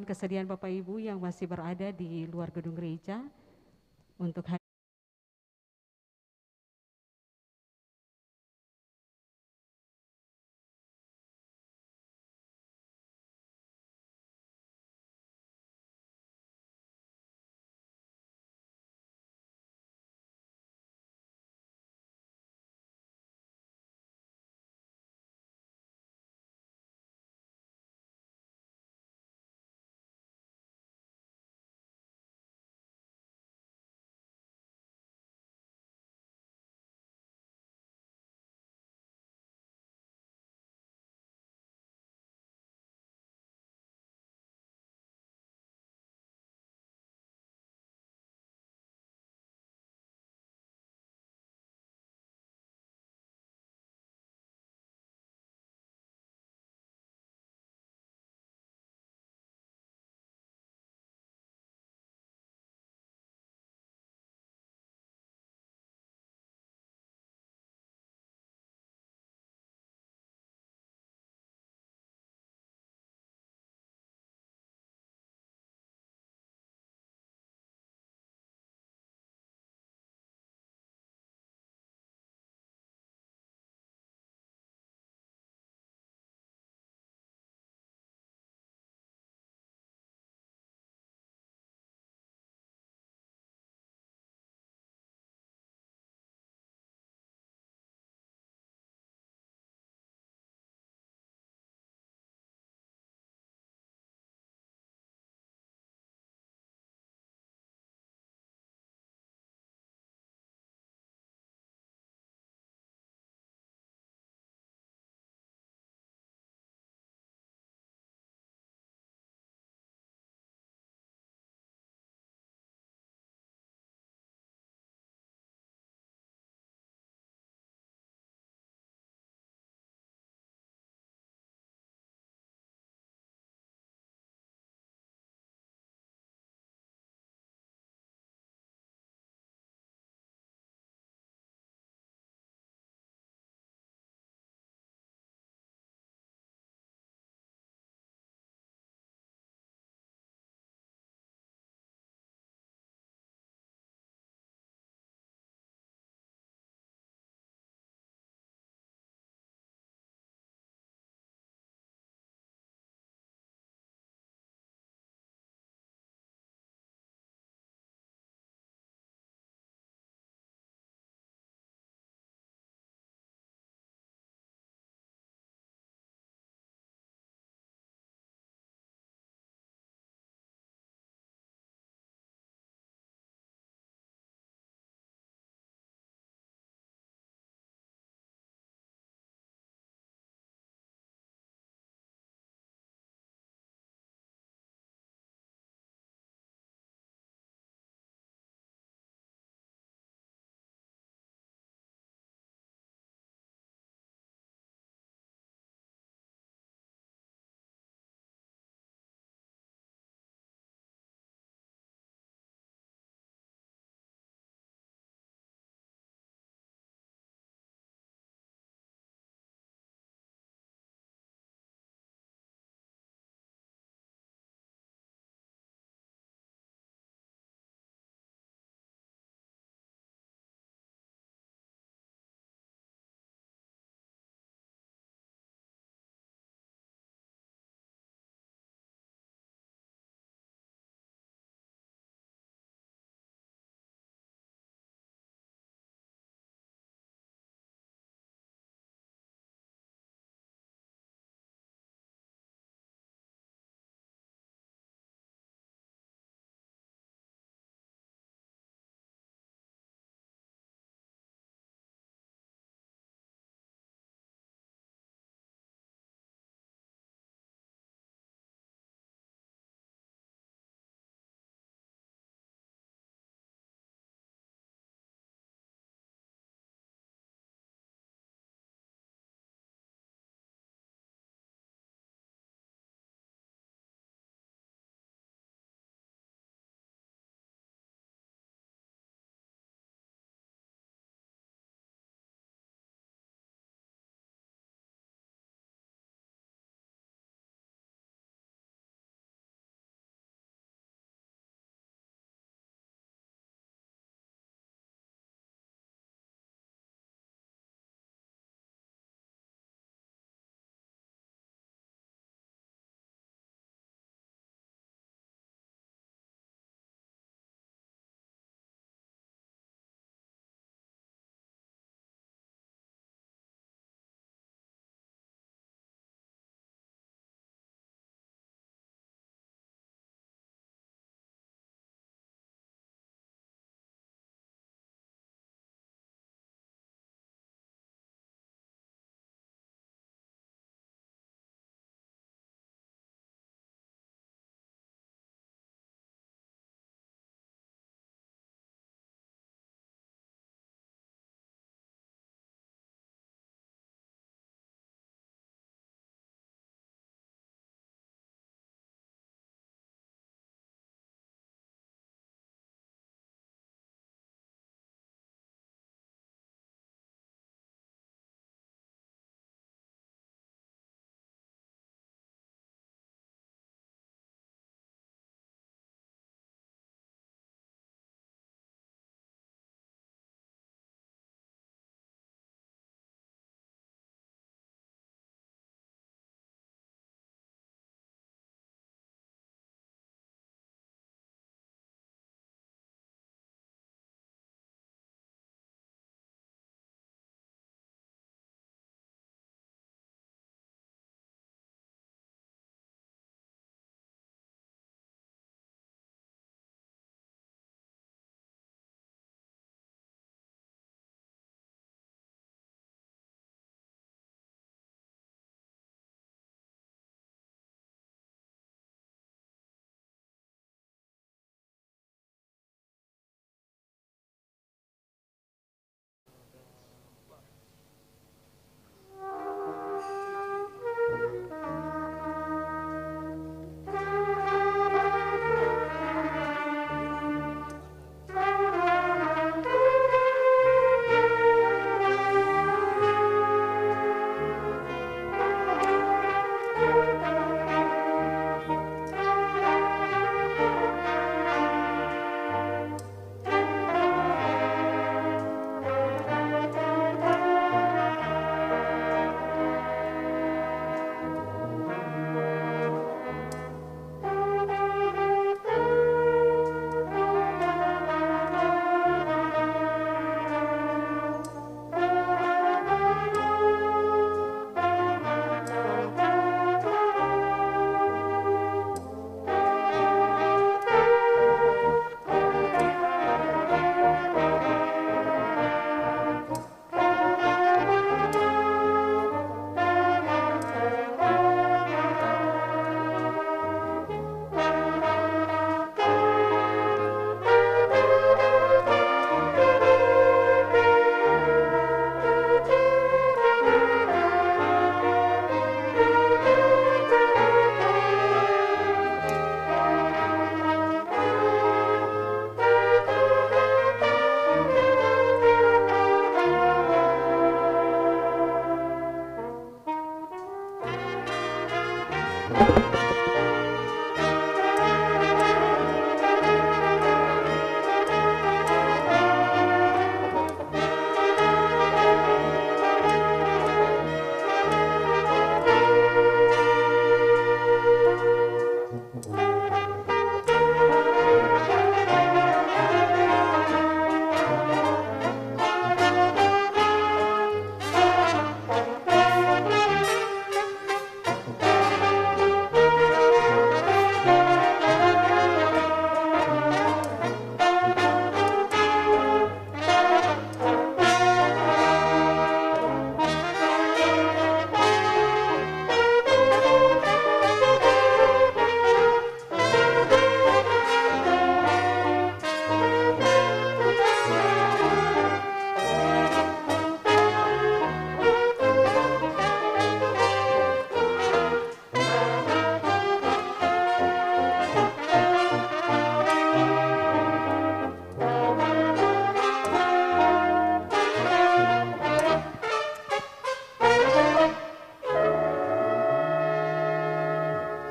kesedihan Bapak Ibu yang masih berada di luar gedung gereja untuk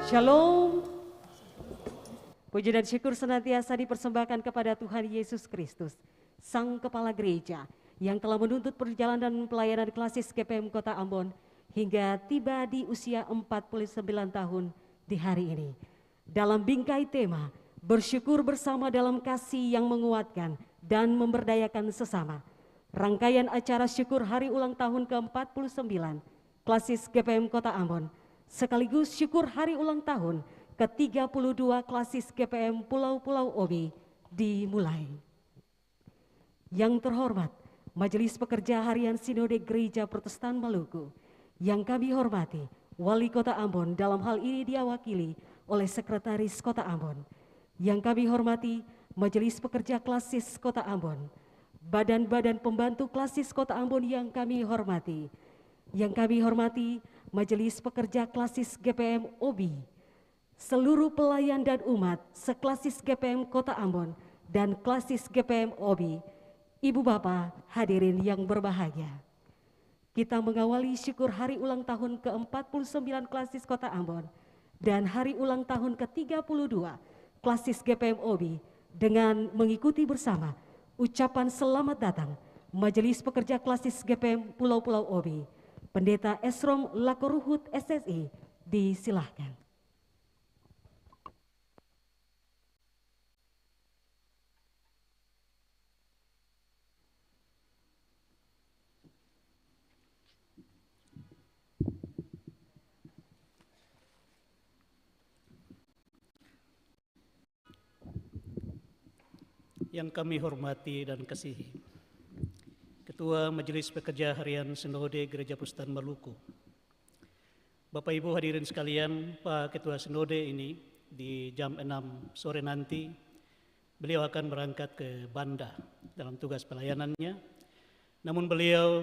Shalom. Puji dan syukur senantiasa dipersembahkan kepada Tuhan Yesus Kristus, Sang Kepala Gereja, yang telah menuntut perjalanan pelayanan klasis GPM Kota Ambon hingga tiba di usia 49 tahun di hari ini. Dalam bingkai tema, bersyukur bersama dalam kasih yang menguatkan dan memberdayakan sesama. Rangkaian acara syukur hari ulang tahun ke-49 klasis GPM Kota Ambon, sekaligus syukur hari ulang tahun ke-32 klasis GPM Pulau-Pulau Obi dimulai. Yang terhormat, Majelis Pekerja Harian Sinode Gereja Protestan Maluku, yang kami hormati, Wali Kota Ambon dalam hal ini diwakili oleh Sekretaris Kota Ambon. Yang kami hormati, Majelis Pekerja Klasis Kota Ambon, badan-badan pembantu Klasis Kota Ambon yang kami hormati. Yang kami hormati, Majelis Pekerja Klasis GPM Obi, seluruh pelayan dan umat seklasis GPM Kota Ambon dan klasis GPM Obi, Ibu Bapak hadirin yang berbahagia. Kita mengawali syukur hari ulang tahun ke-49 klasis Kota Ambon dan hari ulang tahun ke-32 klasis GPM Obi dengan mengikuti bersama ucapan selamat datang Majelis Pekerja Klasis GPM Pulau-Pulau Obi. Pendeta Esrom Lakoruhut SSI, disilahkan. Yang kami hormati dan kasihi, Ketua Majelis Pekerja Harian Sinode Gereja Protestan Maluku, Bapak Ibu hadirin sekalian, Pak Ketua Sinode ini di jam 6 sore nanti beliau akan berangkat ke Banda dalam tugas pelayanannya, namun beliau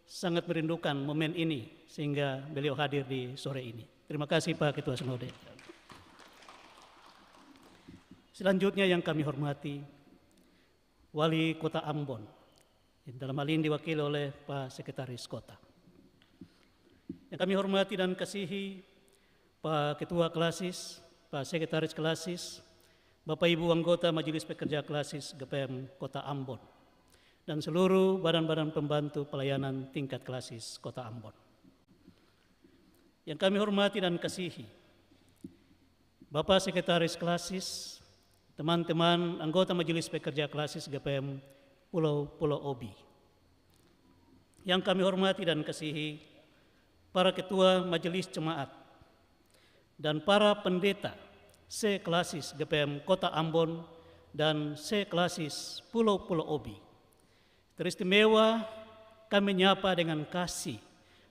sangat merindukan momen ini sehingga beliau hadir di sore ini. Terima kasih Pak Ketua Sinode. Selanjutnya yang kami hormati, Wali Kota Ambon, dalam hal ini diwakili oleh Pak Sekretaris Kota. Yang kami hormati dan kasihi, Pak Ketua Klasis, Pak Sekretaris Klasis, Bapak Ibu anggota Majelis Pekerja Klasis GPM Kota Ambon, dan seluruh badan-badan pembantu pelayanan tingkat klasis Kota Ambon. Yang kami hormati dan kasihi, Bapak Sekretaris Klasis, teman-teman anggota Majelis Pekerja Klasis GPM Pulau-Pulau Obi. Yang kami hormati dan kasihi, para ketua Majelis Jemaat dan para pendeta seklasis GPM Kota Ambon dan seklasis Pulau-Pulau Obi. Teristimewa kami menyapa dengan kasih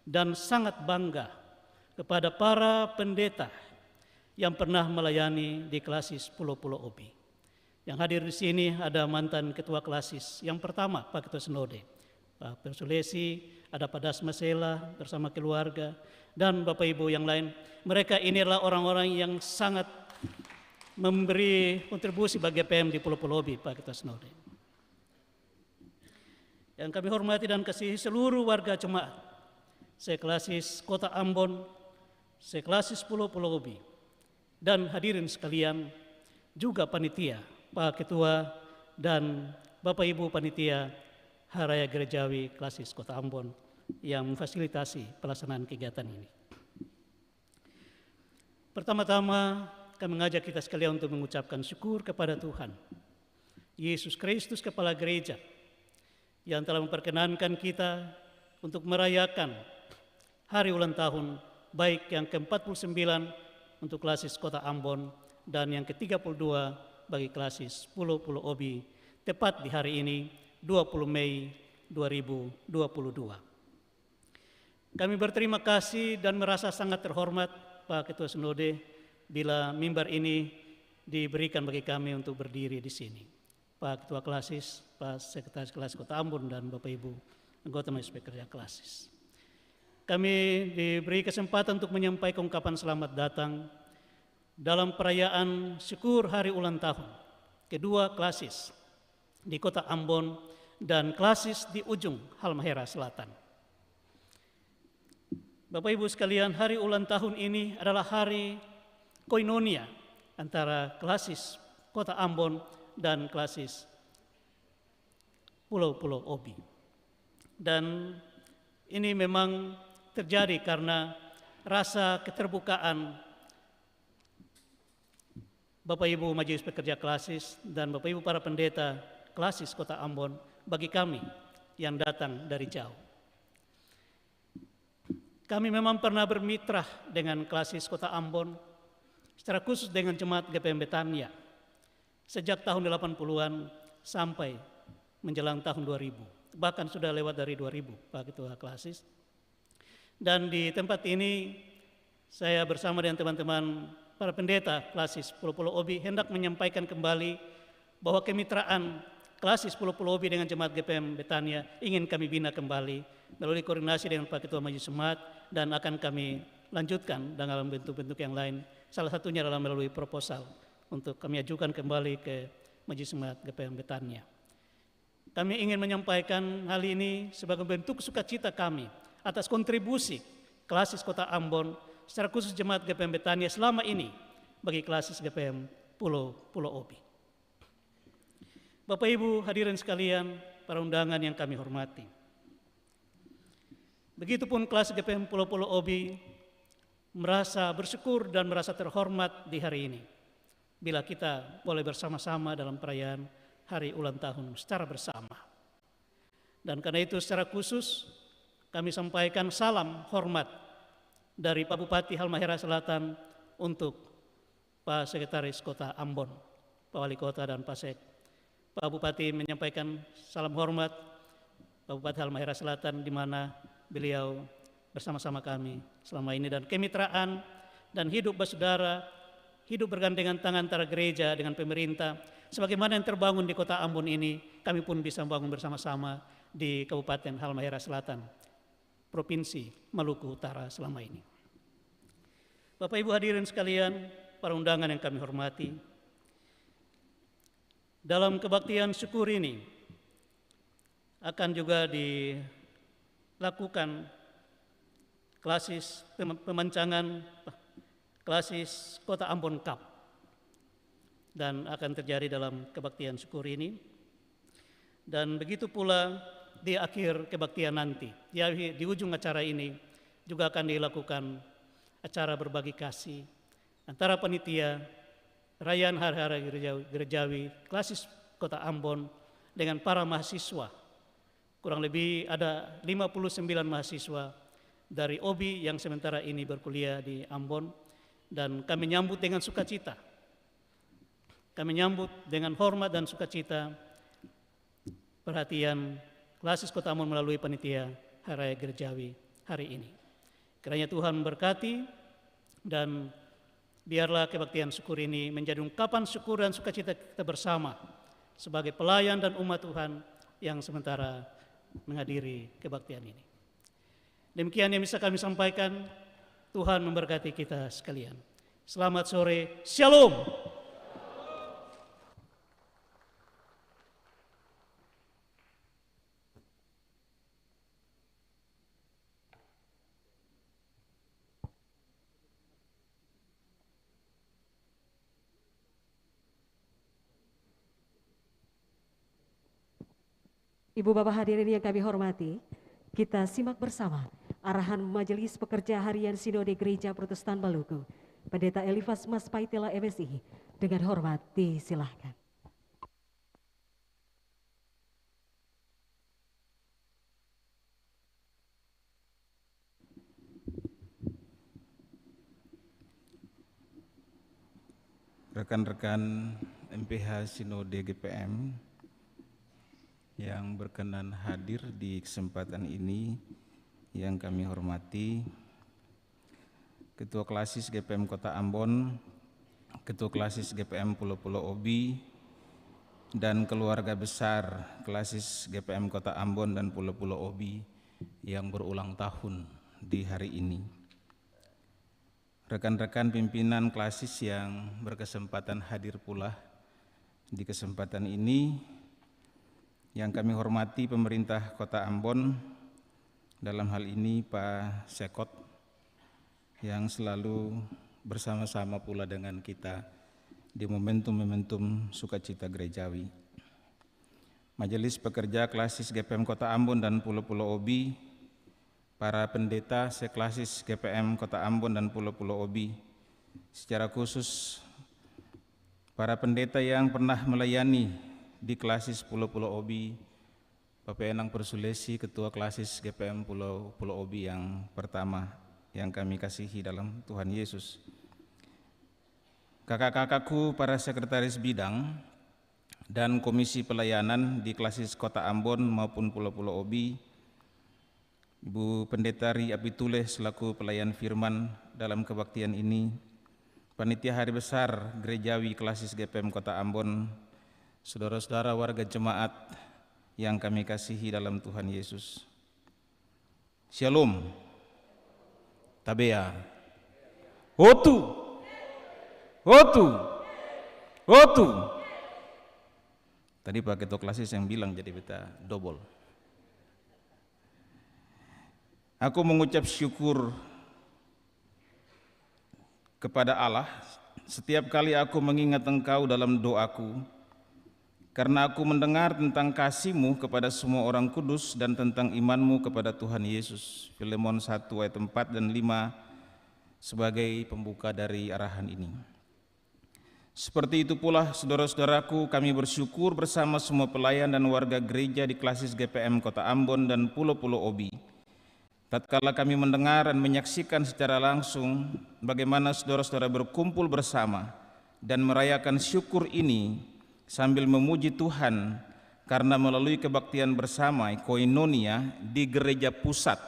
dan sangat bangga kepada para pendeta yang pernah melayani di klasis Pulau-Pulau Obi. Yang hadir di sini ada mantan ketua klasis yang pertama, Pak Ketua Sinode, Pak Persulesi, ada Pak Dasma Sela bersama keluarga, dan Bapak Ibu yang lain. Mereka ini adalah orang-orang yang sangat memberi kontribusi bagi GPM di Pulau-Pulau Obi, Pak Ketua Sinode. Yang kami hormati dan kasihi seluruh warga jemaat seklasis Kota Ambon, seklasis Pulau-Pulau Obi, dan hadirin sekalian, juga panitia, Pak Ketua dan Bapak Ibu panitia Haraya Gerejawi Klasis Kota Ambon yang memfasilitasi pelaksanaan kegiatan ini. Pertama-tama kami mengajak kita sekalian untuk mengucapkan syukur kepada Tuhan Yesus Kristus Kepala Gereja yang telah memperkenankan kita untuk merayakan hari ulang tahun baik yang ke-49 untuk klasis Kota Ambon dan yang ke-32 bagi klasis Pulau-Pulau Obi, tepat di hari ini 20 Mei 2022. Kami berterima kasih dan merasa sangat terhormat Pak Ketua Sinode bila mimbar ini diberikan bagi kami untuk berdiri di sini. Pak Ketua Klasis, Pak Sekretaris Klasis Kota Ambon, dan Bapak Ibu anggota Majelis Pekerja Klasis. Kami diberi kesempatan untuk menyampaikan ungkapan selamat datang dalam perayaan syukur hari ulang tahun kedua klasis di Kota Ambon dan klasis di ujung Halmahera Selatan. Bapak Ibu sekalian, hari ulang tahun ini adalah hari koinonia antara klasis Kota Ambon dan klasis Pulau-Pulau Obi. Dan ini memang terjadi karena rasa keterbukaan Bapak Ibu Majelis Pekerja Klasis dan Bapak Ibu para pendeta Klasis Kota Ambon bagi kami yang datang dari jauh. Kami memang pernah bermitra dengan Klasis Kota Ambon, secara khusus dengan Jemaat GPM Betania, sejak tahun 80-an sampai menjelang tahun 2000. Bahkan sudah lewat dari 2000, Pak Ketua Klasis. Dan di tempat ini, saya bersama dengan teman-teman para pendeta Klasis Pulau-Pulau Obi hendak menyampaikan kembali bahwa kemitraan Klasis Pulau-Pulau Obi dengan Jemaat GPM Betania ingin kami bina kembali melalui koordinasi dengan Pak Ketua Majelis Jemaat, dan akan kami lanjutkan dalam bentuk-bentuk yang lain. Salah satunya adalah melalui proposal untuk kami ajukan kembali ke Majelis Jemaat GPM Betania. Kami ingin menyampaikan hal ini sebagai bentuk sukacita kami atas kontribusi Klasis Kota Ambon, secara khusus Jemaat GPM Betania selama ini bagi Klasis GPM Pulau-Pulau Obi. Bapak Ibu hadirin sekalian, para undangan yang kami hormati. Begitupun Klasis GPM Pulau-Pulau Obi merasa bersyukur dan merasa terhormat di hari ini, bila kita boleh bersama-sama dalam perayaan hari ulang tahun secara bersama. Dan karena itu secara khusus kami sampaikan salam hormat dari Pak Bupati Halmahera Selatan untuk Pak Sekretaris Kota Ambon, Pak Wali Kota dan Pak Sek. Pak Bupati menyampaikan salam hormat Pak Bupati Halmahera Selatan, di mana beliau bersama-sama kami selama ini, dan kemitraan dan hidup bersaudara, hidup bergandengan tangan antara gereja dengan pemerintah, sebagaimana yang terbangun di Kota Ambon ini, kami pun bisa membangun bersama-sama di Kabupaten Halmahera Selatan, Provinsi Maluku Utara selama ini. Bapak Ibu hadirin sekalian, para undangan yang kami hormati, dalam kebaktian syukur ini akan juga dilakukan klasis pemancangan Klasis Kota Ambon Cup, dan akan terjadi dalam kebaktian syukur ini. Dan begitu pula di akhir kebaktian nanti, di ujung acara ini juga akan dilakukan acara berbagi kasih antara panitia perayaan hari-hari gerejawi Klasis Kota Ambon dengan para mahasiswa. Kurang lebih ada 59 mahasiswa dari OBI yang sementara ini berkuliah di Ambon, dan kami nyambut dengan sukacita. Kami nyambut dengan hormat dan sukacita perhatian Klasis Kota Ambon melalui panitia hari raya gerejawi hari ini. Kiranya Tuhan memberkati, dan biarlah kebaktian syukur ini menjadi ungkapan syukur dan sukacita kita bersama sebagai pelayan dan umat Tuhan yang sementara menghadiri kebaktian ini. Demikian yang bisa kami sampaikan. Tuhan memberkati kita sekalian. Selamat sore, Shalom. Ibu Bapak hadirin yang kami hormati, kita simak bersama arahan Majelis Pekerja Harian Sinode Gereja Protestan Maluku, Pendeta Elifas Mas Paitela MSI, dengan hormat disilahkan. Rekan-rekan MPH Sinode GPM yang berkenan hadir di kesempatan ini, yang kami hormati Ketua Klasis GPM Kota Ambon, Ketua Klasis GPM Pulau-Pulau Obi, dan keluarga besar Klasis GPM Kota Ambon dan Pulau-Pulau Obi yang berulang tahun di hari ini. Rekan-rekan pimpinan Klasis yang berkesempatan hadir pula di kesempatan ini, yang kami hormati pemerintah Kota Ambon, dalam hal ini Pak Sekot, yang selalu bersama-sama pula dengan kita di momentum-momentum sukacita gerejawi. Majelis Pekerja Klasis GPM Kota Ambon dan Pulau-Pulau Obi, para pendeta seklasis GPM Kota Ambon dan Pulau-Pulau Obi, secara khusus para pendeta yang pernah melayani di klasis Pulau-Pulau Obi, Bapak Enang Persulesi, Ketua Klasis GPM Pulau-Pulau Obi yang pertama yang kami kasihi dalam Tuhan Yesus. Kakak-kakakku para sekretaris bidang dan komisi pelayanan di klasis Kota Ambon maupun Pulau-Pulau Obi, Ibu Pendeta Ri Abituleh selaku pelayan firman dalam kebaktian ini, Panitia Hari Besar Gerejawi Klasis GPM Kota Ambon, saudara-saudara warga jemaat yang kami kasihi dalam Tuhan Yesus. Shalom, Tabea, Otu, Otu, Otu. Tadi Pak Ketua Klasis yang bilang jadi beta double. Aku mengucap syukur kepada Allah setiap kali aku mengingat Engkau dalam doaku, karena aku mendengar tentang kasih-Mu kepada semua orang kudus dan tentang iman-Mu kepada Tuhan Yesus. Filemon 1 ayat 4 dan 5 sebagai pembuka dari arahan ini. Seperti itu pula saudara-saudaraku, kami bersyukur bersama semua pelayan dan warga gereja di klasis GPM Kota Ambon dan Pulau-Pulau Obi, tatkala kami mendengar dan menyaksikan secara langsung bagaimana saudara-saudara berkumpul bersama dan merayakan syukur ini sambil memuji Tuhan karena melalui kebaktian bersama koinonia di gereja pusat.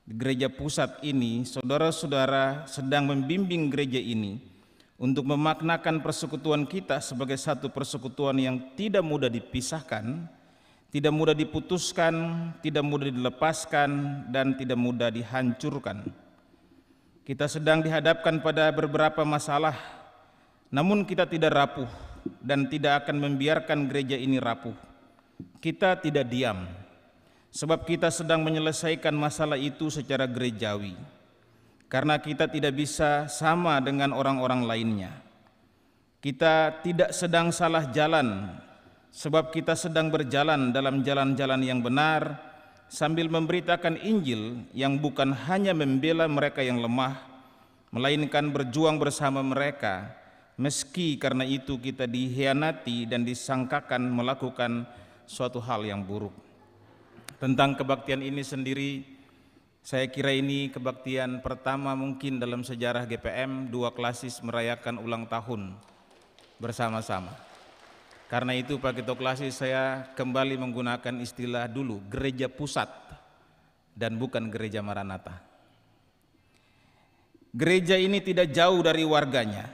Di gereja pusat ini, saudara-saudara sedang membimbing gereja ini untuk memaknakan persekutuan kita sebagai satu persekutuan yang tidak mudah dipisahkan, tidak mudah diputuskan, tidak mudah dilepaskan, dan tidak mudah dihancurkan. Kita sedang dihadapkan pada beberapa masalah, namun kita tidak rapuh dan tidak akan membiarkan gereja ini rapuh. Kita tidak diam, sebab kita sedang menyelesaikan masalah itu secara gerejawi. Karena kita tidak bisa sama dengan orang-orang lainnya. Kita tidak sedang salah jalan, sebab kita sedang berjalan dalam jalan-jalan yang benar, sambil memberitakan Injil yang bukan hanya membela mereka yang lemah, melainkan berjuang bersama mereka, meski karena itu kita dikhianati dan disangkakan melakukan suatu hal yang buruk. Tentang kebaktian ini sendiri, saya kira ini kebaktian pertama mungkin dalam sejarah GPM, dua klasis merayakan ulang tahun bersama-sama. Karena itu Pak Ketua Klasis, saya kembali menggunakan istilah dulu, gereja pusat dan bukan gereja Maranatha. Gereja ini tidak jauh dari warganya.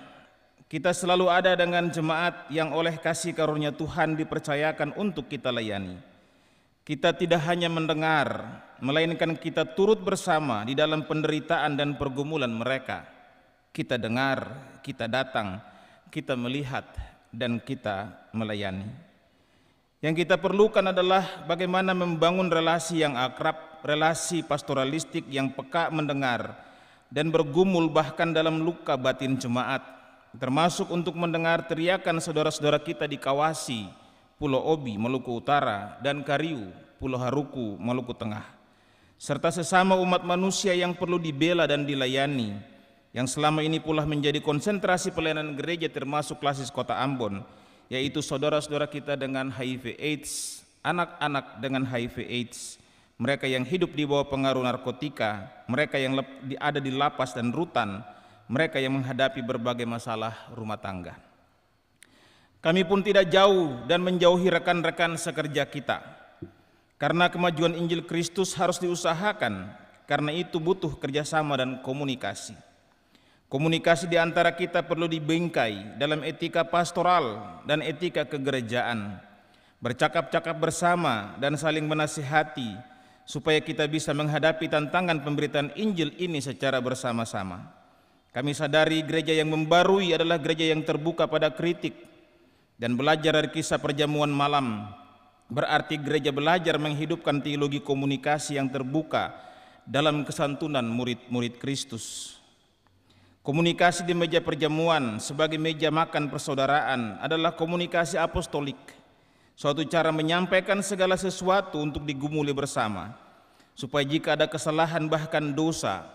Kita selalu ada dengan jemaat yang oleh kasih karunia Tuhan dipercayakan untuk kita layani. Kita tidak hanya mendengar, melainkan kita turut bersama di dalam penderitaan dan pergumulan mereka. Kita dengar, kita datang, kita melihat, dan kita melayani. Yang kita perlukan adalah bagaimana membangun relasi yang akrab, relasi pastoralistik yang peka mendengar dan bergumul bahkan dalam luka batin jemaat, termasuk untuk mendengar teriakan saudara-saudara kita di Kawasi, Pulau Obi, Maluku Utara, dan Kariu, Pulau Haruku, Maluku Tengah, serta sesama umat manusia yang perlu dibela dan dilayani, yang selama ini pula menjadi konsentrasi pelayanan gereja termasuk klasis Kota Ambon, yaitu saudara-saudara kita dengan HIV/AIDS, anak-anak dengan HIV/AIDS, mereka yang hidup di bawah pengaruh narkotika, mereka yang ada di lapas dan rutan, mereka yang menghadapi berbagai masalah rumah tangga. Kami pun tidak jauh dan menjauhi rekan-rekan sekerja kita, karena kemajuan Injil Kristus harus diusahakan, karena itu butuh kerjasama dan komunikasi. Komunikasi di antara kita perlu dibingkai dalam etika pastoral dan etika kegerejaan, bercakap-cakap bersama dan saling menasihati, supaya kita bisa menghadapi tantangan pemberitaan Injil ini secara bersama-sama. Kami sadari gereja yang membarui adalah gereja yang terbuka pada kritik, dan belajar dari kisah perjamuan malam berarti gereja belajar menghidupkan teologi komunikasi yang terbuka dalam kesantunan murid-murid Kristus. Komunikasi di meja perjamuan sebagai meja makan persaudaraan adalah komunikasi apostolik, suatu cara menyampaikan segala sesuatu untuk digumuli bersama, supaya jika ada kesalahan bahkan dosa,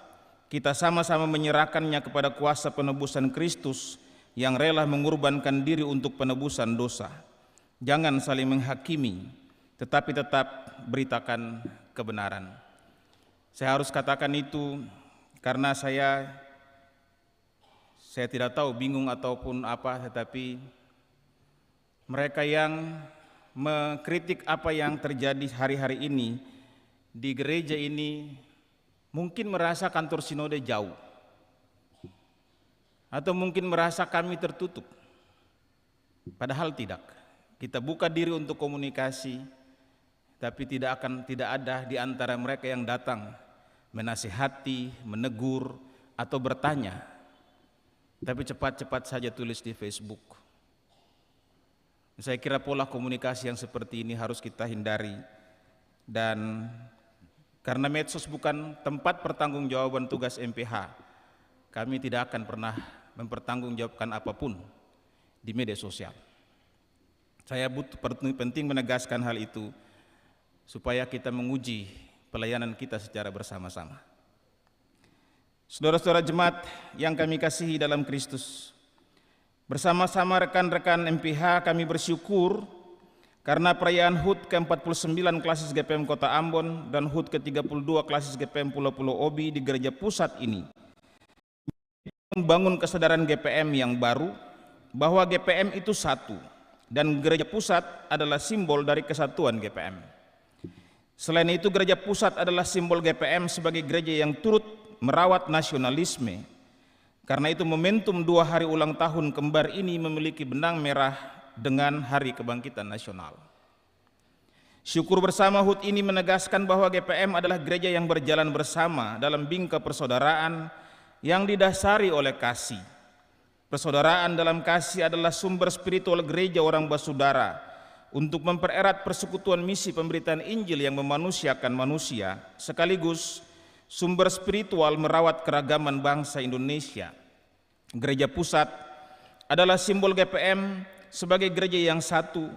kita sama-sama menyerahkannya kepada kuasa penebusan Kristus yang rela mengorbankan diri untuk penebusan dosa. Jangan saling menghakimi, tetapi tetap beritakan kebenaran. Saya harus katakan itu karena saya tidak tahu, bingung ataupun apa, tetapi mereka yang mengkritik apa yang terjadi hari-hari ini di gereja ini mungkin merasa kantor sinode jauh, atau mungkin merasa kami tertutup. Padahal tidak. Kita buka diri untuk komunikasi, tapi tidak ada di antara mereka yang datang menasihati, menegur, atau bertanya. Tapi cepat-cepat saja tulis di Facebook. Saya kira pola komunikasi yang seperti ini harus kita hindari. Dan karena medsos bukan tempat pertanggungjawaban tugas MPH, kami tidak akan pernah mempertanggungjawabkan apapun di media sosial. Saya penting menegaskan hal itu supaya kita menguji pelayanan kita secara bersama-sama. Saudara-saudara jemaat yang kami kasihi dalam Kristus, bersama-sama rekan-rekan MPH kami bersyukur karena perayaan HUT ke-49 Klasis GPM Kota Ambon dan HUT ke-32 Klasis GPM Pulau-Pulau Obi di Gereja Pusat ini membangun kesadaran GPM yang baru bahwa GPM itu satu dan Gereja Pusat adalah simbol dari kesatuan GPM. Selain itu, Gereja Pusat adalah simbol GPM sebagai gereja yang turut merawat nasionalisme. Karena itu momentum 2 hari ulang tahun kembar ini memiliki benang merah dengan Hari Kebangkitan Nasional. Syukur bersama HUT ini menegaskan bahwa GPM adalah gereja yang berjalan bersama dalam bingkai persaudaraan yang didasari oleh kasih. Persaudaraan dalam kasih adalah sumber spiritual gereja orang bersaudara untuk mempererat persekutuan misi pemberitaan Injil yang memanusiakan manusia, sekaligus sumber spiritual merawat keragaman bangsa Indonesia. Gereja Pusat adalah simbol GPM sebagai gereja yang satu,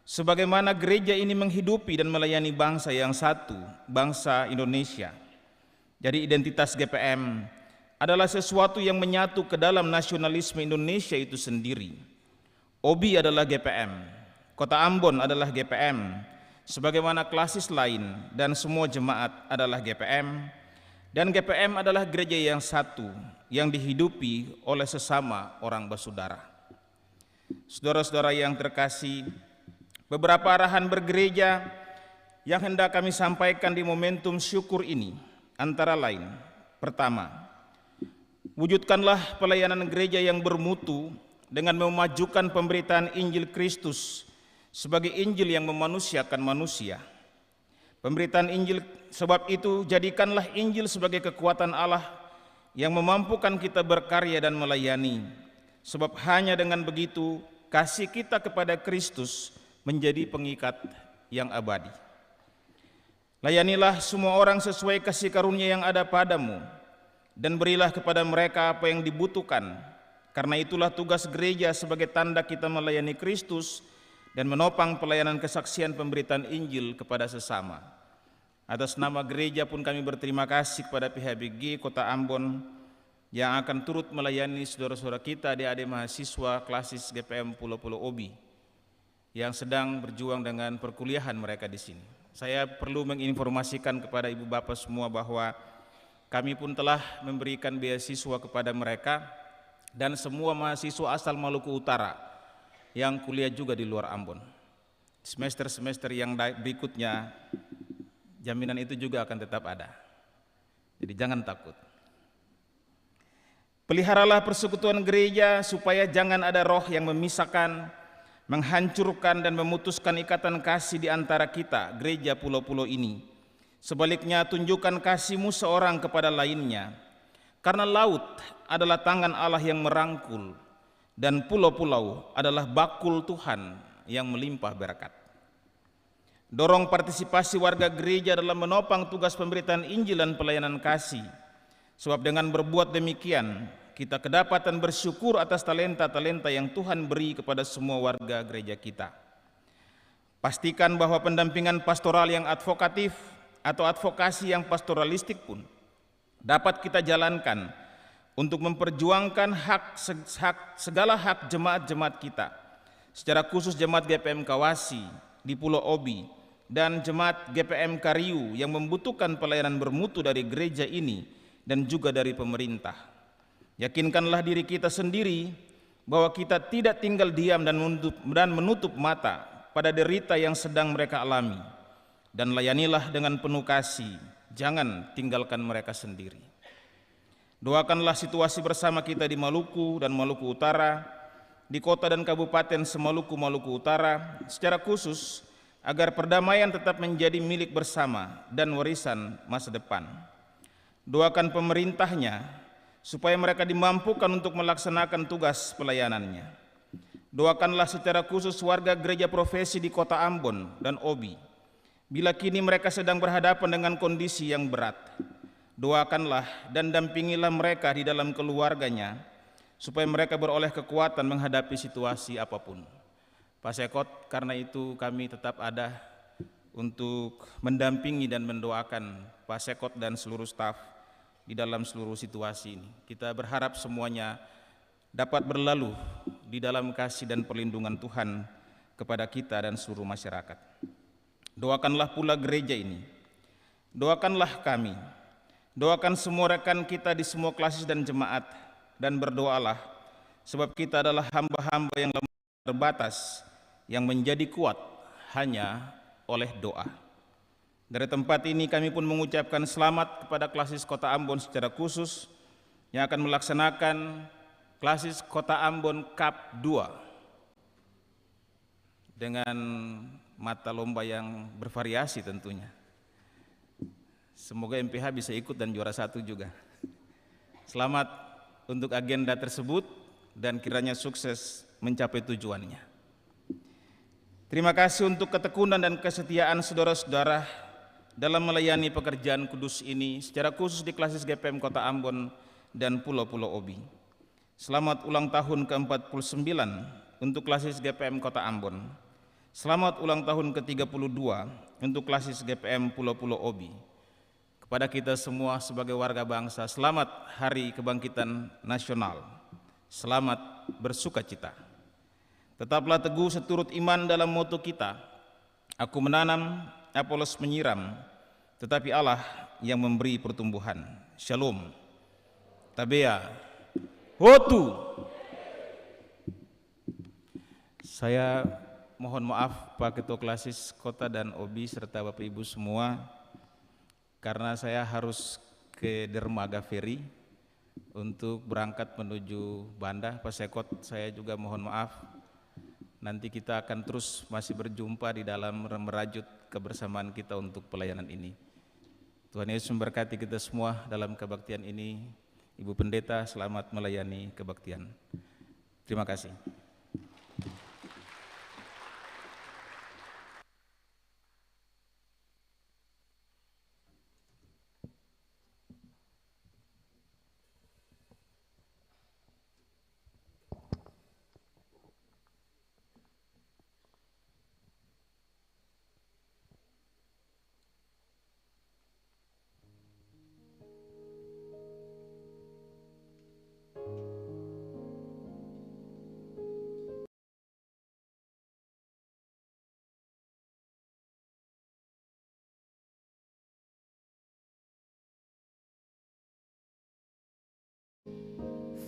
sebagaimana gereja ini menghidupi dan melayani bangsa yang satu, bangsa Indonesia. Jadi identitas GPM adalah sesuatu yang menyatu ke dalam nasionalisme Indonesia itu sendiri. Obi adalah GPM, Kota Ambon adalah GPM, sebagaimana klasis lain dan semua jemaat adalah GPM. Dan GPM adalah gereja yang satu, yang dihidupi oleh sesama orang bersaudara. Saudara-saudara yang terkasih, beberapa arahan bergereja yang hendak kami sampaikan di momentum syukur ini, antara lain, pertama, wujudkanlah pelayanan gereja yang bermutu dengan memajukan pemberitaan Injil Kristus sebagai Injil yang memanusiakan manusia. Pemberitaan Injil, sebab itu jadikanlah Injil sebagai kekuatan Allah yang memampukan kita berkarya dan melayani. Sebab hanya dengan begitu kasih kita kepada Kristus menjadi pengikat yang abadi. Layanilah semua orang sesuai kasih karunia yang ada padamu, dan berilah kepada mereka apa yang dibutuhkan. Karena itulah tugas gereja sebagai tanda kita melayani Kristus dan menopang pelayanan kesaksian pemberitaan Injil kepada sesama. Atas nama gereja pun kami berterima kasih kepada PHBG Kota Ambon yang akan turut melayani saudara-saudara kita adik-adik mahasiswa klasis GPM Pulau-Pulau Obi yang sedang berjuang dengan perkuliahan mereka di sini. Saya perlu menginformasikan kepada ibu bapak semua bahwa kami pun telah memberikan beasiswa kepada mereka dan semua mahasiswa asal Maluku Utara yang kuliah juga di luar Ambon. Semester-semester yang berikutnya jaminan itu juga akan tetap ada. Jadi jangan takut. Peliharalah persekutuan gereja supaya jangan ada roh yang memisahkan, menghancurkan dan memutuskan ikatan kasih di antara kita, gereja pulau-pulau ini. Sebaliknya tunjukkan kasih-Mu seorang kepada lainnya. Karena laut adalah tangan Allah yang merangkul dan pulau-pulau adalah bakul Tuhan yang melimpah berkat. Dorong partisipasi warga gereja dalam menopang tugas pemberitaan Injil dan pelayanan kasih. Sebab dengan berbuat demikian, kita kedapatan bersyukur atas talenta-talenta yang Tuhan beri kepada semua warga gereja kita. Pastikan bahwa pendampingan pastoral yang advokatif atau advokasi yang pastoralistik pun dapat kita jalankan untuk memperjuangkan segala hak jemaat-jemaat kita, secara khusus jemaat GPM Kawasi di Pulau Obi dan jemaat GPM Kariu yang membutuhkan pelayanan bermutu dari gereja ini dan juga dari pemerintah. Yakinkanlah diri kita sendiri bahwa kita tidak tinggal diam dan menutup mata pada derita yang sedang mereka alami, dan layanilah dengan penuh kasih, jangan tinggalkan mereka sendiri. Doakanlah situasi bersama kita di Maluku dan Maluku Utara, di kota dan kabupaten Semaluku, Maluku Utara, secara khusus agar perdamaian tetap menjadi milik bersama dan warisan masa depan. Doakan pemerintahnya supaya mereka dimampukan untuk melaksanakan tugas pelayanannya. Doakanlah secara khusus warga gereja profesi di kota Ambon dan Obi, bila kini mereka sedang berhadapan dengan kondisi yang berat. Doakanlah dan dampingilah mereka di dalam keluarganya, supaya mereka beroleh kekuatan menghadapi situasi apapun. Pak Sekot, karena itu kami tetap ada untuk mendampingi dan mendoakan Pak Sekot dan seluruh staf di dalam seluruh situasi ini. Kita berharap semuanya dapat berlalu di dalam kasih dan perlindungan Tuhan kepada kita dan seluruh masyarakat. Doakanlah pula gereja ini, doakanlah kami, doakan semua rekan kita di semua klasis dan jemaat, dan berdoalah sebab kita adalah hamba-hamba yang lemah terbatas yang menjadi kuat hanya oleh doa. Dari tempat ini kami pun mengucapkan selamat kepada klasis Kota Ambon secara khusus yang akan melaksanakan klasis Kota Ambon Cup 2 dengan mata lomba yang bervariasi tentunya. Semoga MPH bisa ikut dan juara 1 juga. Selamat untuk agenda tersebut dan kiranya sukses mencapai tujuannya. Terima kasih untuk ketekunan dan kesetiaan saudara-saudara dalam melayani pekerjaan kudus ini, secara khusus di klasis GPM Kota Ambon dan Pulau-Pulau Obi. Selamat ulang tahun ke-49 untuk klasis GPM Kota Ambon. Selamat ulang tahun ke-32 untuk klasis GPM Pulau-Pulau Obi. Kepada kita semua sebagai warga bangsa, selamat Hari Kebangkitan Nasional. Selamat bersukacita. Tetaplah teguh seturut iman dalam moto kita, aku menanam, Apolos menyiram, tetapi Allah yang memberi pertumbuhan. Shalom. Tabea. Hotu. Saya mohon maaf Pak Ketua Klasis Kota dan Obi serta Bapak Ibu semua, karena saya harus ke dermaga feri untuk berangkat menuju Banda. Pak Sekot, saya juga mohon maaf. Nanti kita akan terus masih berjumpa di dalam merajut kebersamaan kita untuk pelayanan ini. Tuhan Yesus memberkati kita semua dalam kebaktian ini. Ibu Pendeta, selamat melayani kebaktian. Terima kasih.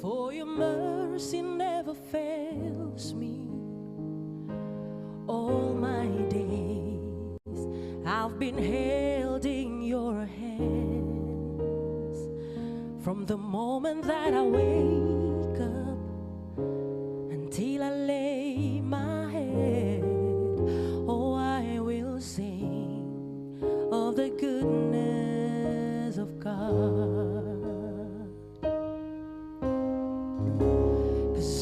For your mercy never fails me. All my days I've been held in your hands. From the moment that I wake up until I lay my head, oh, I will sing of the goodness of God.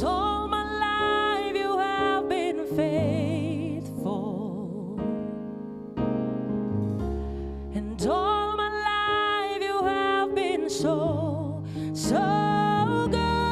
All my life you have been faithful, and all my life you have been so, so good.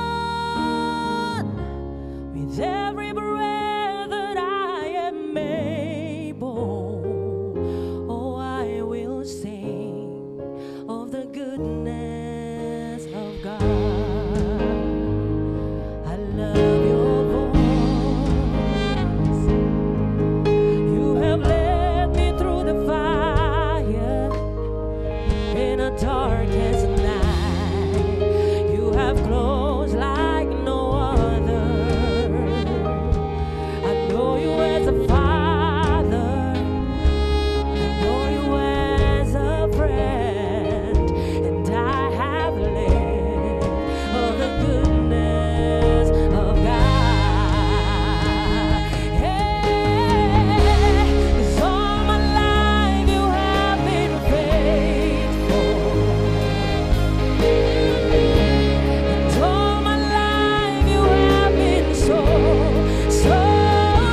darkest night. You have closed like no other. I know you as a father. I know you as a friend. And I have lived of the goodness of God. Yeah, 'cause all my life you have been faithful. And all my life you have been so, so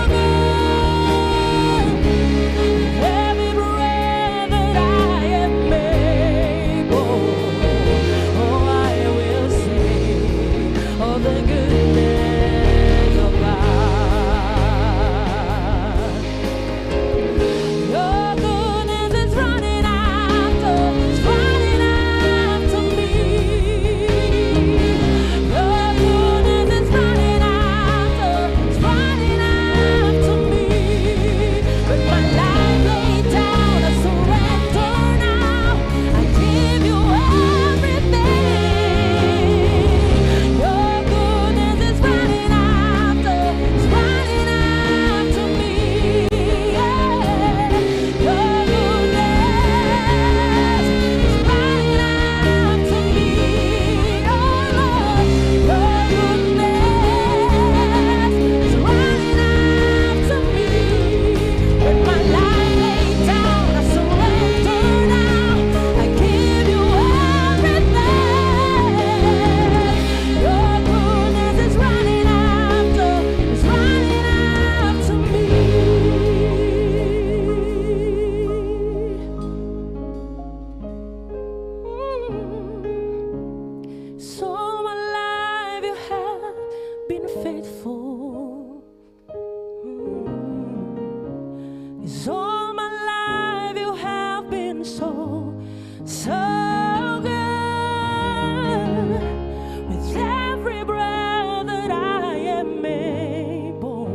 good. Every breath that I am able, oh, I will sing of the goodness of God. Your goodness is running after me. Your goodness is running after me. With my life laid down, I surrender now. I give you everything. Your goodness is running after me. Yeah. Your goodness is running after me. Oh Lord, your goodness is running after me. With my life laid down, I surrender now. I give you everything. Your goodness is running after me. So my life you have been faithful. Yes, all my life you have been so, so good. With every breath that I am able,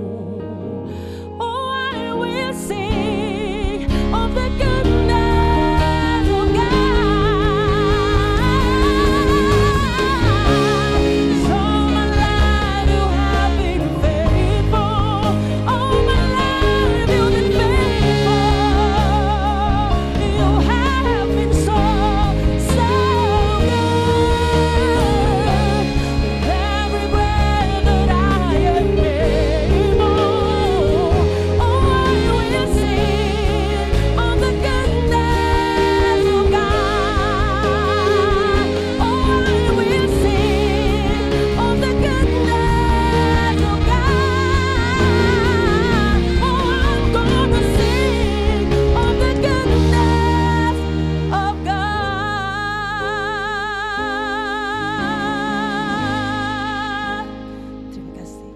oh, I will sing of the goodness of God. 'Cause all my life you have been faithful. All my life you've been faithful. You have been so, so good. With every breath that I am able, oh, I will sing of the goodness of God. Oh, I will sing of the goodness of God. Oh, I'm gonna sing of the goodness of God. Terima kasih.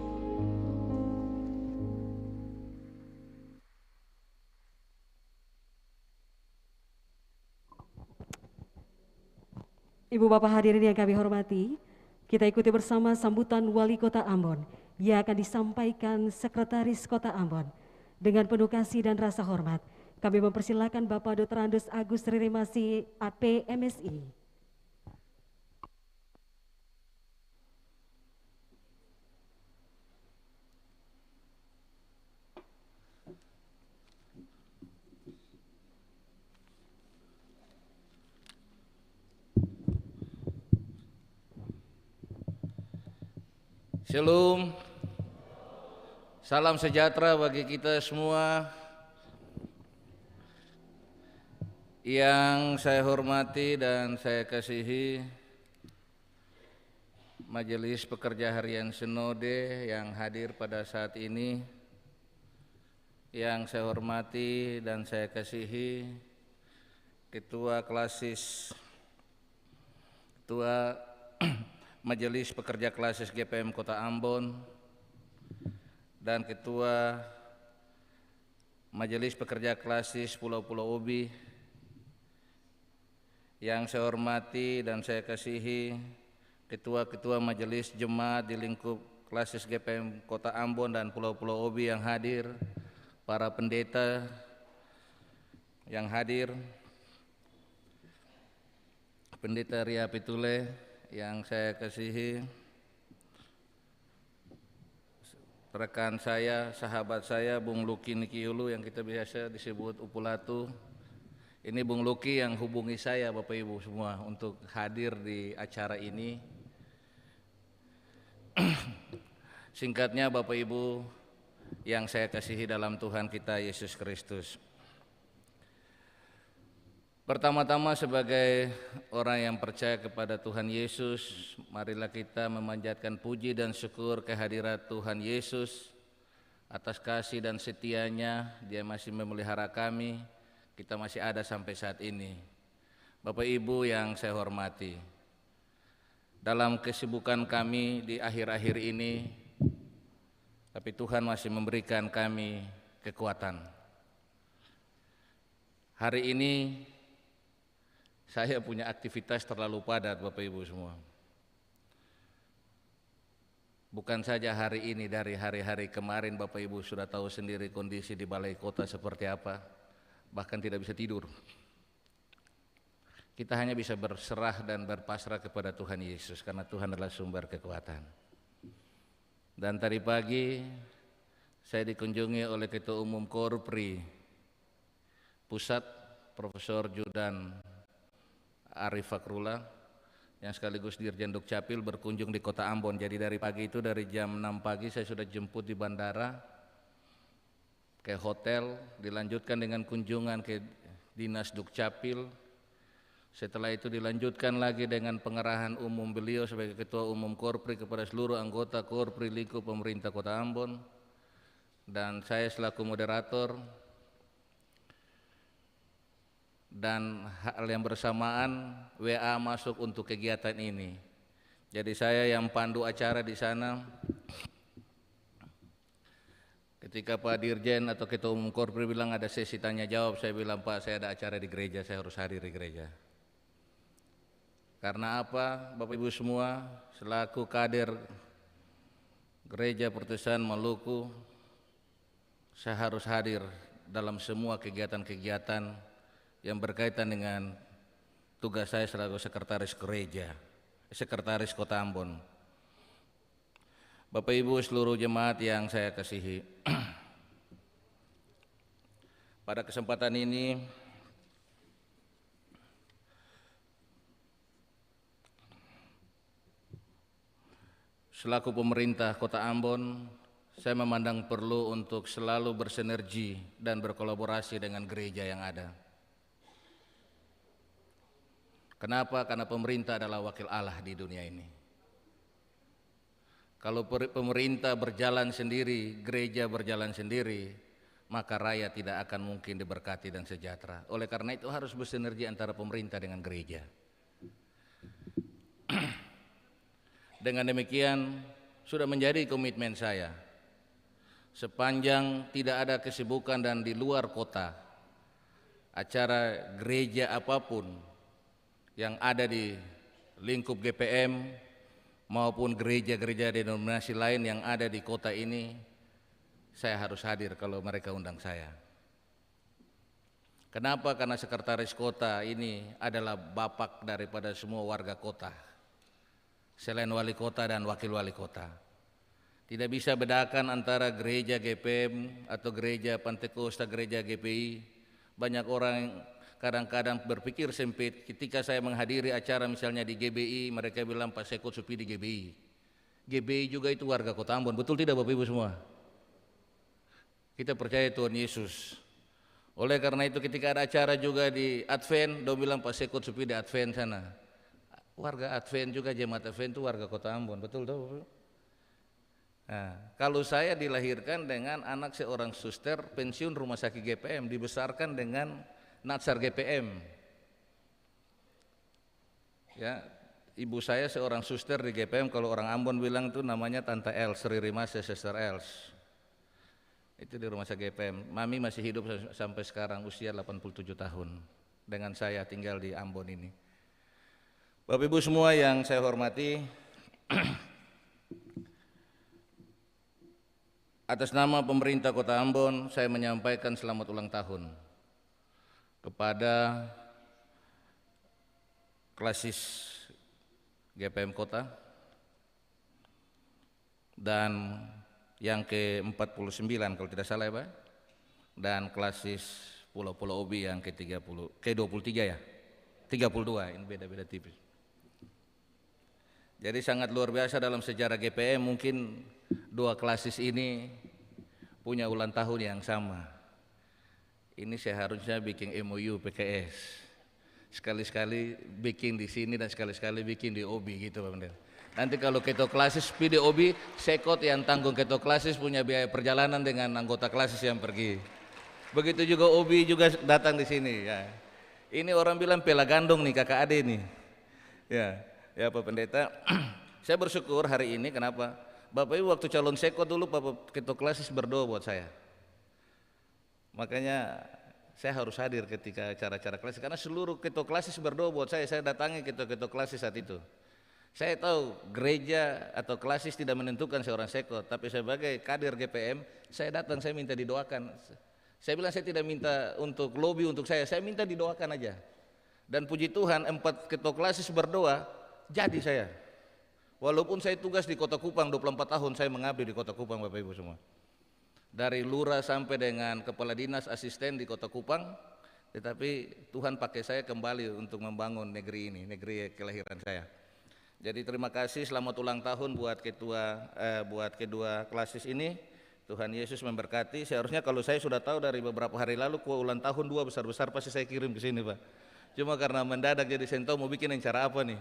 Ibu Bapak hadirin yang kami hormati, kita ikuti bersama sambutan Wali Kota Ambon yang akan disampaikan Sekretaris Kota Ambon. Dengan penuh kasih dan rasa hormat, kami mempersilahkan Bapak Dr. Andes Agus Ririmasi, AP MSI. Shalom, salam sejahtera bagi kita semua. Yang saya hormati dan saya kasihi Majelis Pekerja Harian Sinode yang hadir pada saat ini. Yang saya hormati dan saya kasihi Ketua Klasis, Ketua Majelis Pekerja Klasis GPM Kota Ambon dan Ketua Majelis Pekerja Klasis Pulau-Pulau Obi. Yang saya hormati dan saya kasihi Ketua-Ketua Majelis Jemaat di lingkup Klasis GPM Kota Ambon dan Pulau-Pulau Obi yang hadir, para pendeta yang hadir, Pendeta Ria Pitule yang saya kasihi, rekan saya, sahabat saya, Bung Luki Nikiulu yang kita biasa disebut Upulatu. Ini Bung Luki yang hubungi saya, Bapak Ibu semua, untuk hadir di acara ini. Singkatnya, Bapak Ibu yang saya kasihi dalam Tuhan kita Yesus Kristus. Pertama-tama sebagai orang yang percaya kepada Tuhan Yesus, marilah kita memanjatkan puji dan syukur kehadirat Tuhan Yesus atas kasih dan setianya. Dia masih memelihara kami, kita masih ada sampai saat ini. Bapak Ibu yang saya hormati, dalam kesibukan kami di akhir-akhir ini, tapi Tuhan masih memberikan kami kekuatan. Hari ini saya punya aktivitas terlalu padat, Bapak Ibu semua. Bukan saja hari ini, dari hari-hari kemarin Bapak Ibu sudah tahu sendiri kondisi di balai kota seperti apa. Bahkan tidak bisa tidur. Kita hanya bisa berserah dan berpasrah kepada Tuhan Yesus karena Tuhan adalah sumber kekuatan. Dan tadi pagi saya dikunjungi oleh Ketua Umum Korpri Pusat, Profesor Judan Arif Fakrullah, yang sekaligus Dirjen Dukcapil, berkunjung di Kota Ambon. Jadi dari pagi itu, dari jam 6 pagi saya sudah jemput di bandara, ke hotel, dilanjutkan dengan kunjungan ke Dinas Dukcapil. Setelah itu dilanjutkan lagi dengan pengerahan umum beliau sebagai Ketua Umum Korpri kepada seluruh anggota Korpri lingkup pemerintah Kota Ambon. Dan saya selaku moderator. Dan hal yang bersamaan WA masuk untuk kegiatan ini. Jadi saya yang pandu acara di sana. Ketika Pak Dirjen atau Ketua Umum Korpri bilang ada sesi tanya jawab, saya bilang, Pak, saya ada acara di gereja, saya harus hadir di gereja. Karena apa, Bapak Ibu semua, selaku kader Gereja Protestan Maluku, saya harus hadir dalam semua kegiatan-kegiatan yang berkaitan dengan tugas saya selaku sekretaris gereja, sekretaris Kota Ambon. Bapak Ibu seluruh jemaat yang saya kasihi, pada kesempatan ini selaku pemerintah Kota Ambon, saya memandang perlu untuk selalu bersinergi dan berkolaborasi dengan gereja yang ada. Kenapa? Karena pemerintah adalah wakil Allah di dunia ini. Kalau pemerintah berjalan sendiri, gereja berjalan sendiri, maka rakyat tidak akan mungkin diberkati dan sejahtera. Oleh karena itu harus bersinergi antara pemerintah dengan gereja. Dengan demikian sudah menjadi komitmen saya. Sepanjang tidak ada kesibukan dan di luar kota, acara gereja apapun yang ada di lingkup GPM maupun gereja-gereja denominasi lain yang ada di kota ini, saya harus hadir kalau mereka undang saya. Kenapa? Karena sekretaris kota ini adalah bapak daripada semua warga kota, selain wali kota dan wakil wali kota. Tidak bisa bedakan antara gereja GPM atau gereja Pantekosta, gereja GPI. Banyak orang kadang-kadang berpikir sempit. Ketika saya menghadiri acara misalnya di GBI, mereka bilang Pak Sekut Supi di GBI. GBI juga itu warga Kota Ambon, betul tidak Bapak Ibu semua? Kita percaya Tuhan Yesus. Oleh karena itu ketika ada acara juga di Advent, dia bilang Pak Sekut Supi di Advent sana. Warga Advent juga, jemaat Advent itu warga Kota Ambon, betul tak Bapak Ibu? Nah, kalau saya dilahirkan dengan anak seorang suster pensiun rumah sakit GPM, dibesarkan dengan Natsar GPM. Ya, ibu saya seorang suster di GPM, kalau orang Ambon bilang itu namanya Tante Els, Sri Rimase Sister Els. Itu di rumah sakit GPM. Mami masih hidup sampai sekarang, usia 87 tahun. Dengan saya tinggal di Ambon ini. Bapak Ibu semua yang saya hormati, atas nama pemerintah Kota Ambon, saya menyampaikan selamat ulang tahun kepada klasis GPM Kota, dan yang ke-49 kalau tidak salah ya Pak, dan klasis Pulau-Pulau Obi yang ke-23 ya, 32, ini beda-beda tipis. Jadi sangat luar biasa dalam sejarah GPM, mungkin dua klasis ini punya ulang tahun yang sama. Ini seharusnya bikin MOU PKS, sekali-sekali bikin di sini dan sekali-sekali bikin di OBI gitu Pak Pendeta. Nanti kalau ketua klasis pilih OBI, sekot yang tanggung ketua klasis punya biaya perjalanan dengan anggota klasis yang pergi. Begitu juga OBI juga datang di sini ya. Ini orang bilang pela gandong nih kakak ade nih. Ya Pak Pendeta, saya bersyukur hari ini kenapa? Bapak Ibu waktu calon sekot dulu Bapak ketua klasis berdoa buat saya. Makanya saya harus hadir ketika acara-acara klasis karena seluruh ketua klasis berdoa buat saya datangi ketua-ketua klasis saat itu. Saya tahu gereja atau klasis tidak menentukan seorang sekot, tapi sebagai kader GPM, saya datang, saya minta didoakan. Saya bilang saya tidak minta untuk lobby untuk saya minta didoakan aja. Dan puji Tuhan 4 ketua klasis berdoa, jadi saya. Walaupun saya tugas di Kota Kupang 24 tahun, saya mengabdi di Kota Kupang Bapak Ibu semua. Dari lurah sampai dengan kepala dinas asisten di Kota Kupang, tetapi Tuhan pakai saya kembali untuk membangun negeri ini, negeri kelahiran saya. Jadi terima kasih, selamat ulang tahun buat kedua klasis ini. Tuhan Yesus memberkati. Seharusnya kalau saya sudah tahu dari beberapa hari lalu kue ulang tahun 2 besar-besar pasti saya kirim ke sini Pak. Cuma karena mendadak jadi saya tahu mau bikin acara apa nih.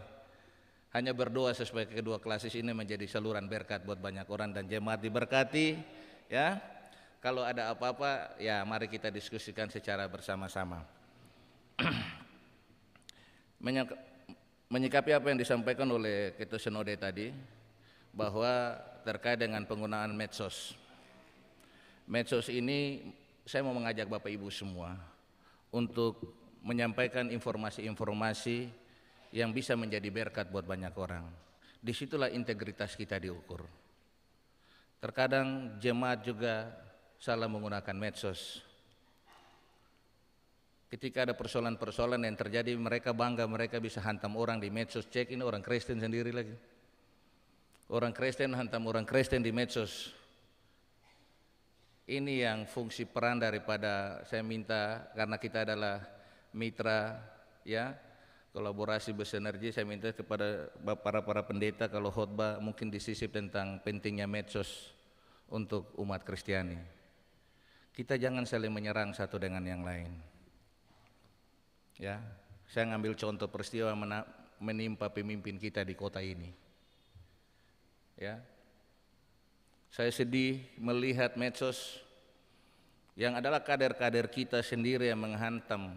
Hanya berdoa supaya kedua klasis ini menjadi saluran berkat buat banyak orang dan jemaat diberkati ya. Kalau ada apa-apa ya mari kita diskusikan secara bersama-sama. Menyikapi apa yang disampaikan oleh Ketua Sinode tadi bahwa terkait dengan penggunaan medsos. Medsos ini saya mau mengajak Bapak Ibu semua untuk menyampaikan informasi-informasi yang bisa menjadi berkat buat banyak orang. Disitulah integritas kita diukur. Terkadang jemaat juga salah menggunakan medsos. Ketika ada persoalan-persoalan yang terjadi, mereka bangga mereka bisa hantam orang di medsos. Cek ini orang Kristen sendiri lagi. Orang Kristen hantam orang Kristen di medsos. Ini yang fungsi peran daripada saya minta karena kita adalah mitra ya, kolaborasi bersinergi, saya minta kepada para pendeta kalau khotbah mungkin disisip tentang pentingnya medsos untuk umat Kristiani. Kita jangan saling menyerang satu dengan yang lain. Ya, saya ngambil contoh peristiwa menimpa pemimpin kita di kota ini. Ya, saya sedih melihat medsos yang adalah kader-kader kita sendiri yang menghantam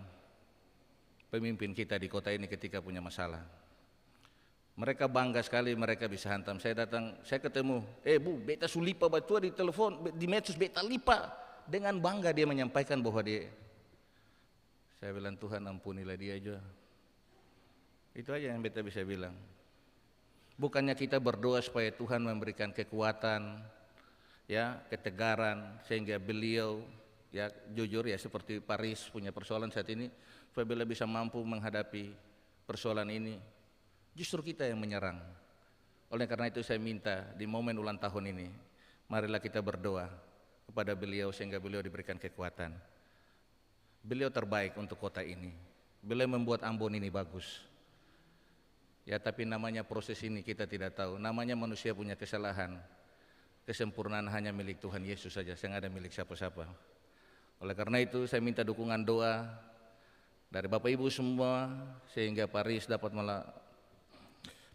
pemimpin kita di kota ini ketika punya masalah. Mereka bangga sekali mereka bisa hantam. Saya datang, saya ketemu, Bu, beta sulipa batua di telepon, di medsos beta lipa. Dengan bangga dia menyampaikan bahwa dia, saya bilang Tuhan ampunilah dia aja. Itu aja yang beta bisa bilang. Bukannya kita berdoa supaya Tuhan memberikan kekuatan, ya, ketegaran sehingga beliau, ya jujur ya seperti Paris punya persoalan saat ini, apabila bisa mampu menghadapi persoalan ini, justru kita yang menyerang. Oleh karena itu saya minta di momen ulang tahun ini, marilah kita berdoa kepada beliau sehingga beliau diberikan kekuatan. Beliau terbaik untuk kota ini. Beliau membuat Ambon ini bagus. Ya, tapi namanya proses ini kita tidak tahu. Namanya manusia punya kesalahan. Kesempurnaan hanya milik Tuhan Yesus saja, yang ada milik siapa-siapa. Oleh karena itu saya minta dukungan doa dari Bapak Ibu semua sehingga Paris dapat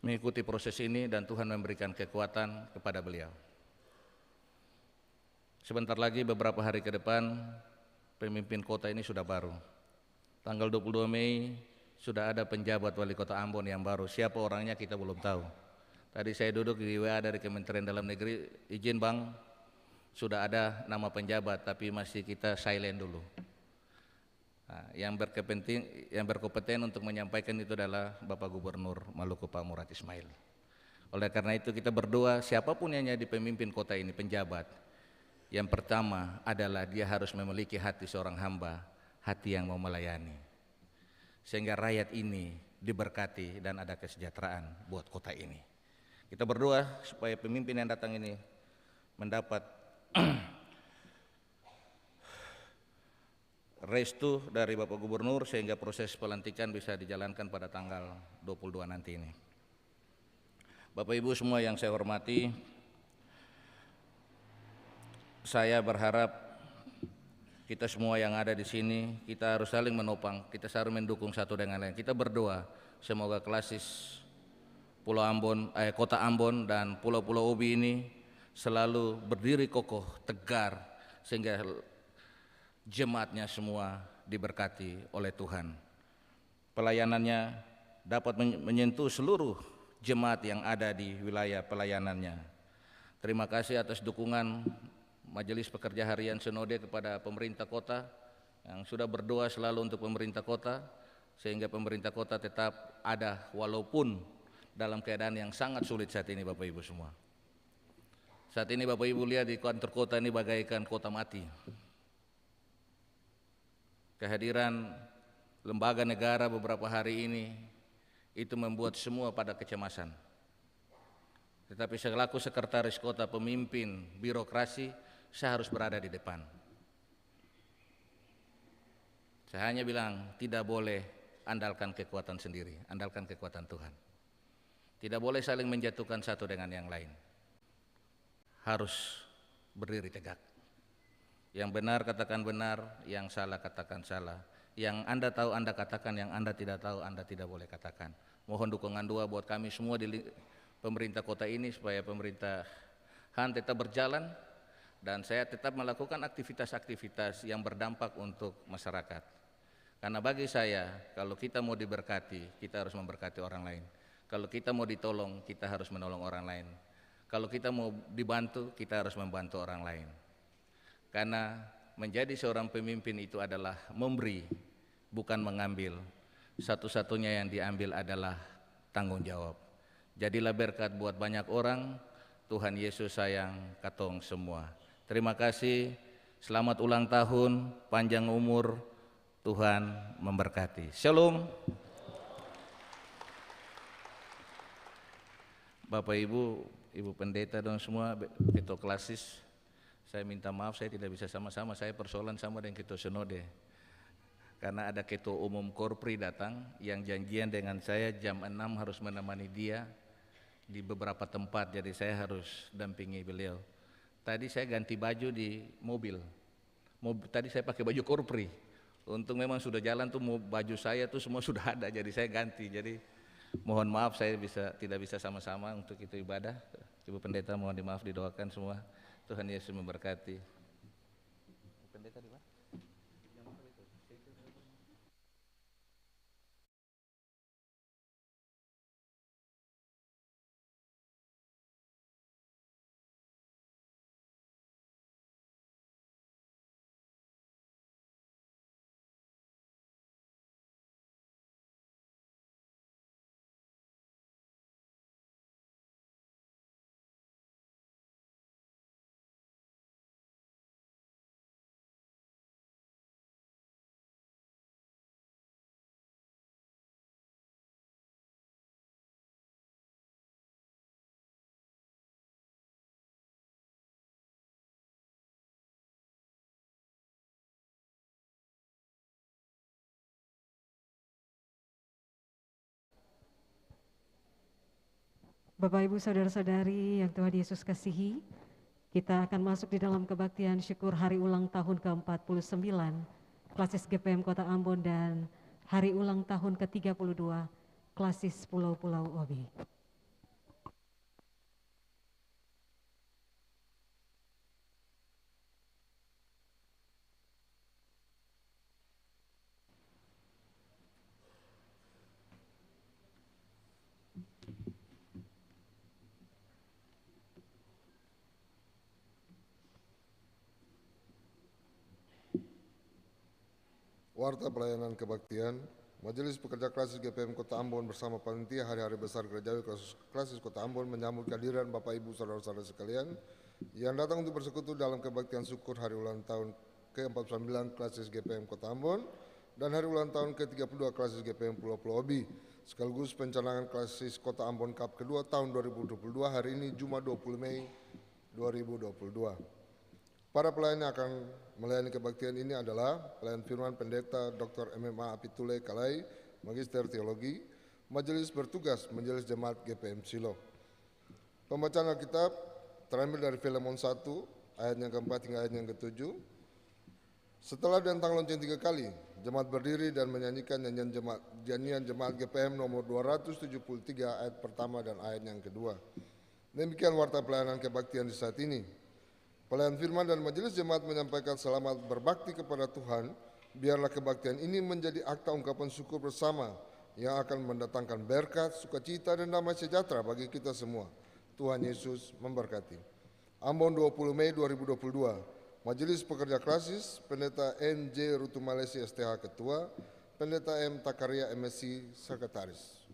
mengikuti proses ini dan Tuhan memberikan kekuatan kepada beliau. Sebentar lagi beberapa hari ke depan pemimpin kota ini sudah baru. Tanggal 22 Mei sudah ada penjabat wali kota Ambon yang baru. Siapa orangnya kita belum tahu. Tadi saya duduk di WA dari Kementerian Dalam Negeri, izin Bang, sudah ada nama penjabat tapi masih kita silent dulu. Nah, yang berkompeten untuk menyampaikan itu adalah Bapak Gubernur Maluku Pak Murad Ismail. Oleh karena itu kita berdoa siapapun yang jadi pemimpin kota ini, penjabat, yang pertama adalah dia harus memiliki hati seorang hamba, hati yang mau melayani. Sehingga rakyat ini diberkati dan ada kesejahteraan buat kota ini. Kita berdoa supaya pemimpin yang datang ini mendapat restu dari Bapak Gubernur sehingga proses pelantikan bisa dijalankan pada tanggal 22 nanti ini. Bapak Ibu semua yang saya hormati, saya berharap kita semua yang ada di sini, kita harus saling menopang, kita harus mendukung satu dengan lain. Kita berdoa semoga klasis Kota Ambon dan Pulau-Pulau Obi ini selalu berdiri kokoh, tegar, sehingga jemaatnya semua diberkati oleh Tuhan. Pelayanannya dapat menyentuh seluruh jemaat yang ada di wilayah pelayanannya. Terima kasih atas dukungan Majelis Pekerja Harian Sinode kepada pemerintah kota yang sudah berdoa selalu untuk pemerintah kota, sehingga pemerintah kota tetap ada walaupun dalam keadaan yang sangat sulit saat ini Bapak Ibu semua. Saat ini Bapak Ibu lihat di kantor kota ini bagaikan kota mati. Kehadiran lembaga negara beberapa hari ini itu membuat semua pada kecemasan. Tetapi selaku sekretaris kota, pemimpin birokrasi, saya harus berada di depan. Saya hanya bilang tidak boleh andalkan kekuatan sendiri, andalkan kekuatan Tuhan. Tidak boleh saling menjatuhkan satu dengan yang lain. Harus berdiri tegak. Yang benar katakan benar, yang salah katakan salah. Yang Anda tahu Anda katakan, yang Anda tidak tahu Anda tidak boleh katakan. Mohon dukungan doa buat kami semua di pemerintah kota ini supaya pemerintahan tetap berjalan dan saya tetap melakukan aktivitas-aktivitas yang berdampak untuk masyarakat. Karena bagi saya, kalau kita mau diberkati, kita harus memberkati orang lain. Kalau kita mau ditolong, kita harus menolong orang lain. Kalau kita mau dibantu, kita harus membantu orang lain. Karena menjadi seorang pemimpin itu adalah memberi, bukan mengambil. Satu-satunya yang diambil adalah tanggung jawab. Jadilah berkat buat banyak orang. Tuhan Yesus sayang katong semua. Terima kasih. Selamat ulang tahun, panjang umur. Tuhan memberkati. Shalom. Bapak Ibu, Ibu Pendeta dan semua ketua klasis, saya minta maaf saya tidak bisa sama-sama, saya persoalan sama dengan ketua sinode. Karena ada ketua umum Korpri datang yang janjian dengan saya jam 6 harus menemani dia di beberapa tempat, jadi saya harus dampingi beliau. Tadi saya ganti baju di mobil. Tadi saya pakai baju Korpri. Untung memang sudah jalan tuh baju saya tuh semua sudah ada, jadi saya ganti. Jadi mohon maaf saya tidak bisa sama-sama untuk itu ibadah. Ibu Pendeta mohon dimaaf, didoakan semua. Tuhan Yesus memberkati. Pendeta di mana? Bapak Ibu Saudara-saudari yang Tuhan Yesus kasihi, kita akan masuk di dalam kebaktian syukur hari ulang tahun ke-49 Klasis GPM Kota Ambon dan hari ulang tahun ke-32 Klasis Pulau-Pulau Obi. Warta Pelayanan Kebaktian, Majelis Pekerja Klasis GPM Kota Ambon bersama panitia Hari-Hari Besar Gerejawi Klasis Kota Ambon menyambut kehadiran Bapak Ibu Saudara-saudara sekalian yang datang untuk bersekutu dalam kebaktian syukur hari ulang tahun ke-49 Klasis GPM Kota Ambon dan hari ulang tahun ke-32 Klasis GPM Pulau-Pulau Obi. sekaligus pencanangan klasis Kota Ambon Cup kedua tahun 2022 hari ini Jumat 20 Mei 2022. Para pelayan yang akan melayani kebaktian ini adalah pelayan firman Pendeta Dr. MMA Apitule Kalai, Magister Teologi, Majelis bertugas Majelis Jemaat GPM Silo. Pembacaan Alkitab terambil dari Filemon 1 ayat yang keempat hingga ayat yang ketujuh. Setelah diantang lonceng 3 kali, jemaat berdiri dan menyanyikan nyanyian jemaat GPM nomor 273 ayat pertama dan ayat yang kedua. Demikian warta pelayanan kebaktian di saat ini. Pelayan firman dan majelis jemaat menyampaikan selamat berbakti kepada Tuhan. Biarlah kebaktian ini menjadi akta ungkapan syukur bersama yang akan mendatangkan berkat, sukacita dan damai sejahtera bagi kita semua. Tuhan Yesus memberkati. Ambon 20 Mei 2022. Majelis Pekerja Klasis, Pendeta N.J. Rutumalesi STH Ketua, Pendeta M. Takaria MSc Sekretaris.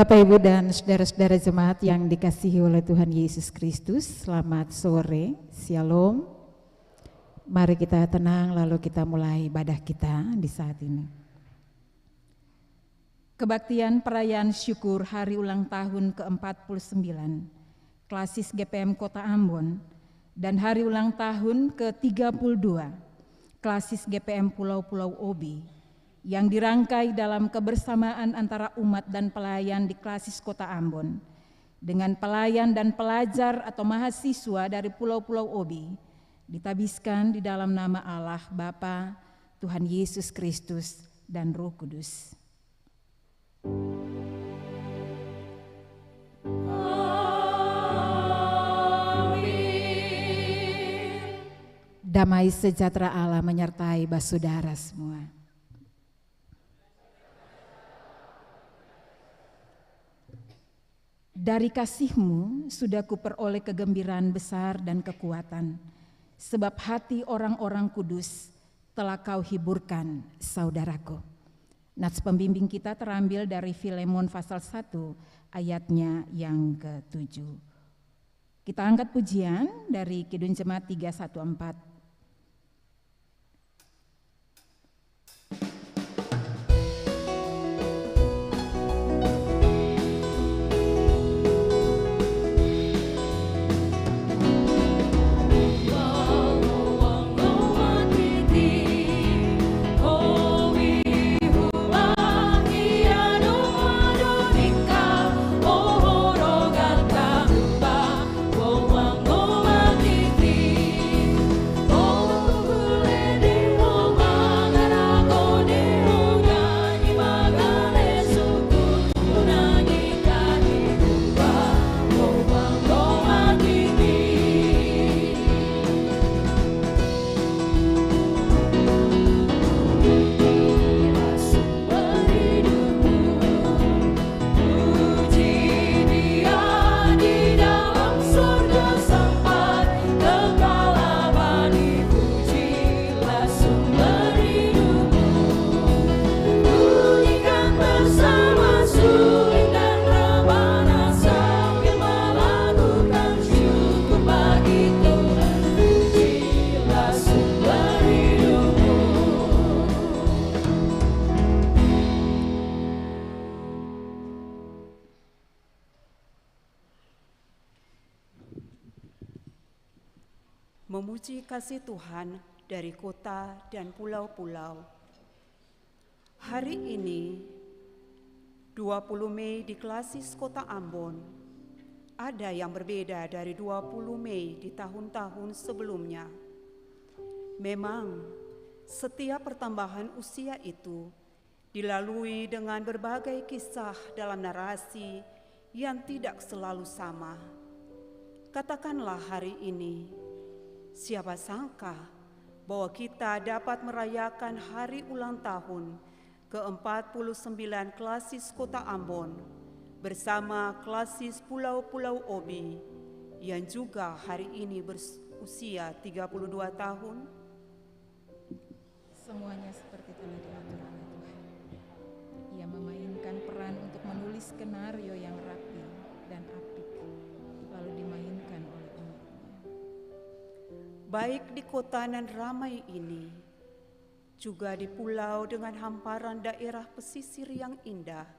Bapak, Ibu, dan saudara-saudara jemaat yang dikasihi oleh Tuhan Yesus Kristus, selamat sore, Shalom. Mari kita tenang lalu kita mulai ibadah kita di saat ini. Kebaktian perayaan syukur hari ulang tahun ke-49 Klasis GPM Kota Ambon dan hari ulang tahun ke-32 Klasis GPM Pulau-Pulau Obi yang dirangkai dalam kebersamaan antara umat dan pelayan di Klasis Kota Ambon dengan pelayan dan pelajar atau mahasiswa dari Pulau-Pulau Obi ditabiskan di dalam nama Allah Bapa, Tuhan Yesus Kristus dan Roh Kudus. Damai sejahtera Allah menyertai saudara semua. Dari kasih-Mu sudah kuperoleh kegembiraan besar dan kekuatan, sebab hati orang-orang kudus telah Kau hiburkan, saudaraku. Nats pembimbing kita terambil dari Filemon pasal 1 ayatnya yang ke-7. Kita angkat pujian dari Kidung Jemaat 314. Memuji kasih Tuhan dari kota dan pulau-pulau. Hari ini, 20 Mei di Klasis Kota Ambon, ada yang berbeda dari 20 Mei di tahun-tahun sebelumnya. Memang, setiap pertambahan usia itu dilalui dengan berbagai kisah dalam narasi yang tidak selalu sama. Katakanlah hari ini, siapa sangka bahwa kita dapat merayakan hari ulang tahun ke-49 Klasis Kota Ambon bersama Klasis Pulau-Pulau Obi yang juga hari ini berusia 32 tahun? Semuanya seperti telah diatur oleh Tuhan. Ia memainkan peran untuk menulis skenario yang rapi dan apik, lalu dimainkan oleh umatnya. Baik di kota nan ramai ini, juga di pulau dengan hamparan daerah pesisir yang indah,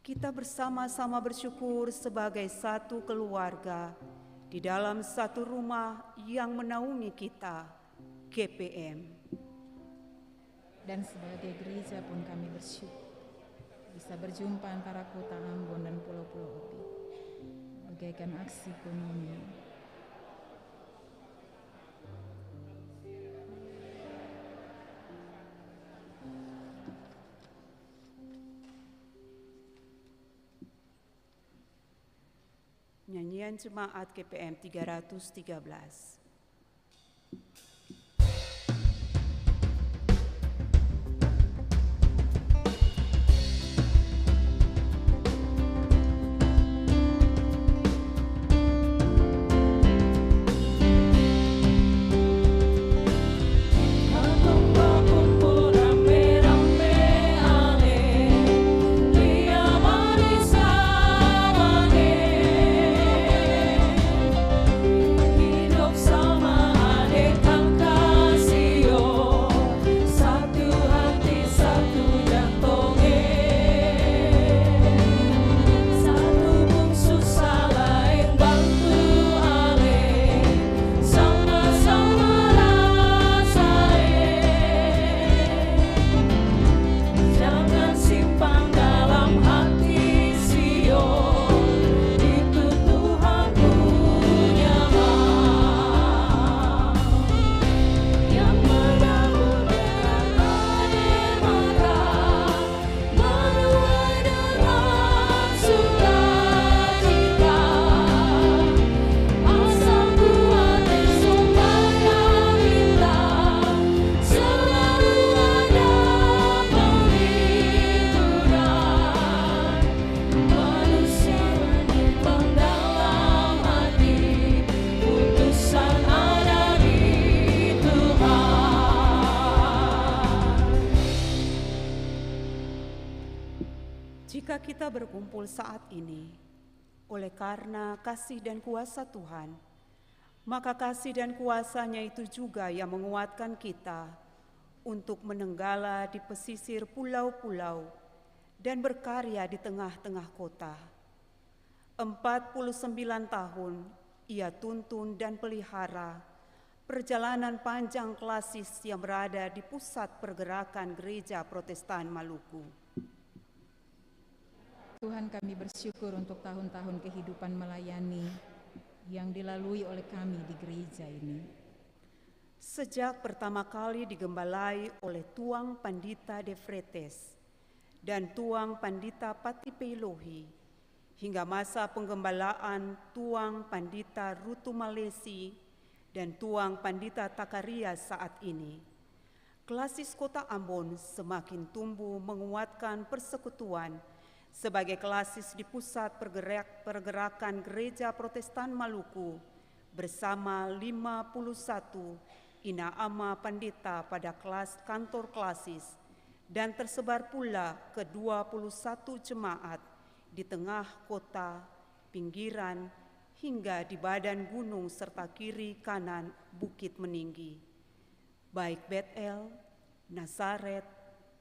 kita bersama-sama bersyukur sebagai satu keluarga di dalam satu rumah yang menaungi kita, GPM. Dan sebagai gereja pun kami bersyukur bisa berjumpa antara kota Ambon dan Pulau-Pulau Obi, bagaikan aksi ekonomi. Nyanyian Jemaat GPM 313. Ramai-ramai ale, lia manisah. kita berkumpul saat ini oleh karena kasih dan kuasa Tuhan, maka kasih dan kuasa-Nya itu juga yang menguatkan kita untuk menenggala di pesisir pulau-pulau dan berkarya di tengah-tengah kota. 49 tahun ia tuntun dan pelihara perjalanan panjang klasis yang berada di pusat pergerakan Gereja Protestan Maluku. Tuhan, kami bersyukur untuk tahun-tahun kehidupan melayani yang dilalui oleh kami di gereja ini. Sejak pertama kali digembalai oleh Tuang Pandita De Fretes dan Tuang Pandita Patipeilohi, hingga masa penggembalaan Tuang Pandita Rutu Malesi dan Tuang Pandita Takaria saat ini, klasis Kota Ambon semakin tumbuh menguatkan persekutuan sebagai klasis di pusat pergerakan Gereja Protestan Maluku bersama 51 Ina-ama Pandita pada kantor klasis dan tersebar pula ke 21 jemaat di tengah kota, pinggiran, hingga di badan gunung serta kiri kanan bukit meninggi, baik Betel, Nazaret,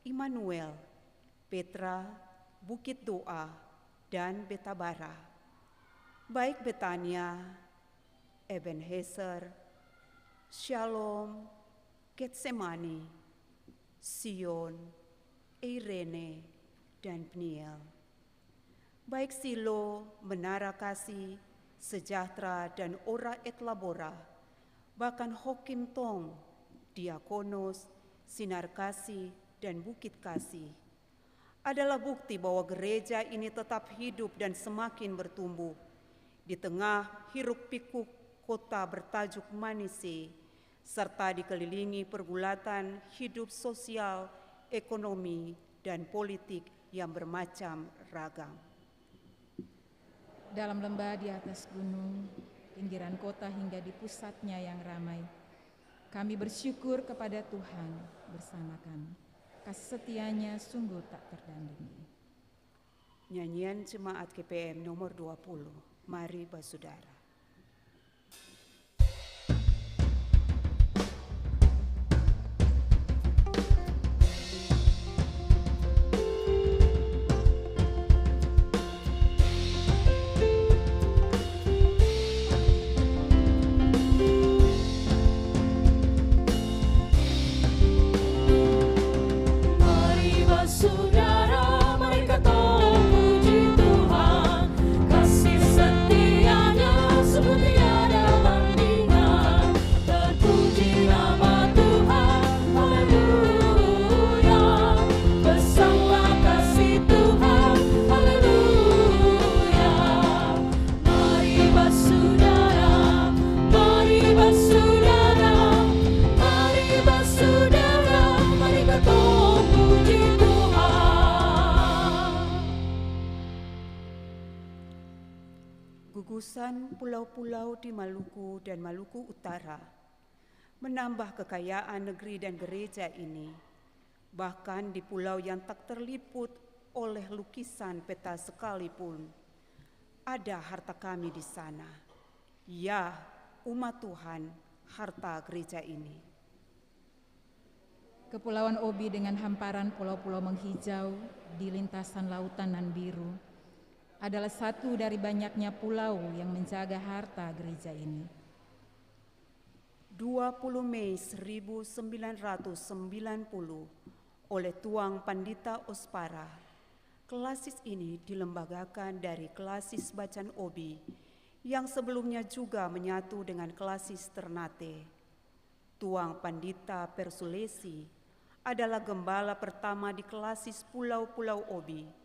Immanuel, Petra, Bukit Doa, dan Betabara, baik Betania, Ebenezer, Shalom, Getsemani, Sion, Eirene, dan Pniel, baik Silo, Menara Kasih, Sejahtera, dan Ora et Labora, bahkan Hokim Tong, Diakonos, Sinar Kasih, dan Bukit Kasih, adalah bukti bahwa gereja ini tetap hidup dan semakin bertumbuh di tengah hiruk-pikuk kota bertajuk Manise, serta dikelilingi pergulatan hidup sosial, ekonomi, dan politik yang bermacam ragam. Dalam lembah di atas gunung, pinggiran kota hingga di pusatnya yang ramai, kami bersyukur kepada Tuhan bersama kami. Kasih setianya sungguh tak terdandingi. Nyanyian Jemaat GPM nomor 20, Mari Basudara. Saudara, mari kita puji Tuhan, kasih setianya sungguh tiada bandingan. Terpuji nama Tuhan, haleluya. Besarlah kasih Tuhan, haleluya. Mari bersaudara, mari bersaudara, mari bersaudara, mari kita puji Tuhan. Gugusan pulau-pulau di Maluku dan Maluku Utara menambah kekayaan negeri dan gereja ini. Bahkan di pulau yang tak terliput oleh lukisan peta sekalipun, ada harta kami di sana. Ya, umat Tuhan, harta gereja ini. Kepulauan Obi dengan hamparan pulau-pulau menghijau di lintasan lautan nan biru adalah satu dari banyaknya pulau yang menjaga harta gereja ini. 20 Mei 1990 oleh Tuang Pandita Ospara, klasis ini dilembagakan dari klasis Bacaan Obi yang sebelumnya juga menyatu dengan klasis Ternate. Tuang Pandita Persulesi adalah gembala pertama di klasis Pulau-Pulau Obi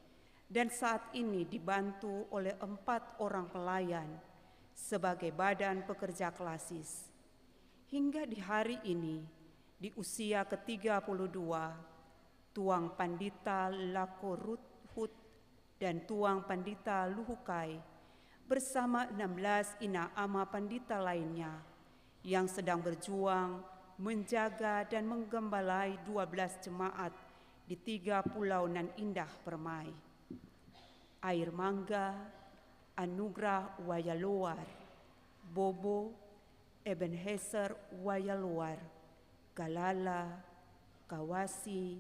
dan saat ini dibantu oleh 4 orang pelayan sebagai badan pekerja klasis. Hingga di hari ini, di usia ke-32, Tuang Pandita Lakoruthut dan Tuang Pandita Luhukai bersama 16 Ina-ama Pandita lainnya yang sedang berjuang menjaga dan menggembalai 12 jemaat di 3 pulau nan indah Permai. Air Mangga, Anugrah Wayaloar, Bobo, Ebenezer Wayaloar, Galala, Kawasi,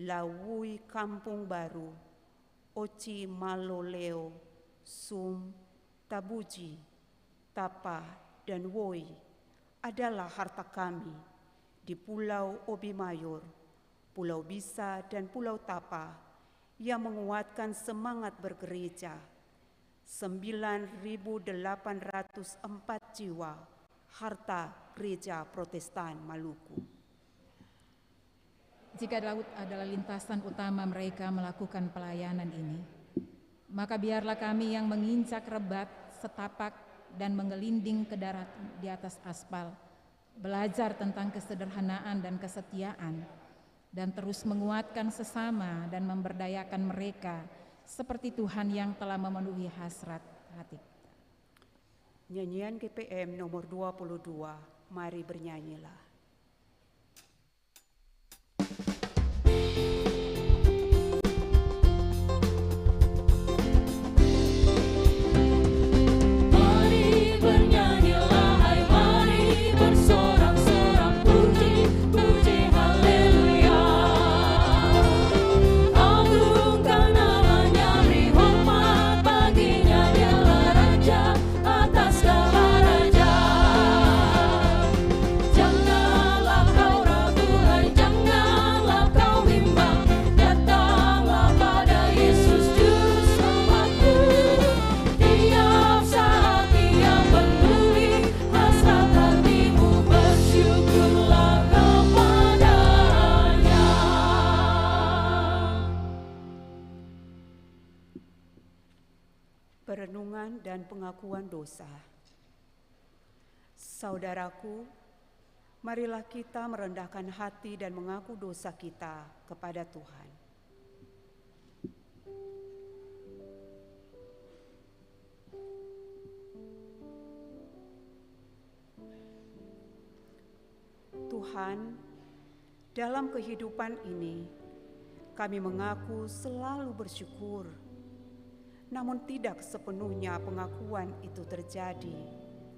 Lawui Kampung Baru, Oci Maloleo, Sum, Tabuji, Tapa, dan Woi adalah harta kami di Pulau Obi Mayor, Pulau Bisa, dan Pulau Tapa yang menguatkan semangat bergereja. 9.804 jiwa harta Gereja Protestan Maluku. Jika laut adalah lintasan utama mereka melakukan pelayanan ini, maka biarlah kami yang menginjak rebat, setapak, dan menggelinding ke darat di atas aspal, belajar tentang kesederhanaan dan kesetiaan, dan terus menguatkan sesama dan memberdayakan mereka seperti Tuhan yang telah memenuhi hasrat hati. Nyanyian GPM nomor 22, mari bernyanyilah. Mari bernyanyilah, hai mari bersorak-sorak, puji, puji haleluya. Agungkan namanya, beri hormat baginya, dialah Raja atas segala raja. Janganlah kau ragu, hai janganlah kau bimbang, datanglah pada Yesus Juru Selamatku. Tiap saat Dia penuhi hasrat hatimu, bersyukurlah kepadanya. Perenungan dan pengakuan dosa. Saudaraku, marilah kita merendahkan hati dan mengaku dosa kita kepada Tuhan. Tuhan, dalam kehidupan ini, kami mengaku selalu bersyukur. Namun tidak sepenuhnya pengakuan itu terjadi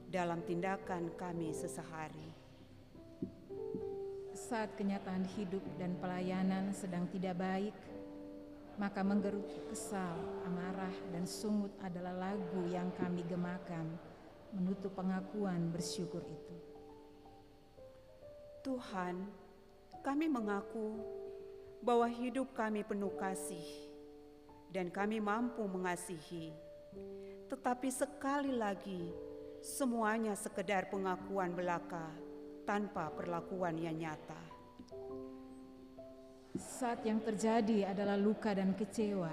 dalam tindakan kami sesehari. Saat kenyataan hidup dan pelayanan sedang tidak baik, maka menggerutu kesal, amarah, dan sungut adalah lagu yang kami gemakan menutup pengakuan bersyukur itu. Tuhan, kami mengaku bahwa hidup kami penuh kasih dan kami mampu mengasihi. Tetapi sekali lagi, semuanya sekedar pengakuan belaka tanpa perlakuan yang nyata. Saat yang terjadi adalah luka dan kecewa,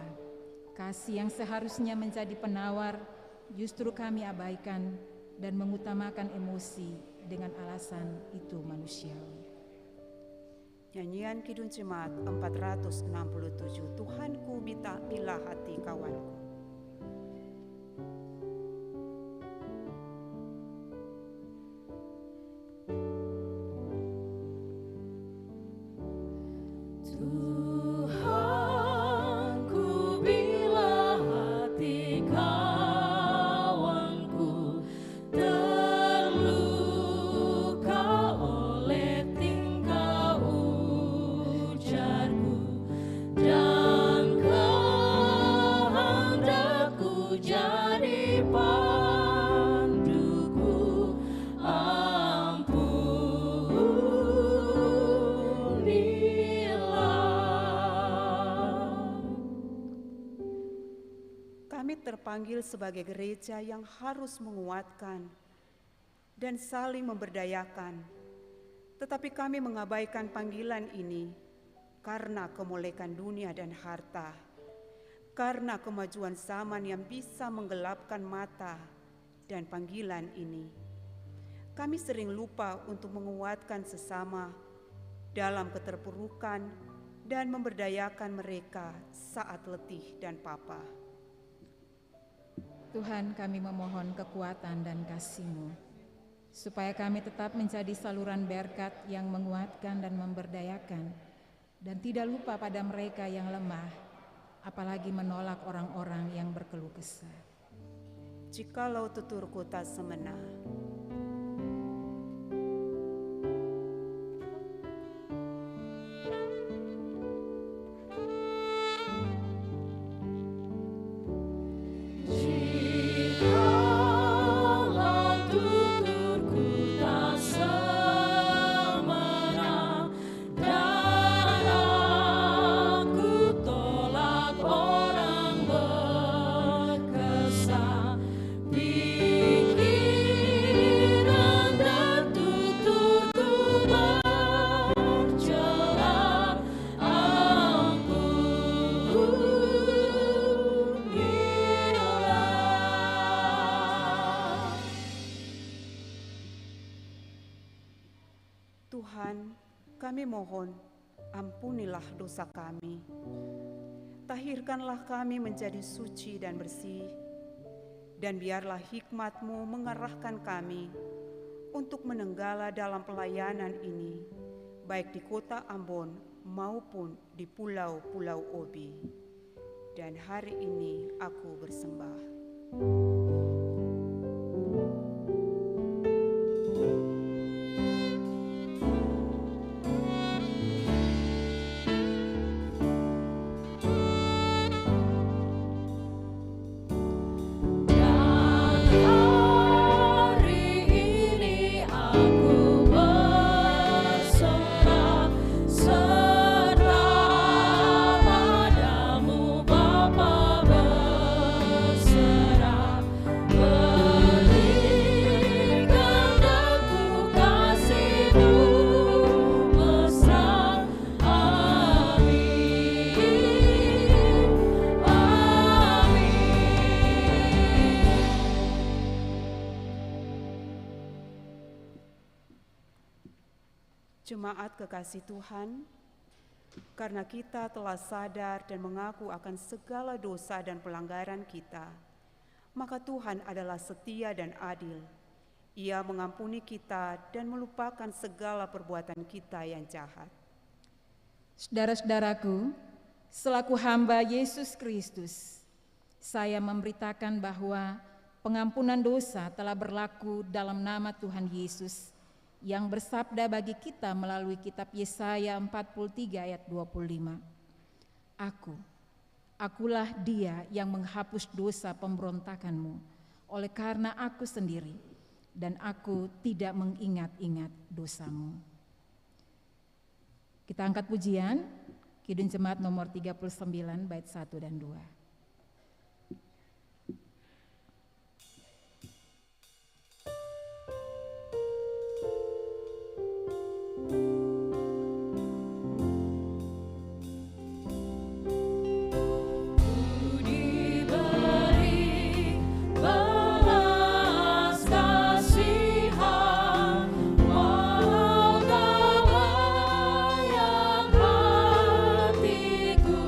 kasih yang seharusnya menjadi penawar justru kami abaikan dan mengutamakan emosi dengan alasan itu manusiawi. Nyanyian Kidung Jemaat 467, Tuhanku bila hati kawanku. Tuhanku bila hati kawanku terluka oleh tingkah ujarku dan kehendakku jadi panduku, Kami terpanggil sebagai gereja yang harus menguatkan dan saling memberdayakan. Tetapi kami mengabaikan panggilan ini karena kemolekan dunia dan harta, karena kemajuan zaman yang bisa menggelapkan mata dan panggilan ini. Kami sering lupa untuk menguatkan sesama dalam keterpurukan dan memberdayakan mereka saat letih dan papa. Tuhan, kami memohon kekuatan dan kasih-Mu, supaya kami tetap menjadi saluran berkat yang menguatkan dan memberdayakan, dan tidak lupa pada mereka yang lemah, apalagi menolak orang-orang yang berkeluh kesah. Jikalau tuturku tak semena, Jikalau tuturku tak semena dan aku tolak orang berkesah, pikiran dan tuturku bercela, ampunilah. Tuhan, kami mohon, ampunilah dosa kami. Tahirkanlah kami menjadi suci dan bersih, dan biarlah hikmat-Mu mengarahkan kami untuk menenggala dalam pelayanan ini, baik di kota Ambon maupun di pulau-pulau Obi. Dan hari ini aku bersembah. Hari ini aku berserah serta padamu Bapa, berserah berikan aku kasih-Mu mesra. Amin, amin. Jemaat kekasih Tuhan, karena kita telah sadar dan mengaku akan segala dosa dan pelanggaran kita, maka Tuhan adalah setia dan adil. Ia mengampuni kita dan melupakan segala perbuatan kita yang jahat. Saudara-saudaraku, selaku hamba Yesus Kristus, saya memberitakan bahwa pengampunan dosa telah berlaku dalam nama Tuhan Yesus yang bersabda bagi kita melalui kitab Yesaya 43 ayat 25. Akulah Dia yang menghapus dosa pemberontakanmu, oleh karena Aku sendiri, dan Aku tidak mengingat-ingat dosamu. Kita angkat pujian, Kidung Jemaat nomor 39 bait 1 dan 2. Ku diberi belas kasihan, walau tak layak hatiku,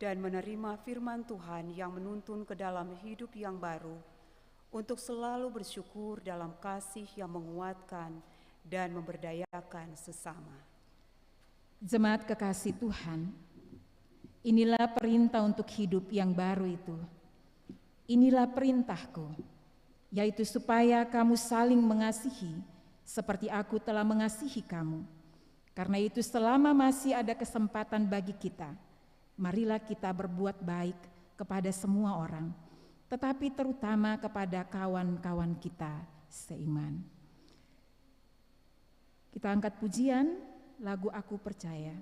dan menerima firman Tuhan yang menuntun ke dalam hidup yang baru, untuk selalu bersyukur dalam kasih yang menguatkan dan memberdayakan sesama. Jemaat kekasih Tuhan, inilah perintah untuk hidup yang baru itu. Inilah perintahku, yaitu supaya kamu saling mengasihi seperti aku telah mengasihi kamu. Karena itu selama masih ada kesempatan bagi kita, marilah kita berbuat baik kepada semua orang, tetapi terutama kepada kawan-kawan kita seiman. Kita angkat pujian, lagu Aku Percaya.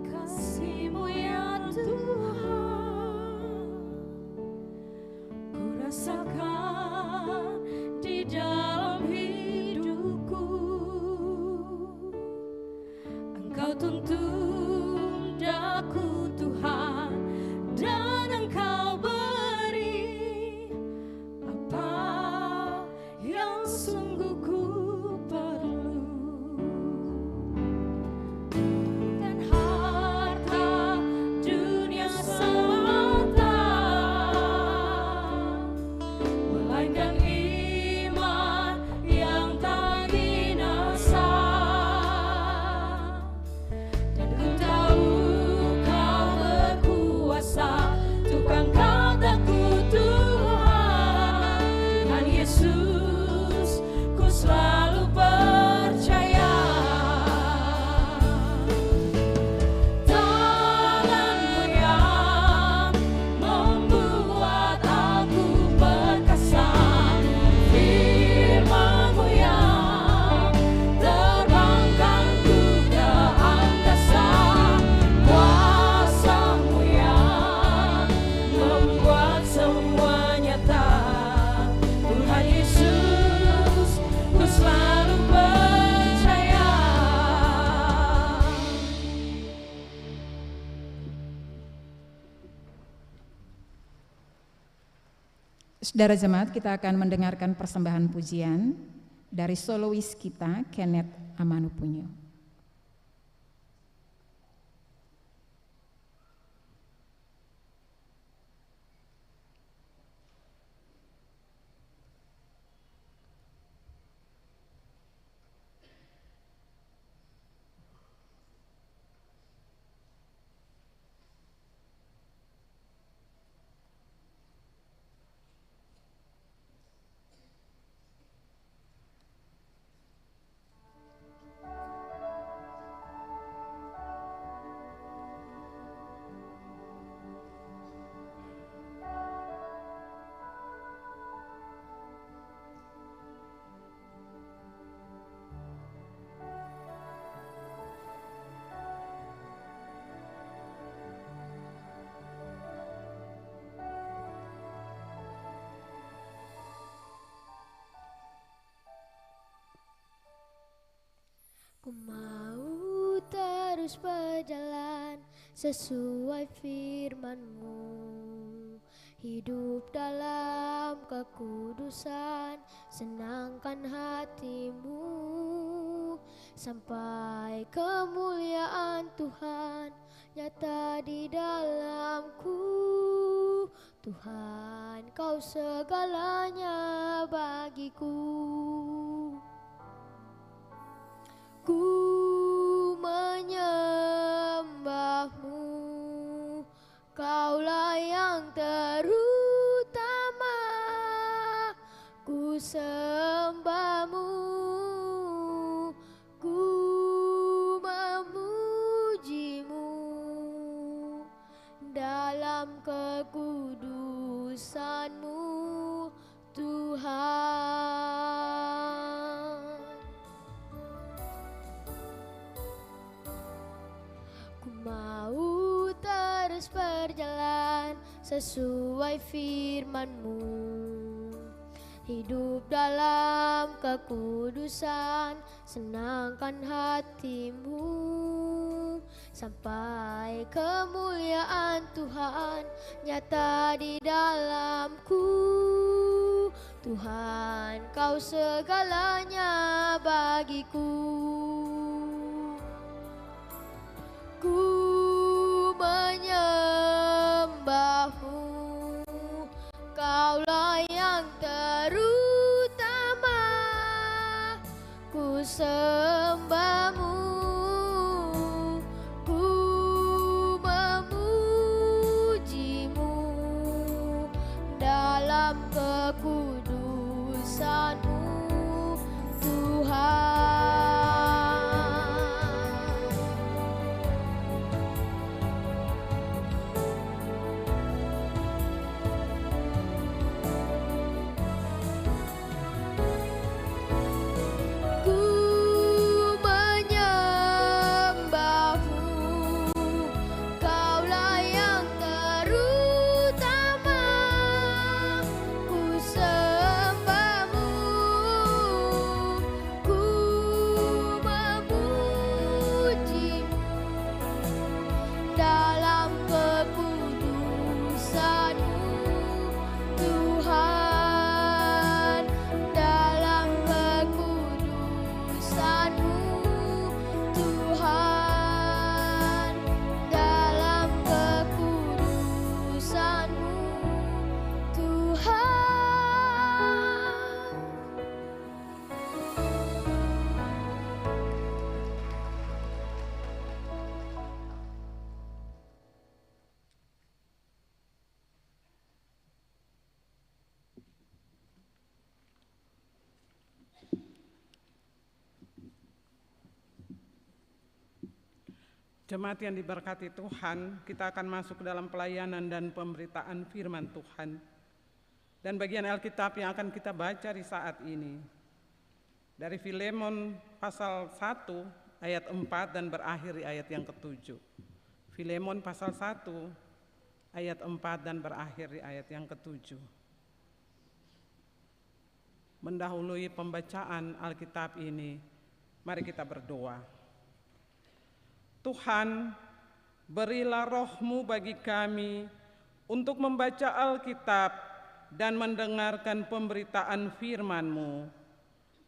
Kasih-Mu ya Tuhan, ku rasakan di dalam hidupku. Engkau tuntun daku Tuhan, dan Engkau beri apa yang sungguh ku perlu. Dan harta dunia semata, melainkan iman yang tak binasa. Dan ku tahu Kau berkuasa untuk angkat aku Tuhan. Tuhan Yesus, ku selalu percaya. Tangan-Mu yang membuat aku perkasa, firman-Mu yang terbangkanku ke angkasa, kuasa-Mu yang membuat semua nyata. Tuhan Yesus, ku selalu percaya. Saudara jemaat, kita akan mendengarkan persembahan pujian dari solois kita, Kenneth Amanupunyo. Ku mau terus berjalan sesuai firman-Mu, hidup dalam kekudusan, senangkan hati-Mu, sampai kemuliaan Tuhan nyata di dalamku. Tuhan, Kau segalanya bagiku. Ku menyembah-Mu, Kaulah yang terutama. Ku sembah-Mu, ku memuji-Mu dalam kekudusan-Mu, Tuhan. Mau terus berjalan sesuai firman-Mu, hidup dalam kekudusan, senangkan hatimu sampai kemuliaan Tuhan nyata di dalamku. Tuhan, Kau segalanya bagiku. Ku menyembah-Mu, Kaulah yang terutama. Ku sembah-Mu, ku memuji-Mu dalam kekudusan-Mu, Tuhan. Ku menyembah-Mu, Kaulah yang terutama. Ku sembah-Mu, ku memuji-Mu dalam kekudusan-Mu, Tuhan. Dalam kekudusan-Mu, Tuhan. Dalam kekudusan-Mu, Tuhan. Jemaat yang diberkati Tuhan, kita akan masuk ke dalam pelayanan dan pemberitaan firman Tuhan. Dan bagian Alkitab yang akan kita baca di saat ini dari Filemon pasal 1 ayat 4 dan berakhir di ayat yang ke-7. Filemon pasal 1 ayat 4 dan berakhir di ayat yang ke-7. Mendahului pembacaan Alkitab ini, mari kita berdoa. Tuhan, berilah roh-Mu bagi kami untuk membaca Alkitab dan mendengarkan pemberitaan firman-Mu,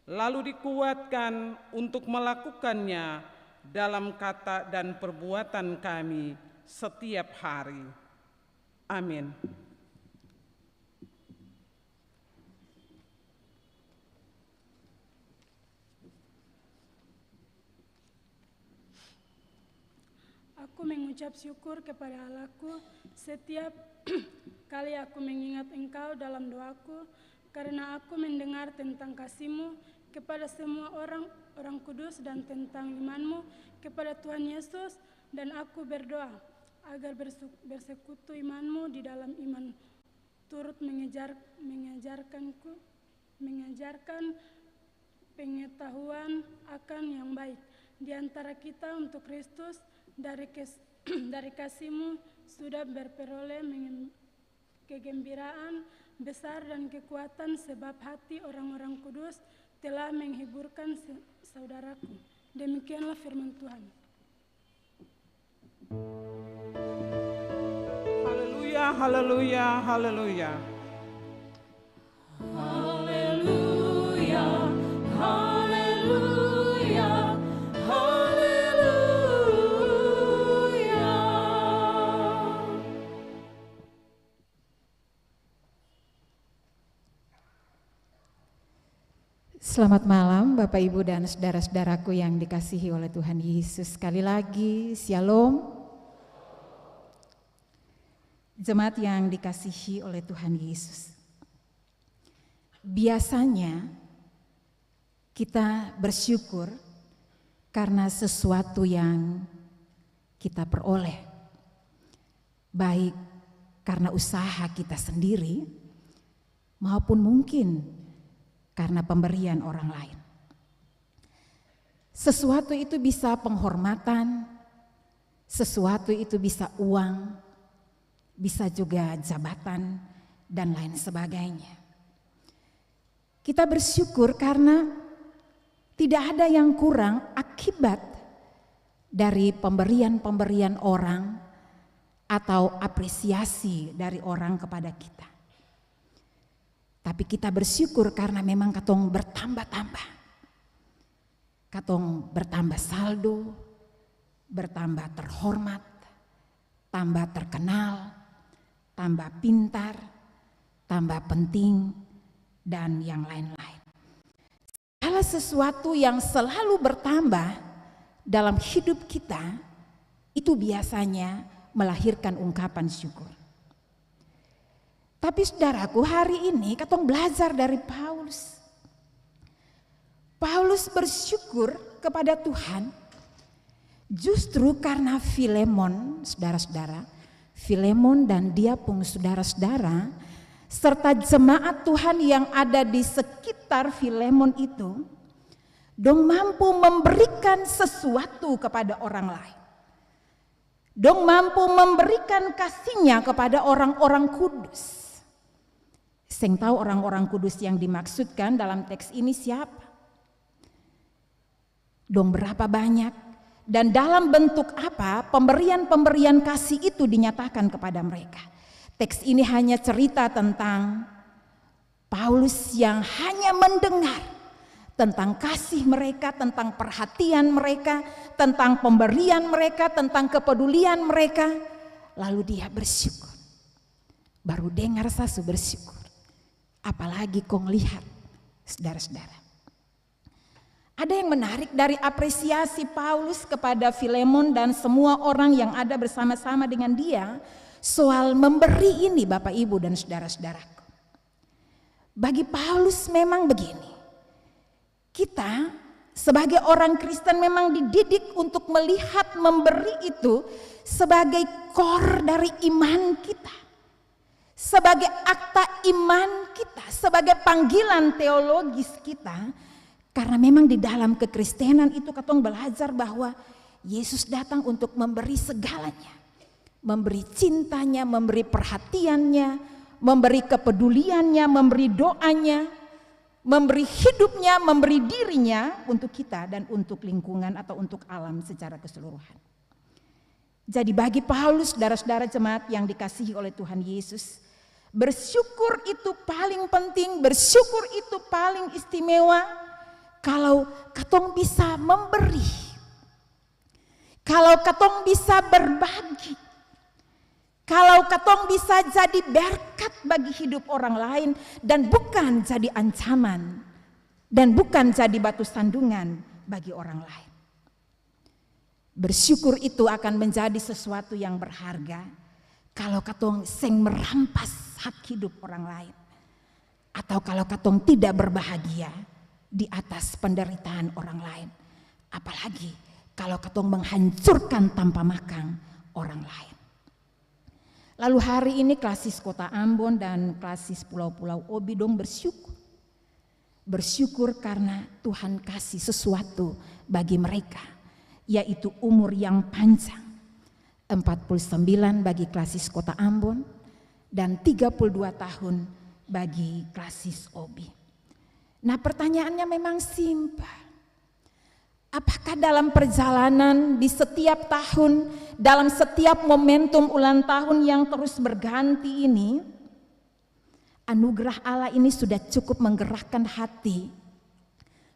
lalu dikuatkan untuk melakukannya dalam kata dan perbuatan kami setiap hari. Amin. Aku mengucap syukur kepada Allahku setiap kali aku mengingat Engkau dalam doaku, karena aku mendengar tentang kasih-Mu kepada semua orang kudus dan tentang iman-Mu kepada Tuhan Yesus, dan aku berdoa agar bersekutu iman-Mu di dalam iman, turut mengajarkan pengetahuan akan yang baik di antara kita untuk Kristus. Dari kasih-Mu sudah berperoleh kegembiraan besar dan kekuatan, sebab hati orang-orang kudus telah menghiburkan saudaraku. Demikianlah firman Tuhan. Haleluya, haleluya, haleluya. Haleluya, haleluya, haleluya. Selamat malam Bapak Ibu dan saudara-saudaraku yang dikasihi oleh Tuhan Yesus. Sekali lagi, Shalom. Jemaat yang dikasihi oleh Tuhan Yesus. Biasanya kita bersyukur karena sesuatu yang kita peroleh. Baik karena usaha kita sendiri maupun mungkin karena pemberian orang lain. Sesuatu itu bisa penghormatan, sesuatu itu bisa uang, bisa juga jabatan dan lain sebagainya. Kita bersyukur karena tidak ada yang kurang akibat dari pemberian-pemberian orang atau apresiasi dari orang kepada kita. Tapi kita bersyukur karena memang katong bertambah-tambah. Katong bertambah saldo, bertambah terhormat, tambah terkenal, tambah pintar, tambah penting, dan yang lain-lain. Segala sesuatu yang selalu bertambah dalam hidup kita, itu biasanya melahirkan ungkapan syukur. Tapi saudaraku, hari ini katong belajar dari Paulus. Paulus bersyukur kepada Tuhan justru karena Filemon, saudara-saudara, Filemon dan dia pun saudara-saudara, serta jemaat Tuhan yang ada di sekitar Filemon itu, dong mampu memberikan sesuatu kepada orang lain. Dong mampu memberikan kasihnya kepada orang-orang kudus. Seng tahu orang-orang kudus yang dimaksudkan dalam teks ini siapa? Dong berapa banyak dan dalam bentuk apa pemberian-pemberian kasih itu dinyatakan kepada mereka. Teks ini hanya cerita tentang Paulus yang hanya mendengar tentang kasih mereka, tentang perhatian mereka, tentang pemberian mereka, tentang kepedulian mereka. Lalu dia bersyukur. Baru dengar sasu bersyukur. Apalagi kong lihat, saudara-saudara. Ada yang menarik dari apresiasi Paulus kepada Filemon dan semua orang yang ada bersama-sama dengan dia soal memberi ini, Bapak Ibu dan saudara-saudaraku. Bagi Paulus memang begini. Kita sebagai orang Kristen memang dididik untuk melihat memberi itu sebagai core dari iman kita. Sebagai akta iman kita, sebagai panggilan teologis kita. Karena memang di dalam kekristenan itu katong belajar bahwa Yesus datang untuk memberi segalanya. Memberi cintanya, memberi perhatiannya, memberi kepeduliannya, memberi doanya, memberi hidupnya, memberi dirinya untuk kita dan untuk lingkungan atau untuk alam secara keseluruhan. Jadi bagi Paulus, saudara-saudara jemaat yang dikasihi oleh Tuhan Yesus, bersyukur itu paling penting, bersyukur itu paling istimewa. Kalau katong bisa memberi, kalau katong bisa berbagi, kalau katong bisa jadi berkat bagi hidup orang lain dan bukan jadi ancaman dan bukan jadi batu sandungan bagi orang lain. Bersyukur itu akan menjadi sesuatu yang berharga kalau katong seng merampas hak hidup orang lain atau kalau katong tidak berbahagia di atas penderitaan orang lain. Apalagi kalau katong menghancurkan tanpa makang orang lain. Lalu hari ini klasis Kota Ambon dan klasis Pulau-Pulau Obi dong bersyukur. Bersyukur karena Tuhan kasih sesuatu bagi mereka, yaitu umur yang panjang. 49 bagi klasis Kota Ambon dan 32 tahun bagi klasis Obi. Nah, pertanyaannya memang simpel. Apakah dalam perjalanan di setiap tahun, dalam setiap momentum ulang tahun yang terus berganti ini, anugerah Allah ini sudah cukup menggerakkan hati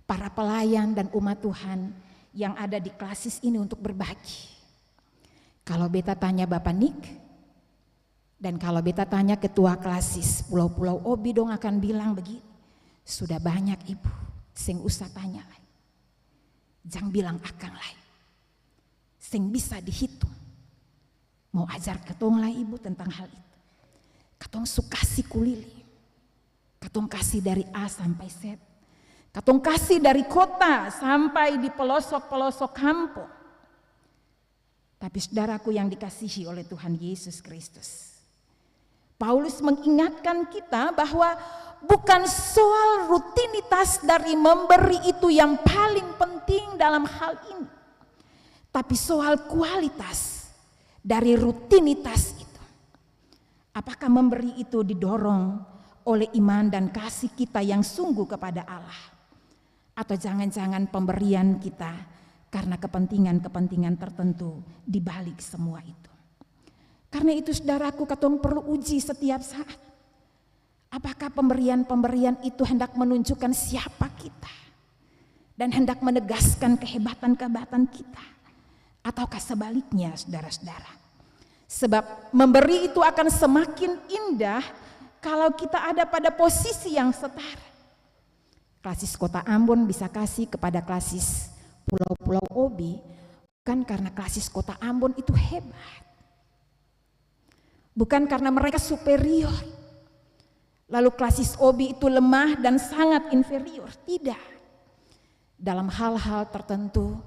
para pelayan dan umat Tuhan yang ada di klasis ini untuk berbagi? Kalau beta tanya Bapak Nick, dan kalau beta tanya ketua klasis Pulau-Pulau Obi dong akan bilang begini. Sudah banyak ibu, sing usah tanya lagi. Jangan bilang akang lagi. Sing bisa dihitung. Mau ajar ketong lah ibu tentang hal itu. Katong sukasi kulili. Katong kasih dari A sampai Z. Katong kasih dari kota sampai di pelosok-pelosok kampung. Tapi saudaraku yang dikasihi oleh Tuhan Yesus Kristus, Paulus mengingatkan kita bahwa bukan soal rutinitas dari memberi itu yang paling penting dalam hal ini, tapi soal kualitas dari rutinitas itu. Apakah memberi itu didorong oleh iman dan kasih kita yang sungguh kepada Allah? Atau jangan-jangan pemberian kita karena kepentingan-kepentingan tertentu di balik semua itu? Karena itu saudaraku, katong perlu uji setiap saat. Apakah pemberian-pemberian itu hendak menunjukkan siapa kita dan hendak menegaskan kehebatan-kehebatan kita, ataukah sebaliknya, saudara-saudara? Sebab memberi itu akan semakin indah kalau kita ada pada posisi yang setara. Klasis Kota Ambon bisa kasih kepada klasis Pulau-Pulau Obi bukan karena klasis Kota Ambon itu hebat, bukan karena mereka superior, lalu klasis Obi itu lemah dan sangat inferior. Tidak. Dalam hal-hal tertentu,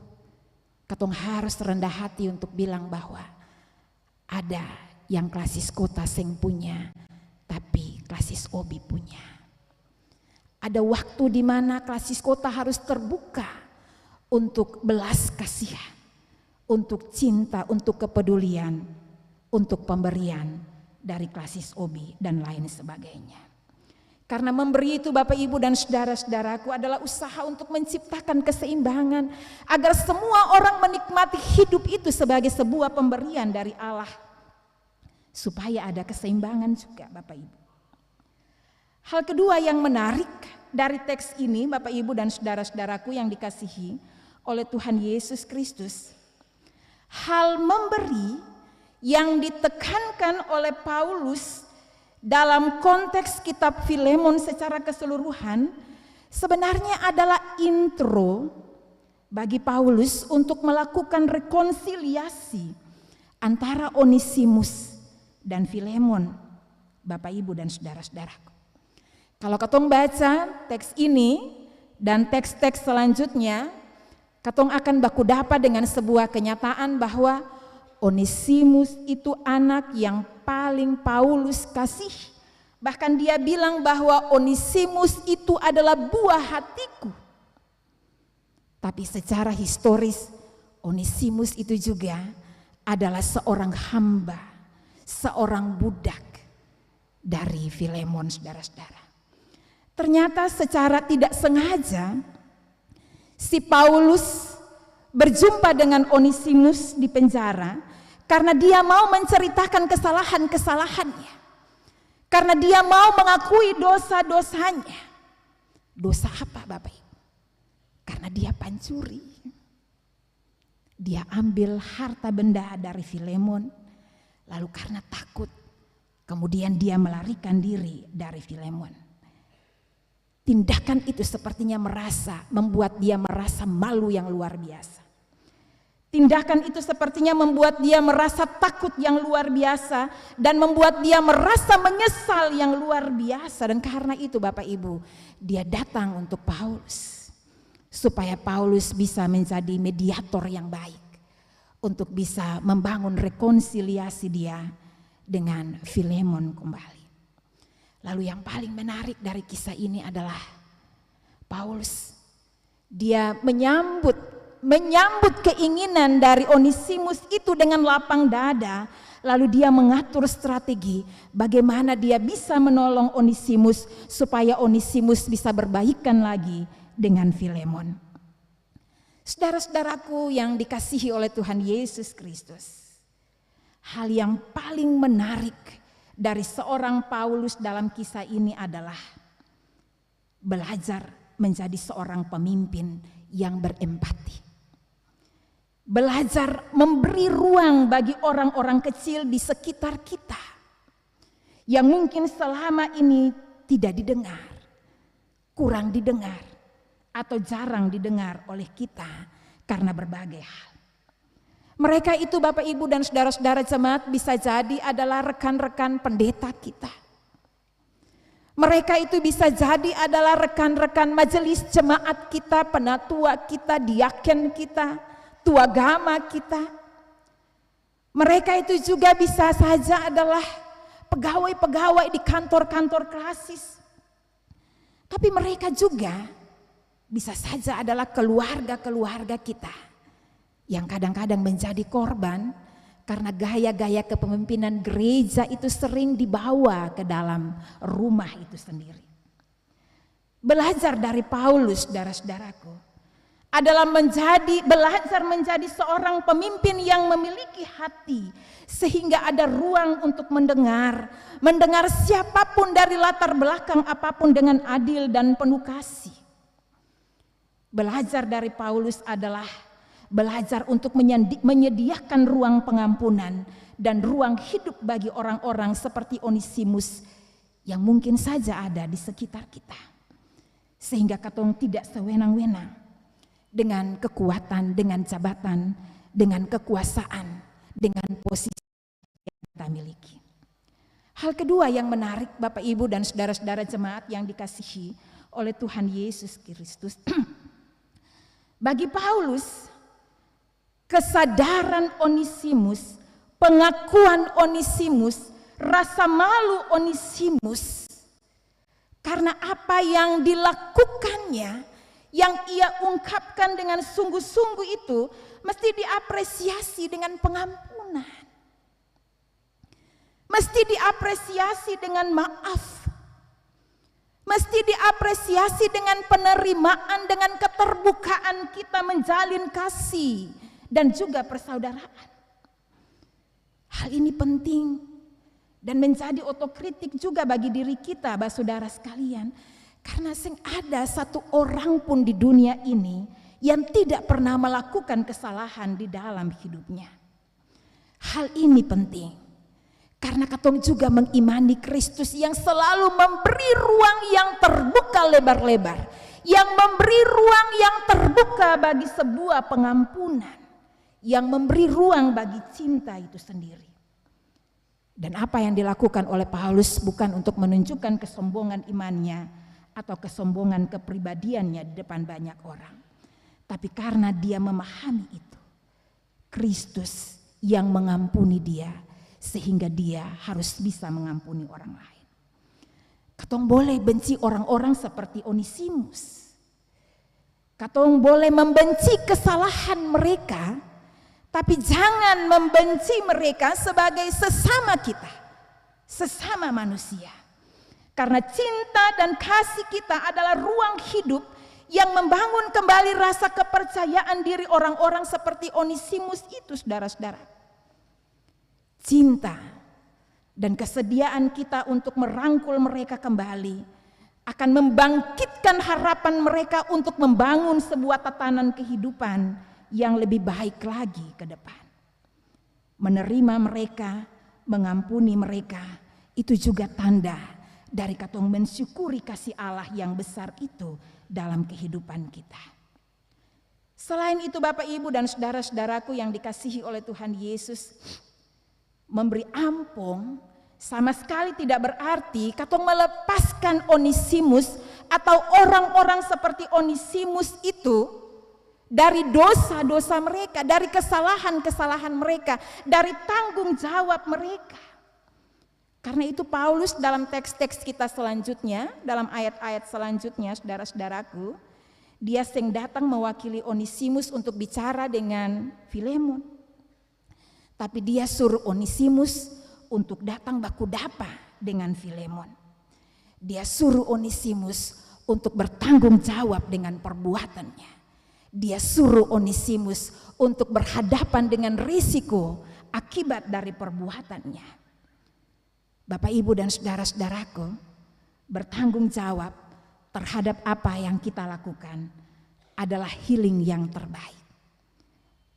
katong harus rendah hati untuk bilang bahwa ada yang klasis kota seng punya, tapi klasis Obi punya. Ada waktu di mana klasis kota harus terbuka untuk belas kasihan, untuk cinta, untuk kepedulian, untuk pemberian dari klasis Obi dan lain sebagainya. Karena memberi itu Bapak Ibu dan saudara-saudaraku adalah usaha untuk menciptakan keseimbangan agar semua orang menikmati hidup itu sebagai sebuah pemberian dari Allah. Supaya ada keseimbangan juga Bapak Ibu. Hal kedua yang menarik dari teks ini Bapak Ibu dan saudara-saudaraku yang dikasihi oleh Tuhan Yesus Kristus. Hal memberi yang ditekankan oleh Paulus dalam konteks kitab Filemon secara keseluruhan sebenarnya adalah intro bagi Paulus untuk melakukan rekonsiliasi antara Onesimus dan Filemon, Bapak Ibu dan saudara-saudaraku. Kalau katong baca teks ini dan teks-teks selanjutnya, katong akan baku dapat dengan sebuah kenyataan bahwa Onesimus itu anak yang paling Paulus kasih. Bahkan dia bilang bahwa Onesimus itu adalah buah hatiku. Tapi secara historis Onesimus itu juga adalah seorang hamba, seorang budak dari Filemon, saudara-saudara. Ternyata secara tidak sengaja si Paulus berjumpa dengan Onesimus di penjara karena dia mau menceritakan kesalahan-kesalahannya. Karena dia mau mengakui dosa-dosanya. Dosa apa Bapak Ibu? Karena dia pancuri. Dia ambil harta benda dari Filemon. Lalu karena takut, kemudian dia melarikan diri dari Filemon. Tindakan itu sepertinya membuat dia merasa malu yang luar biasa. Tindakan itu sepertinya membuat dia merasa takut yang luar biasa dan membuat dia merasa menyesal yang luar biasa. Dan karena itu Bapak Ibu, dia datang untuk Paulus supaya Paulus bisa menjadi mediator yang baik untuk bisa membangun rekonsiliasi dia dengan Filemon kembali. Lalu yang paling menarik dari kisah ini adalah Paulus, dia menyambut keinginan dari Onesimus itu dengan lapang dada. Lalu dia mengatur strategi bagaimana dia bisa menolong Onesimus supaya Onesimus bisa berbaikan lagi dengan Filemon. Saudara-saudaraku yang dikasihi oleh Tuhan Yesus Kristus, hal yang paling menarik dari seorang Paulus dalam kisah ini adalah belajar menjadi seorang pemimpin yang berempati. Belajar memberi ruang bagi orang-orang kecil di sekitar kita yang mungkin selama ini tidak didengar, kurang didengar, atau jarang didengar oleh kita karena berbagai hal. Mereka itu Bapak Ibu dan saudara-saudara jemaat bisa jadi adalah rekan-rekan pendeta kita. Mereka itu bisa jadi adalah rekan-rekan majelis jemaat kita, penatua kita, diaken kita, tua agama kita. Mereka itu juga bisa saja adalah pegawai-pegawai di kantor-kantor klasis. Tapi mereka juga bisa saja adalah keluarga-keluarga kita yang kadang-kadang menjadi korban karena gaya-gaya kepemimpinan gereja itu sering dibawa ke dalam rumah itu sendiri. Belajar dari Paulus, saudara-saudaraku, adalah belajar menjadi seorang pemimpin yang memiliki hati, sehingga ada ruang untuk mendengar siapapun dari latar belakang apapun dengan adil dan penuh kasih. Belajar dari Paulus adalah belajar untuk menyediakan ruang pengampunan dan ruang hidup bagi orang-orang seperti Onesimus yang mungkin saja ada di sekitar kita. Sehingga katong tidak sewenang-wenang dengan kekuatan, dengan jabatan, dengan kekuasaan, dengan posisi yang kita miliki. Hal kedua yang menarik Bapak Ibu dan saudara-saudara jemaat yang dikasihi oleh Tuhan Yesus Kristus. Bagi Paulus, kesadaran Onesimus, pengakuan Onesimus, rasa malu Onesimus karena apa yang dilakukannya, yang ia ungkapkan dengan sungguh-sungguh itu mesti diapresiasi dengan pengampunan. Mesti diapresiasi dengan maaf. Mesti diapresiasi dengan penerimaan, dengan keterbukaan kita menjalin kasih dan juga persaudaraan. Hal ini penting dan menjadi otokritik juga bagi diri kita, saudara sekalian. Karena ada satu orang pun di dunia ini yang tidak pernah melakukan kesalahan di dalam hidupnya. Hal ini penting. Karena katong juga mengimani Kristus yang selalu memberi ruang yang terbuka lebar-lebar. Yang memberi ruang yang terbuka bagi sebuah pengampunan. Yang memberi ruang bagi cinta itu sendiri. Dan apa yang dilakukan oleh Paulus bukan untuk menunjukkan kesombongan imannya atau kesombongan kepribadiannya di depan banyak orang. Tapi karena dia memahami itu, Kristus yang mengampuni dia sehingga dia harus bisa mengampuni orang lain. Katong boleh benci orang-orang seperti Onesimus. Katong boleh membenci kesalahan mereka, tapi jangan membenci mereka sebagai sesama kita, sesama manusia. Karena cinta dan kasih kita adalah ruang hidup yang membangun kembali rasa kepercayaan diri orang-orang seperti Onesimus itu, saudara-saudara. Cinta dan kesediaan kita untuk merangkul mereka kembali akan membangkitkan harapan mereka untuk membangun sebuah tatanan kehidupan yang lebih baik lagi ke depan. Menerima mereka, mengampuni mereka, itu juga tanda dari katong mensyukuri kasih Allah yang besar itu dalam kehidupan kita. Selain itu Bapak Ibu dan saudara-saudaraku yang dikasihi oleh Tuhan Yesus, memberi ampun sama sekali tidak berarti katong melepaskan Onesimus atau orang-orang seperti Onesimus itu dari dosa-dosa mereka, dari kesalahan-kesalahan mereka, dari tanggung jawab mereka. Karena itu Paulus dalam teks-teks kita selanjutnya, dalam ayat-ayat selanjutnya, saudara-saudaraku, dia seng datang mewakili Onesimus untuk bicara dengan Filemon. Tapi dia suruh Onesimus untuk datang baku dapa dengan Filemon. Dia suruh Onesimus untuk bertanggung jawab dengan perbuatannya. Dia suruh Onesimus untuk berhadapan dengan risiko akibat dari perbuatannya. Bapak Ibu dan saudara-saudaraku, bertanggung jawab terhadap apa yang kita lakukan adalah healing yang terbaik.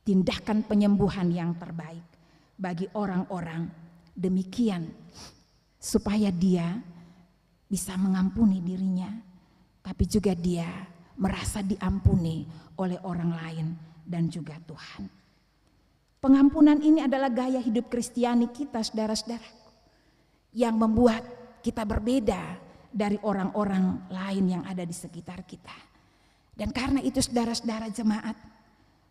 Tindakan penyembuhan yang terbaik bagi orang-orang demikian supaya dia bisa mengampuni dirinya, tapi juga dia merasa diampuni oleh orang lain dan juga Tuhan. Pengampunan ini adalah gaya hidup Kristiani kita, saudara-saudara, yang membuat kita berbeda dari orang-orang lain yang ada di sekitar kita. Dan karena itu saudara-saudara jemaat,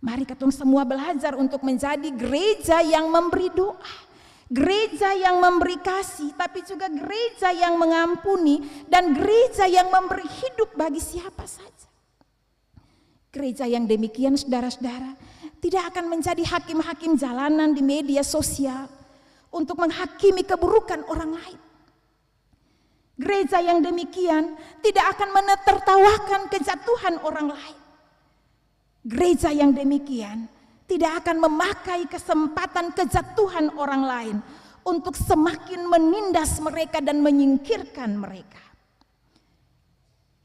mari kita semua belajar untuk menjadi gereja yang memberi doa, gereja yang memberi kasih, tapi juga gereja yang mengampuni dan gereja yang memberi hidup bagi siapa saja. Gereja yang demikian saudara-saudara tidak akan menjadi hakim-hakim jalanan di media sosial untuk menghakimi keburukan orang lain. Gereja yang demikian tidak akan menertawakan kejatuhan orang lain. Gereja yang demikian tidak akan memakai kesempatan kejatuhan orang lain untuk semakin menindas mereka dan menyingkirkan mereka.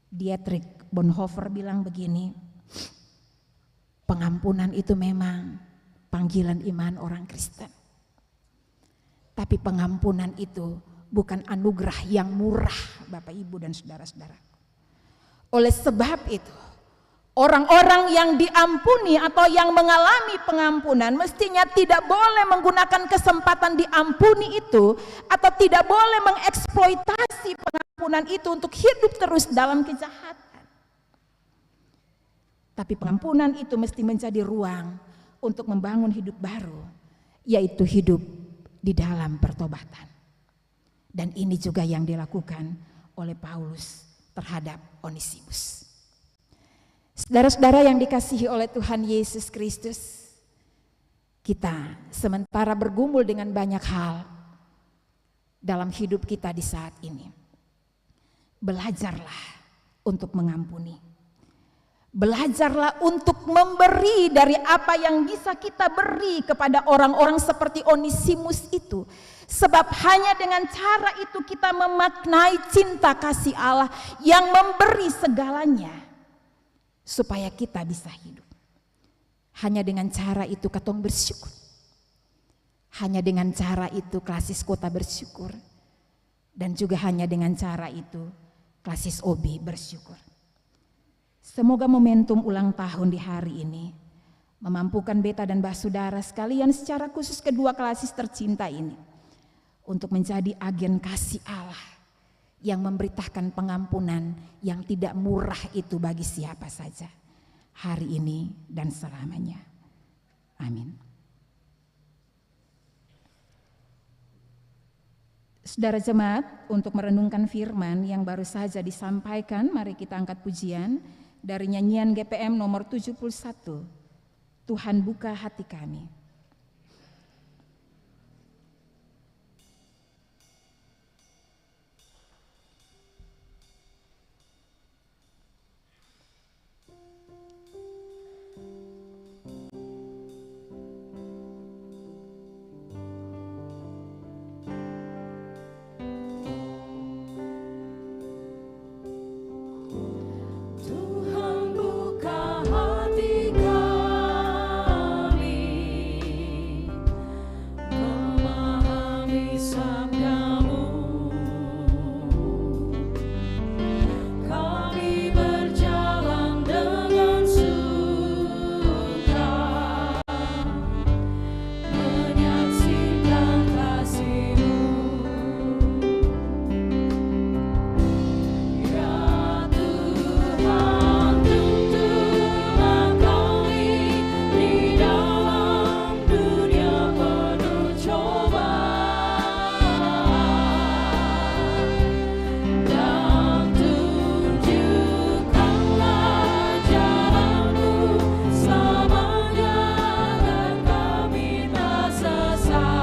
Dietrich Bonhoeffer bilang begini, pengampunan itu memang panggilan iman orang Kristen. Tapi pengampunan itu bukan anugerah yang murah, Bapak Ibu dan saudara-saudara. Oleh sebab itu, orang-orang yang diampuni atau yang mengalami pengampunan mestinya tidak boleh menggunakan kesempatan diampuni itu atau tidak boleh mengeksploitasi pengampunan itu untuk hidup terus dalam kejahatan. Tapi pengampunan itu mesti menjadi ruang untuk membangun hidup baru, yaitu hidup di dalam pertobatan. Dan ini juga yang dilakukan oleh Paulus terhadap Onesimus. Saudara-saudara yang dikasihi oleh Tuhan Yesus Kristus, kita sementara bergumul dengan banyak hal dalam hidup kita di saat ini. Belajarlah untuk mengampuni. Belajarlah untuk memberi dari apa yang bisa kita beri kepada orang-orang seperti Onesimus itu. Sebab hanya dengan cara itu kita memaknai cinta kasih Allah yang memberi segalanya supaya kita bisa hidup. Hanya dengan cara itu katong bersyukur. Hanya dengan cara itu Klasis Kota bersyukur. Dan juga hanya dengan cara itu Klasis Obi bersyukur. Semoga momentum ulang tahun di hari ini memampukan beta dan saudara sekalian secara khusus kedua klasis tercinta ini untuk menjadi agen kasih Allah yang memberitakan pengampunan yang tidak murah itu bagi siapa saja hari ini dan selamanya. Amin. Saudara jemaat, untuk merenungkan firman yang baru saja disampaikan, mari kita angkat pujian dari nyanyian GPM nomor 71, Tuhan buka hati kami. Tuhan buka hati kami, memahami sabda-Mu. Kami berjalan dengan suka, menyaksikan kasih-Mu. Ya Tuhan, tuntunlah kami di dalam dunia penuh cobaan, dan tunjukkanlah jalan-Mu selamanya agar kami tak sesat.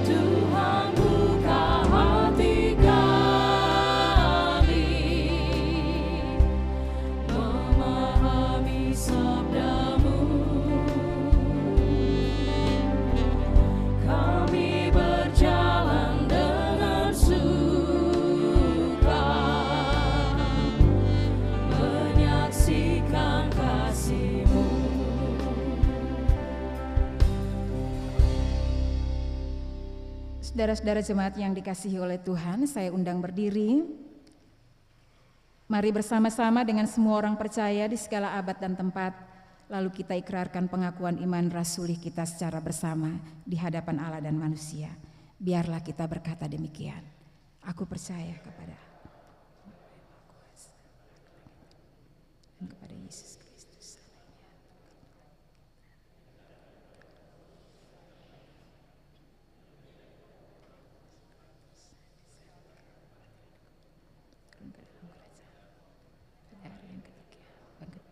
Tuhan buka hati kami, memahami sabda-Mu. Kami berjalan dengan suka, menyaksikan kasih-Mu. Saudara-saudara jemaat yang dikasihi oleh Tuhan, saya undang berdiri. Mari bersama-sama dengan semua orang percaya di segala abad dan tempat, lalu kita ikrarkan pengakuan iman rasuli kita secara bersama di hadapan Allah dan manusia. Biarlah kita berkata demikian. Aku percaya kepada dan kepada Yesus Kristus. Yang ketiga,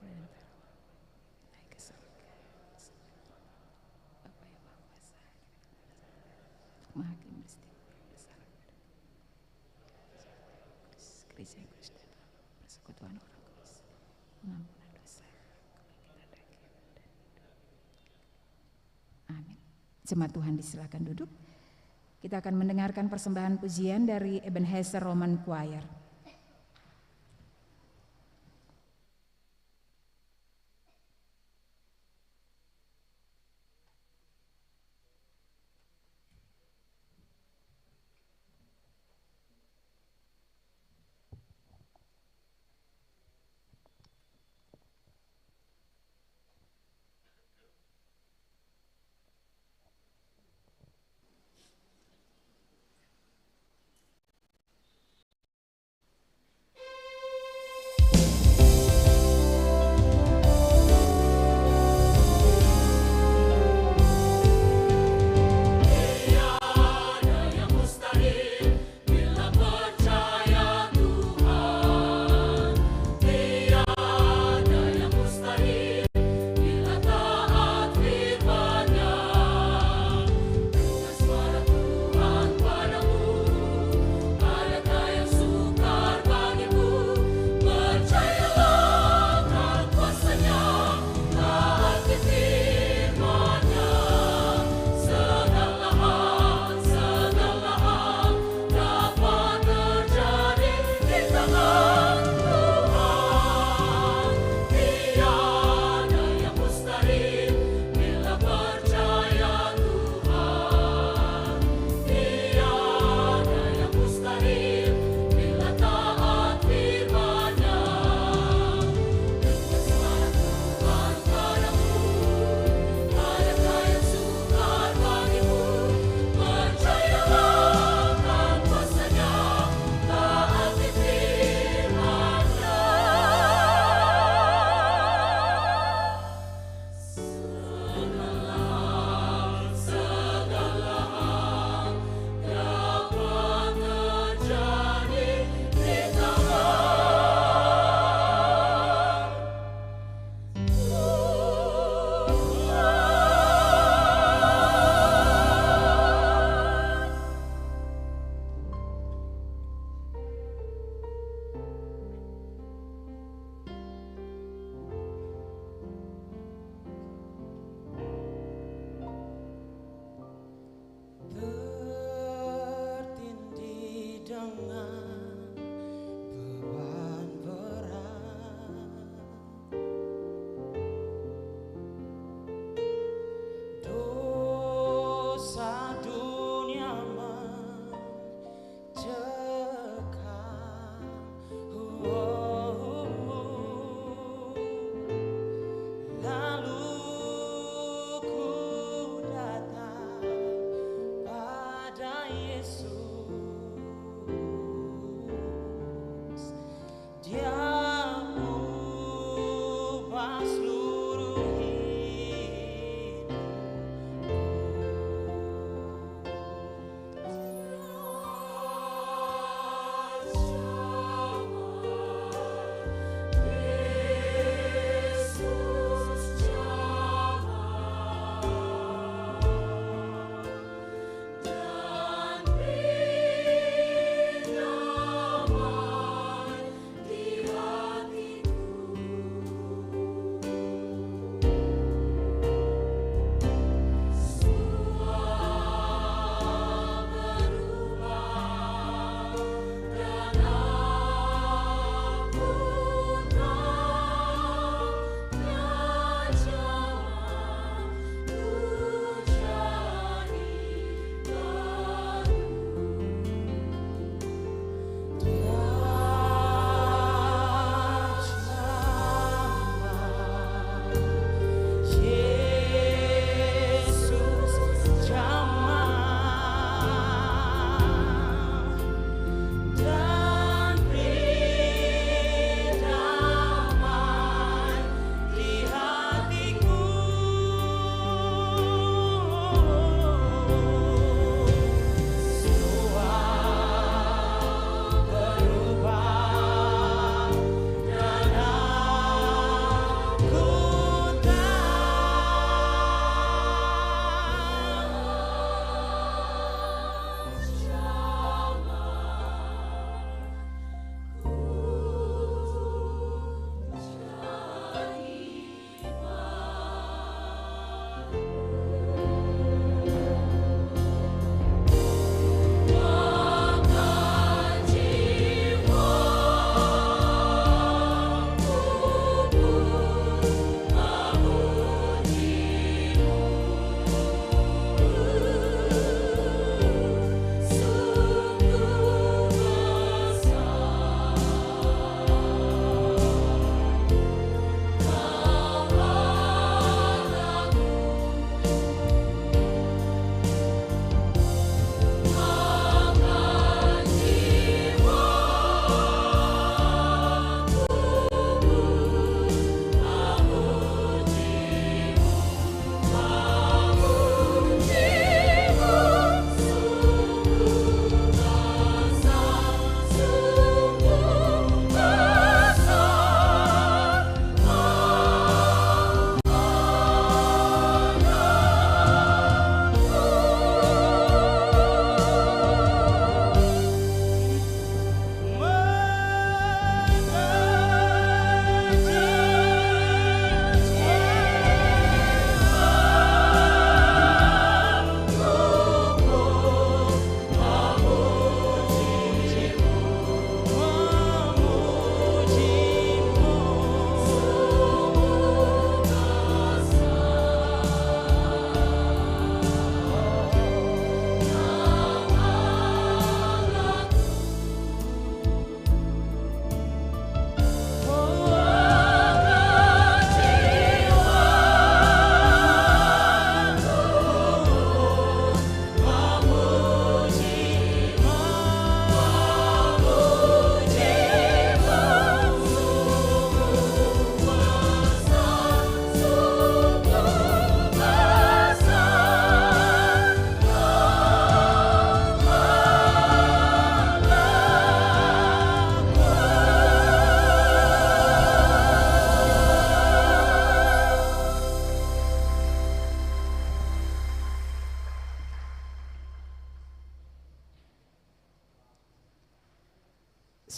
gereja Kristen, persekutuan orang kudus, pengampunan dosa, kebangkitan dari kehidupan. Amin. Jemaat Tuhan disilakan duduk. Kita akan mendengarkan persembahan pujian dari Ebenezer Roman Choir.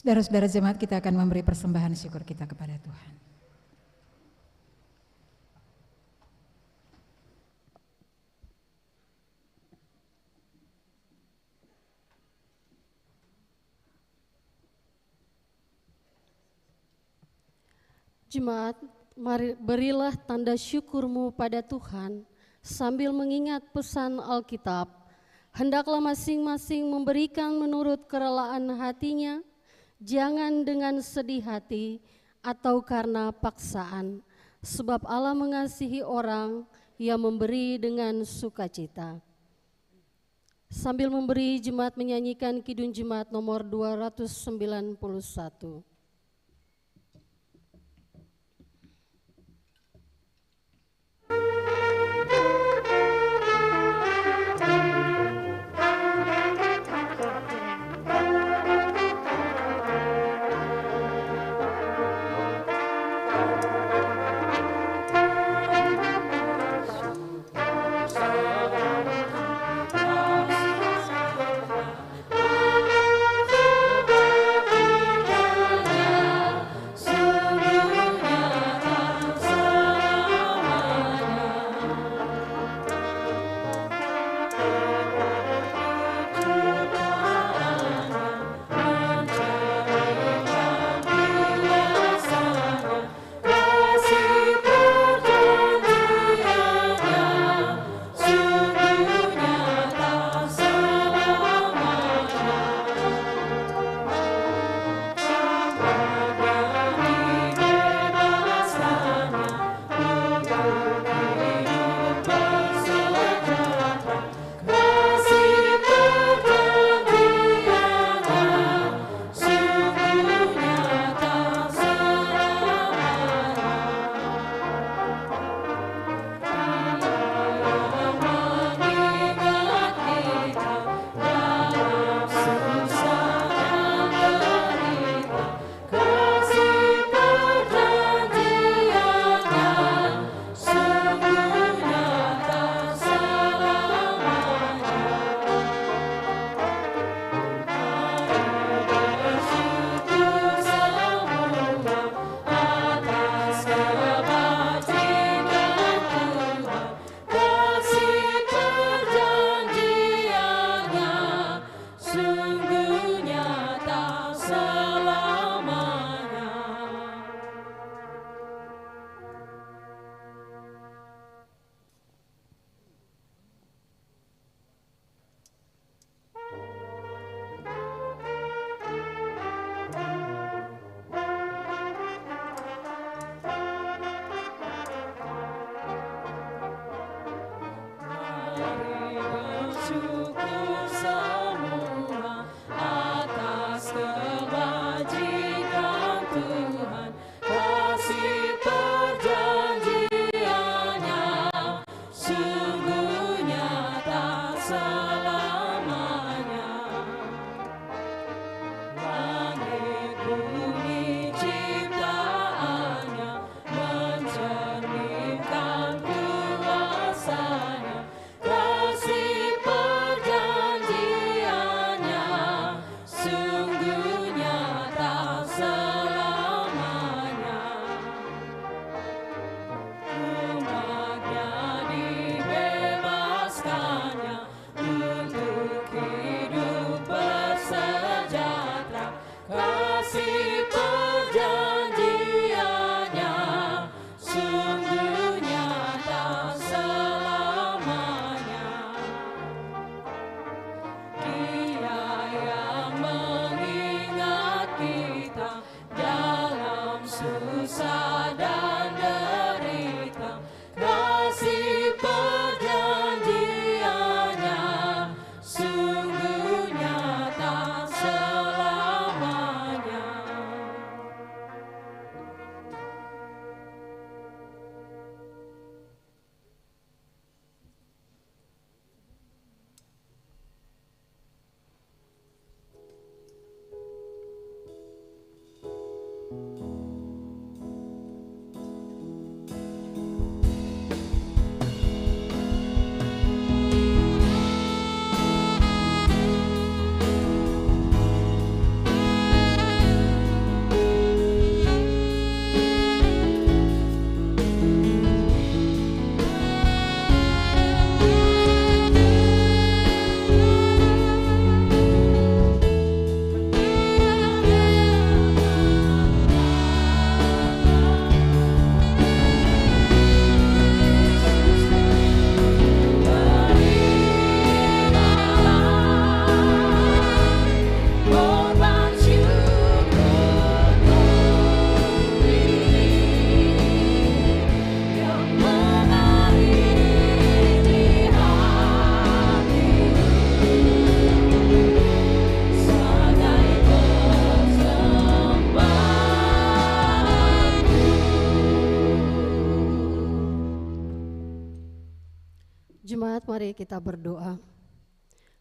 Saudara-saudara jemaat, kita akan memberi persembahan syukur kita kepada Tuhan. Jemaat, mari berilah tanda syukurmu pada Tuhan sambil mengingat pesan Alkitab. Hendaklah masing-masing memberikan menurut kerelaan hatinya, jangan dengan sedih hati atau karena paksaan, sebab Allah mengasihi orang yang memberi dengan sukacita. Sambil memberi, jemaat menyanyikan Kidung Jemaat nomor 291. Jemaat, mari kita berdoa.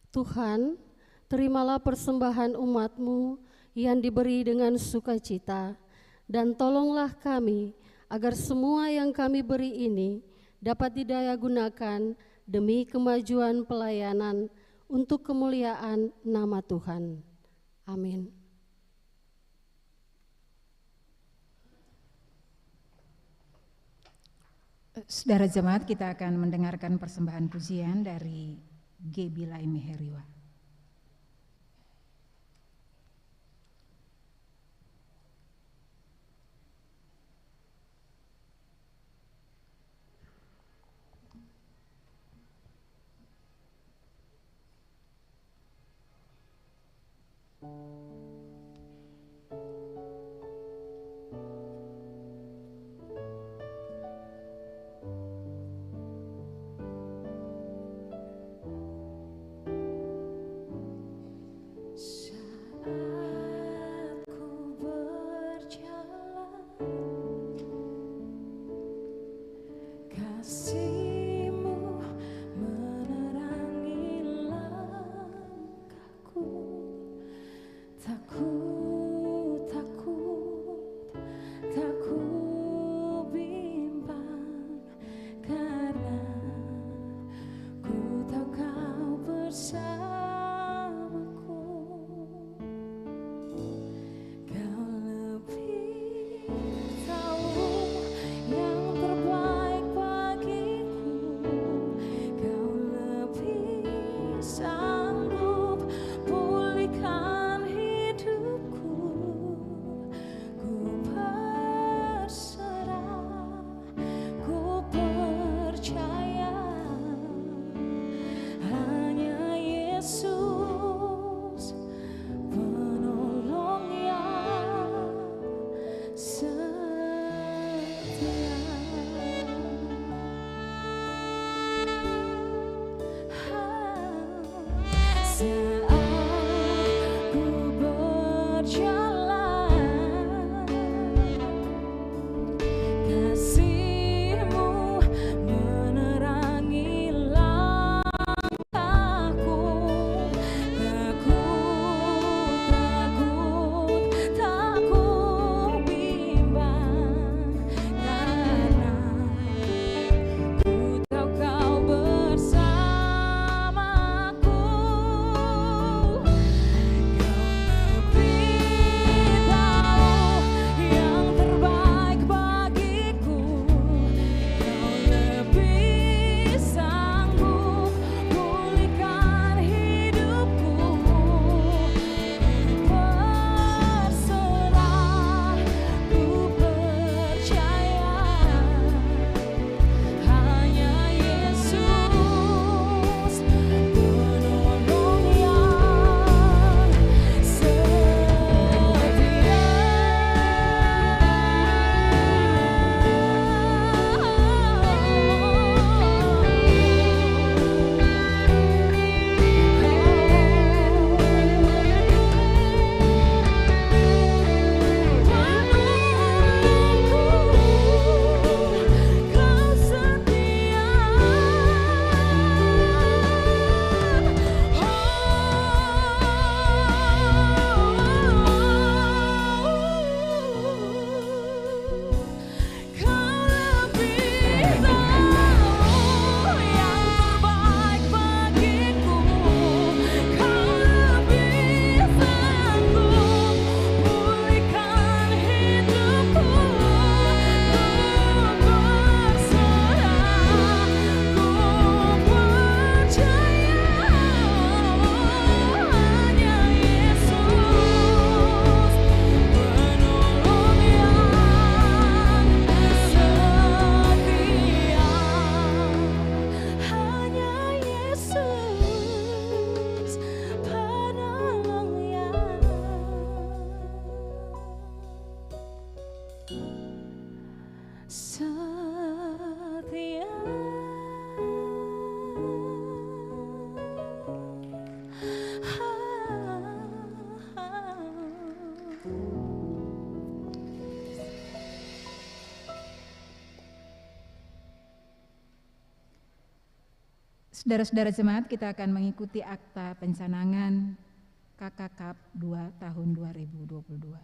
Tuhan, terimalah persembahan umat-Mu yang diberi dengan sukacita, dan tolonglah kami agar semua yang kami beri ini dapat didaya gunakan demi kemajuan pelayanan untuk kemuliaan nama Tuhan. Amin. Saudara jemaat, kita akan mendengarkan persembahan pujian dari G. Bilai Meheriwa. Saudara-saudara jemaat, kita akan mengikuti akta pencanangan KKKAP 2 tahun 2022.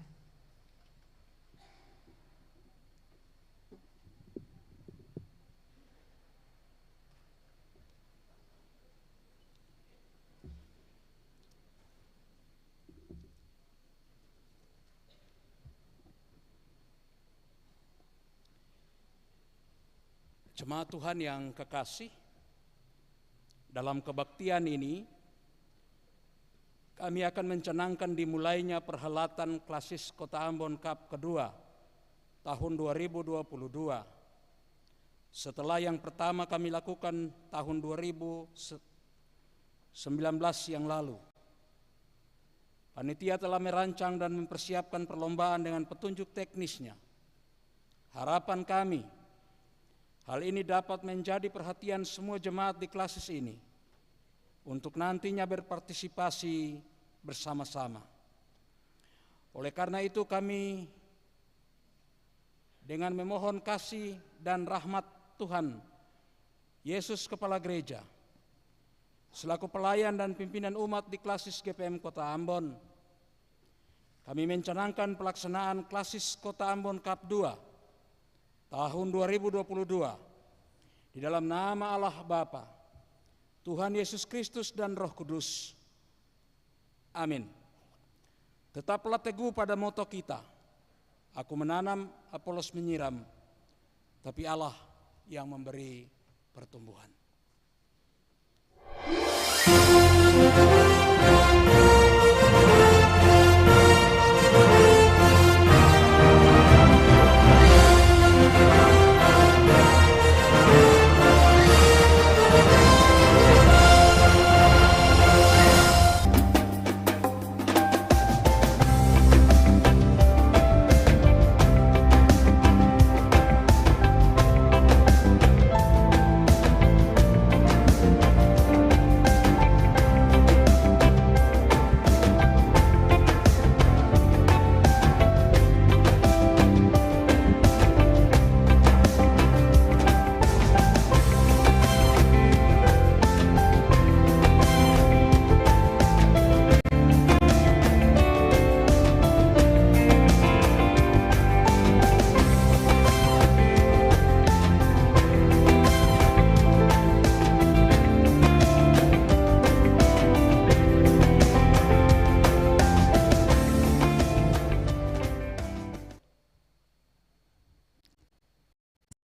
Jemaat Tuhan yang kekasih, dalam kebaktian ini kami akan mencanangkan dimulainya perhelatan Klasis Kota Ambon Cup kedua tahun 2022. Setelah yang pertama kami lakukan tahun 2019 yang lalu. Panitia telah merancang dan mempersiapkan perlombaan dengan petunjuk teknisnya. Harapan kami, hal ini dapat menjadi perhatian semua jemaat di Klasis ini untuk nantinya berpartisipasi bersama-sama. Oleh karena itu kami dengan memohon kasih dan rahmat Tuhan Yesus Kepala Gereja, selaku pelayan dan pimpinan umat di Klasis GPM Kota Ambon, kami mencanangkan pelaksanaan Klasis Kota Ambon Cup 2 tahun 2022 di dalam nama Allah Bapa, Tuhan Yesus Kristus dan Roh Kudus. Amin. Tetaplah teguh pada moto kita, aku menanam, Apolos menyiram, tapi Allah yang memberi pertumbuhan.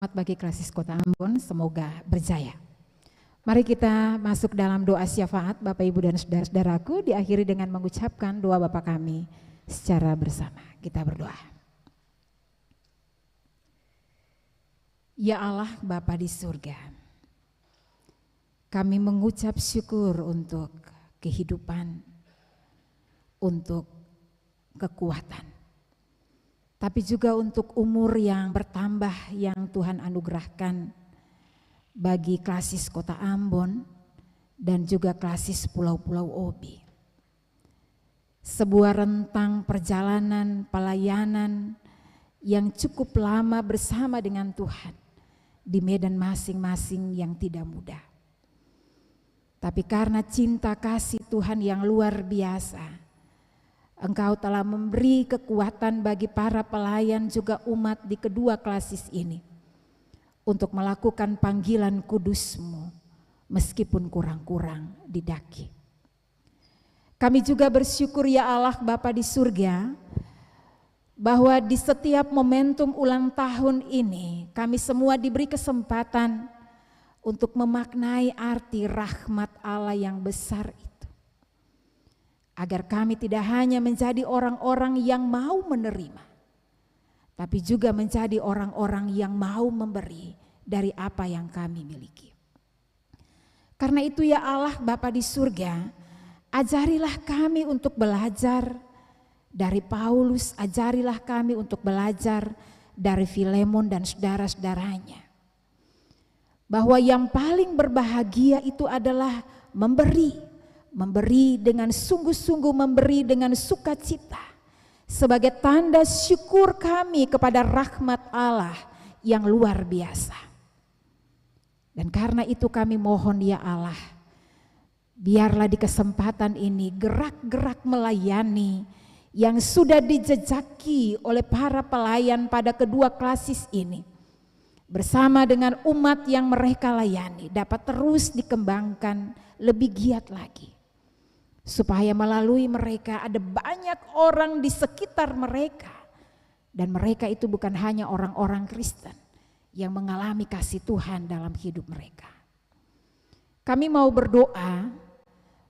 Bagi Klasis Kota Ambon, semoga berjaya. Mari kita masuk dalam doa syafaat Bapak Ibu dan saudara-saudaraku, diakhiri dengan mengucapkan doa Bapa kami secara bersama. Kita berdoa. Ya Allah Bapa di surga, kami mengucap syukur untuk kehidupan, untuk kekuatan, tapi juga untuk umur yang bertambah yang Tuhan anugerahkan bagi Klasis Kota Ambon dan juga Klasis Pulau-Pulau Obi. Sebuah rentang perjalanan pelayanan yang cukup lama bersama dengan Tuhan di medan masing-masing yang tidak mudah. Tapi karena cinta kasih Tuhan yang luar biasa, Engkau telah memberi kekuatan bagi para pelayan juga umat di kedua Klasis ini untuk melakukan panggilan kudus-Mu meskipun kurang-kurang didaki. Kami juga bersyukur ya Allah Bapa di surga, bahwa di setiap momentum ulang tahun ini kami semua diberi kesempatan untuk memaknai arti rahmat Allah yang besar itu. Agar kami tidak hanya menjadi orang-orang yang mau menerima, tapi juga menjadi orang-orang yang mau memberi dari apa yang kami miliki. Karena itu ya Allah Bapa di surga, ajarilah kami untuk belajar dari Paulus, ajarilah kami untuk belajar dari Filemon dan saudara-saudaranya. Bahwa yang paling berbahagia itu adalah memberi dengan sungguh-sungguh, memberi dengan sukacita sebagai tanda syukur kami kepada rahmat Allah yang luar biasa. Dan karena itu kami mohon ya Allah, biarlah di kesempatan ini gerak-gerak melayani yang sudah dijejaki oleh para pelayan pada kedua klasis ini, bersama dengan umat yang mereka layani, dapat terus dikembangkan lebih giat lagi. Supaya melalui mereka ada banyak orang di sekitar mereka. Dan mereka itu bukan hanya orang-orang Kristen yang mengalami kasih Tuhan dalam hidup mereka. Kami mau berdoa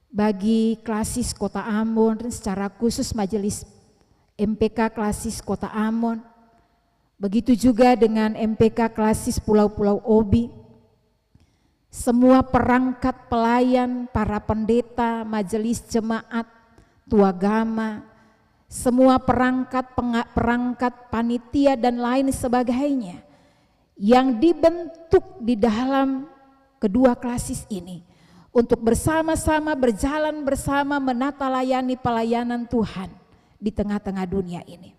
bagi klasis Kota Ambon, secara khusus majelis MPK klasis Kota Ambon. Begitu juga dengan MPK klasis Pulau-Pulau Obi. Semua perangkat pelayan, para pendeta, majelis jemaat, tuagama, semua perangkat panitia dan lain sebagainya yang dibentuk di dalam kedua klasis ini untuk bersama-sama berjalan bersama menata layani pelayanan Tuhan di tengah-tengah dunia ini.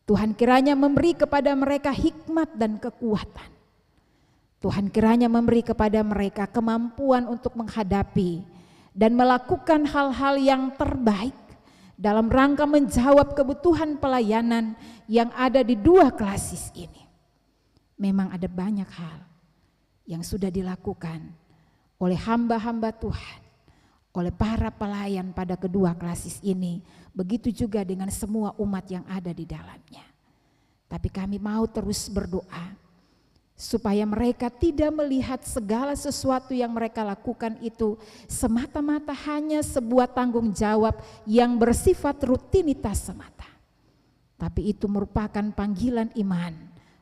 Tuhan kiranya memberi kepada mereka hikmat dan kekuatan. Tuhan kiranya memberi kepada mereka kemampuan untuk menghadapi dan melakukan hal-hal yang terbaik dalam rangka menjawab kebutuhan pelayanan yang ada di dua klasis ini. Memang ada banyak hal yang sudah dilakukan oleh hamba-hamba Tuhan, oleh para pelayan pada kedua klasis ini, begitu juga dengan semua umat yang ada di dalamnya. Tapi kami mau terus berdoa supaya mereka tidak melihat segala sesuatu yang mereka lakukan itu semata-mata hanya sebuah tanggung jawab yang bersifat rutinitas semata. Tapi itu merupakan panggilan iman,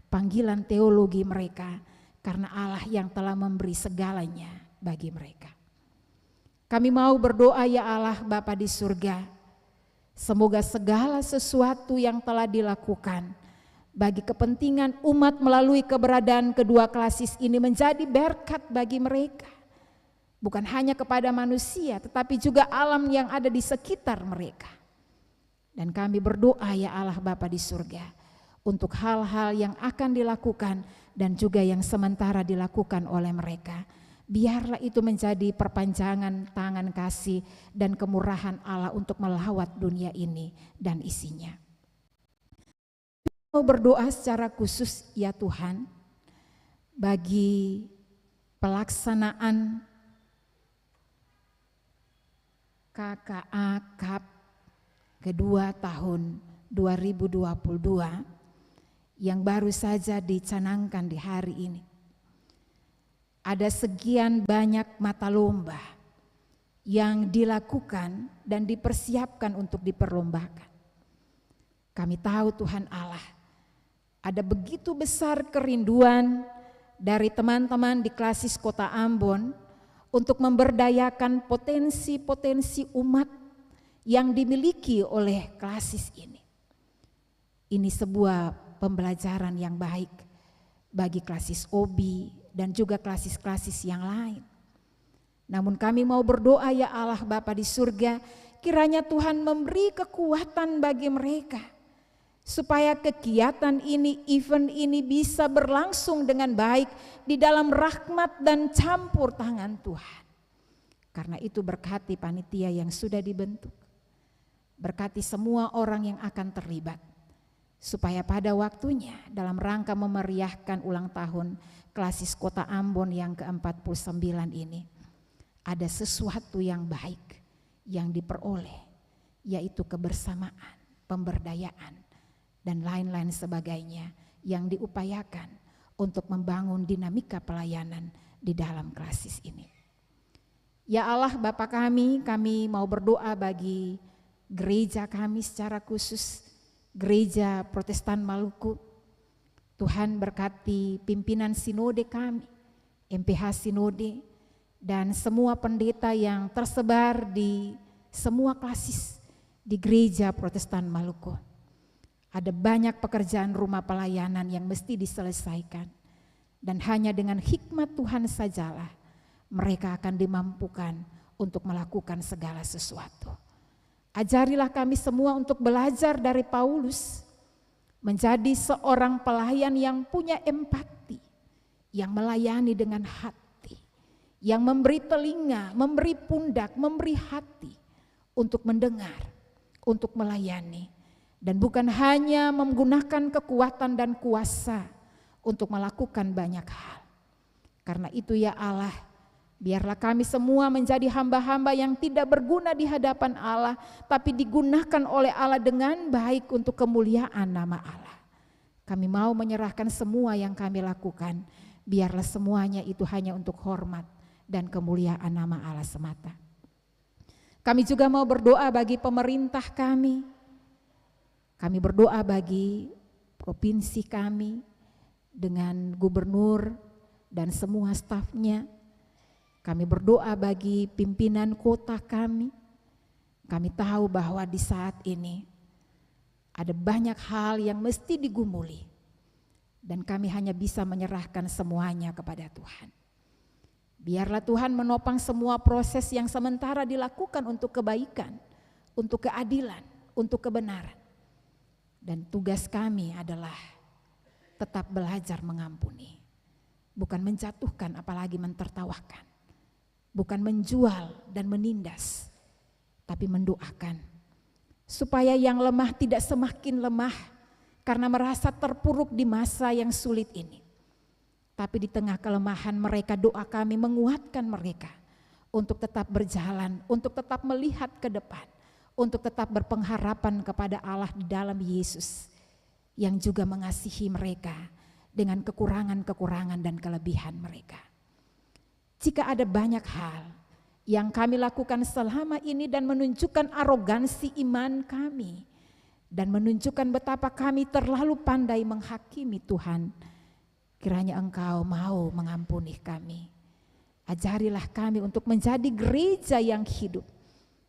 panggilan teologi mereka, karena Allah yang telah memberi segalanya bagi mereka. Kami mau berdoa ya Allah Bapa di surga, semoga segala sesuatu yang telah dilakukan bagi kepentingan umat melalui keberadaan kedua klasis ini menjadi berkat bagi mereka. Bukan hanya kepada manusia tetapi juga alam yang ada di sekitar mereka. Dan kami berdoa ya Allah Bapa di surga untuk hal-hal yang akan dilakukan dan juga yang sementara dilakukan oleh mereka. Biarlah itu menjadi perpanjangan tangan kasih dan kemurahan Allah untuk melawat dunia ini dan isinya. Mau berdoa secara khusus ya Tuhan bagi pelaksanaan KKA Cup kedua tahun 2022 yang baru saja dicanangkan di hari ini. Ada sekian banyak mata lomba yang dilakukan dan dipersiapkan untuk diperlombakan. Kami tahu Tuhan Allah, ada begitu besar kerinduan dari teman-teman di klasis Kota Ambon untuk memberdayakan potensi-potensi umat yang dimiliki oleh klasis ini. Ini sebuah pembelajaran yang baik bagi klasis Obi dan juga klasis-klasis yang lain. Namun kami mau berdoa ya Allah Bapa di surga, kiranya Tuhan memberi kekuatan bagi mereka supaya kegiatan ini, event ini bisa berlangsung dengan baik di dalam rahmat dan campur tangan Tuhan. Karena itu berkati panitia yang sudah dibentuk, berkati semua orang yang akan terlibat, supaya pada waktunya dalam rangka memeriahkan ulang tahun klasis Kota Ambon yang ke-49 ini, ada sesuatu yang baik yang diperoleh, yaitu kebersamaan, pemberdayaan, dan lain-lain sebagainya yang diupayakan untuk membangun dinamika pelayanan di dalam klasis ini. Ya Allah Bapa kami mau berdoa bagi gereja kami secara khusus, Gereja Protestan Maluku. Tuhan berkati pimpinan sinode kami, MPH Sinode, dan semua pendeta yang tersebar di semua klasis di Gereja Protestan Maluku. Ada banyak pekerjaan rumah pelayanan yang mesti diselesaikan. Dan hanya dengan hikmat Tuhan sajalah mereka akan dimampukan untuk melakukan segala sesuatu. Ajarilah kami semua untuk belajar dari Paulus, menjadi seorang pelayan yang punya empati, yang melayani dengan hati, yang memberi telinga, memberi pundak, memberi hati untuk mendengar, untuk melayani. Dan bukan hanya menggunakan kekuatan dan kuasa untuk melakukan banyak hal. Karena itu ya Allah, biarlah kami semua menjadi hamba-hamba yang tidak berguna di hadapan Allah, tapi digunakan oleh Allah dengan baik untuk kemuliaan nama Allah. Kami mau menyerahkan semua yang kami lakukan, biarlah semuanya itu hanya untuk hormat dan kemuliaan nama Allah semata. Kami juga mau berdoa bagi pemerintah kami. Kami berdoa bagi provinsi kami dengan gubernur dan semua stafnya. Kami berdoa bagi pimpinan kota kami. Kami tahu bahwa di saat ini ada banyak hal yang mesti digumuli. Dan kami hanya bisa menyerahkan semuanya kepada Tuhan. Biarlah Tuhan menopang semua proses yang sementara dilakukan untuk kebaikan, untuk keadilan, untuk kebenaran. Dan tugas kami adalah tetap belajar mengampuni. Bukan menjatuhkan apalagi mentertawakan. Bukan menjual dan menindas. Tapi mendoakan. Supaya yang lemah tidak semakin lemah. Karena merasa terpuruk di masa yang sulit ini. Tapi di tengah kelemahan mereka, doa kami menguatkan mereka. Untuk tetap berjalan, untuk tetap melihat ke depan. Untuk tetap berpengharapan kepada Allah di dalam Yesus yang juga mengasihi mereka dengan kekurangan-kekurangan dan kelebihan mereka. Jika ada banyak hal yang kami lakukan selama ini dan menunjukkan arogansi iman kami dan menunjukkan betapa kami terlalu pandai menghakimi Tuhan, kiranya Engkau mau mengampuni kami. Ajarilah kami untuk menjadi gereja yang hidup.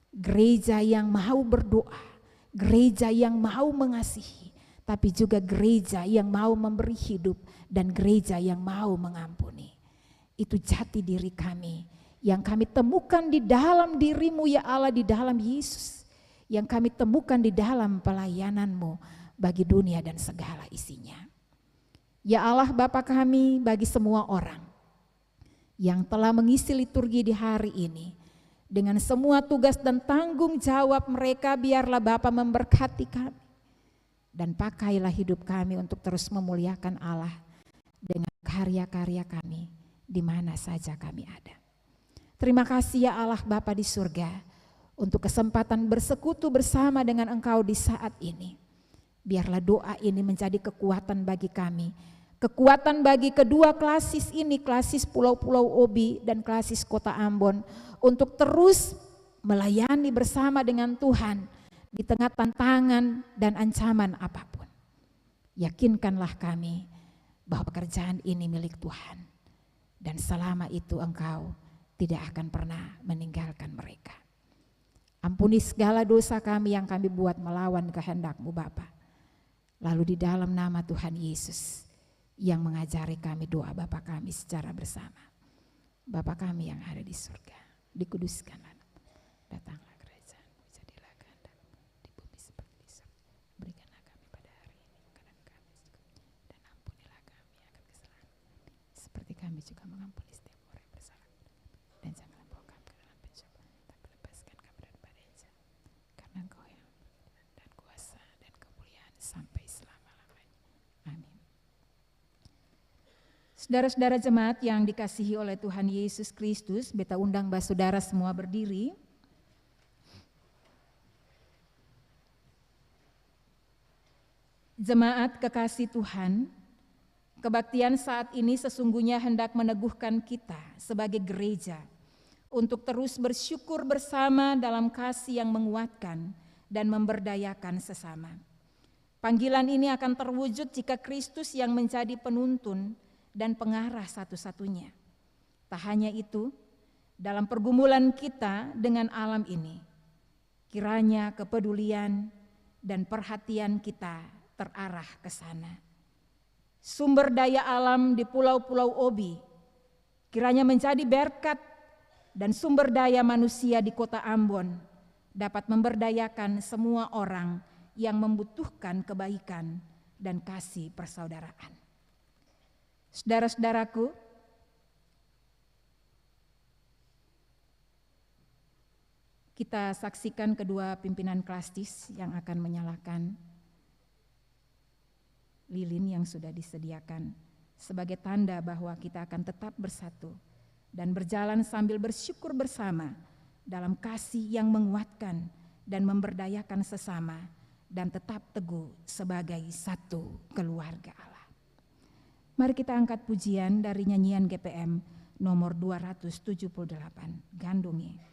Gereja yang mau berdoa, gereja yang mau mengasihi, tapi juga gereja yang mau memberi hidup dan gereja yang mau mengampuni. Itu jati diri kami yang kami temukan di dalam diri-Mu ya Allah, di dalam Yesus. Yang kami temukan di dalam pelayanan-Mu bagi dunia dan segala isinya. Ya Allah Bapa kami, bagi semua orang yang telah mengisi liturgi di hari ini, dengan semua tugas dan tanggung jawab mereka, biarlah Bapa memberkati kami. Dan pakailah hidup kami untuk terus memuliakan Allah dengan karya-karya kami di mana saja kami ada. Terima kasih ya Allah Bapa di surga untuk kesempatan bersekutu bersama dengan Engkau di saat ini. Biarlah doa ini menjadi kekuatan bagi kami. Kekuatan bagi kedua klasis ini, klasis Pulau-Pulau Obi dan klasis Kota Ambon, untuk terus melayani bersama dengan Tuhan di tengah tantangan dan ancaman apapun. Yakinkanlah kami bahwa pekerjaan ini milik Tuhan. Dan selama itu Engkau tidak akan pernah meninggalkan mereka. Ampuni segala dosa kami yang kami buat melawan kehendak-Mu Bapa. Lalu di dalam nama Tuhan Yesus yang mengajari kami doa Bapa kami secara bersama. Bapa kami yang ada di surga, dikuduskanlah, datanglah kerajaan-Mu, jadilah kehendak-Mu di bumi seperti di surga. Berikanlah kami pada hari ini makanan kami secukupnya, dan ampunilah kami akan kesalahan kami, seperti kami juga mengampuni setiap orang yang bersalah. Dan janganlah bawa kami ke dalam pencobaan, tapi lepaskan kami daripada yang jahat. Karena Engkau yang dan kuasa dan kemuliaan sampai selama-lamanya. Amin. Saudara-saudara jemaat yang dikasihi oleh Tuhan Yesus Kristus, beta undang saudara semua berdiri. Jemaat kekasih Tuhan, kebaktian saat ini sesungguhnya hendak meneguhkan kita sebagai gereja untuk terus bersyukur bersama dalam kasih yang menguatkan dan memberdayakan sesama. Panggilan ini akan terwujud jika Kristus yang menjadi penuntun dan pengarah satu-satunya. Tak hanya itu, dalam pergumulan kita dengan alam ini, kiranya kepedulian dan perhatian kita terarah ke sana. Sumber daya alam di Pulau-Pulau Obi kiranya menjadi berkat, dan sumber daya manusia di Kota Ambon dapat memberdayakan semua orang yang membutuhkan kebaikan dan kasih persaudaraan. Saudara-saudaraku, kita saksikan kedua pimpinan klastis yang akan menyalakan lilin yang sudah disediakan sebagai tanda bahwa kita akan tetap bersatu dan berjalan sambil bersyukur bersama dalam kasih yang menguatkan dan memberdayakan sesama dan tetap teguh sebagai satu keluarga Allah. Mari kita angkat pujian dari nyanyian GPM nomor 278, Gandungi.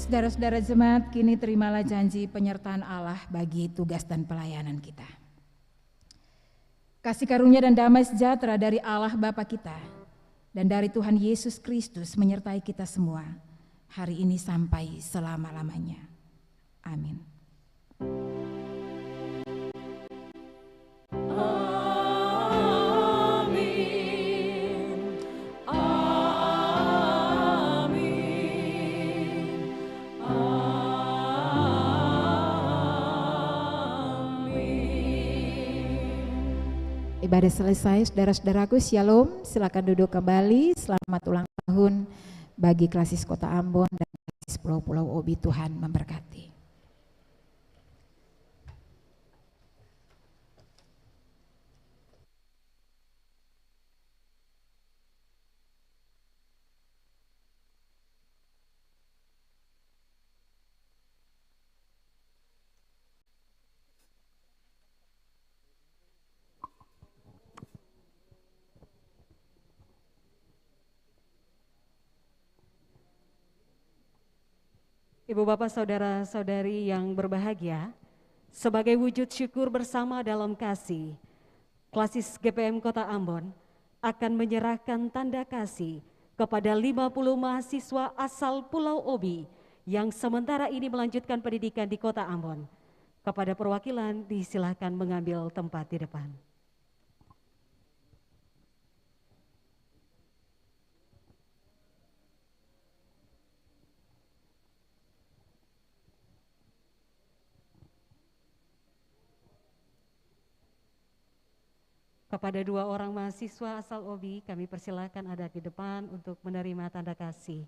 Saudara-saudara jemaat, kini terimalah janji penyertaan Allah bagi tugas dan pelayanan kita. Kasih karunia dan damai sejahtera dari Allah Bapa kita dan dari Tuhan Yesus Kristus menyertai kita semua hari ini sampai selama-lamanya. Amin. Ibadah selesai, saudara-saudaraku, shalom, silakan duduk kembali. Selamat ulang tahun bagi Klasis Kota Ambon dan Klasis Pulau-Pulau Obi. Tuhan memberkati. Ibu bapak saudara-saudari yang berbahagia, sebagai wujud syukur bersama dalam kasih, Klasis GPM Kota Ambon akan menyerahkan tanda kasih kepada 50 mahasiswa asal Pulau Obi yang sementara ini melanjutkan pendidikan di Kota Ambon. Kepada perwakilan disilahkan mengambil tempat di depan. Kepada 2 orang mahasiswa asal Obi, kami persilakan ada di depan untuk menerima tanda kasih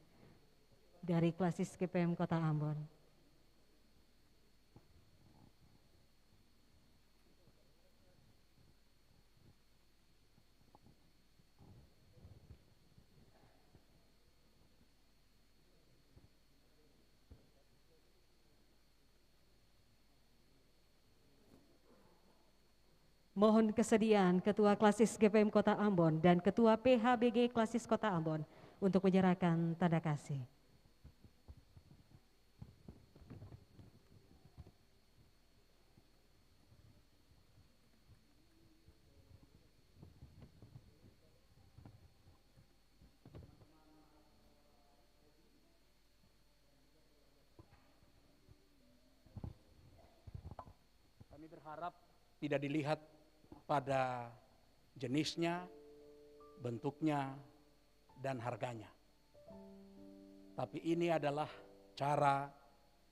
dari Klasis GPM Kota Ambon. Mohon kesediaan Ketua Klasis GPM Kota Ambon dan Ketua PHBG Klasis Kota Ambon untuk menyerahkan tanda kasih. harap tidak dilihat pada jenisnya, bentuknya, dan harganya. Tapi ini adalah cara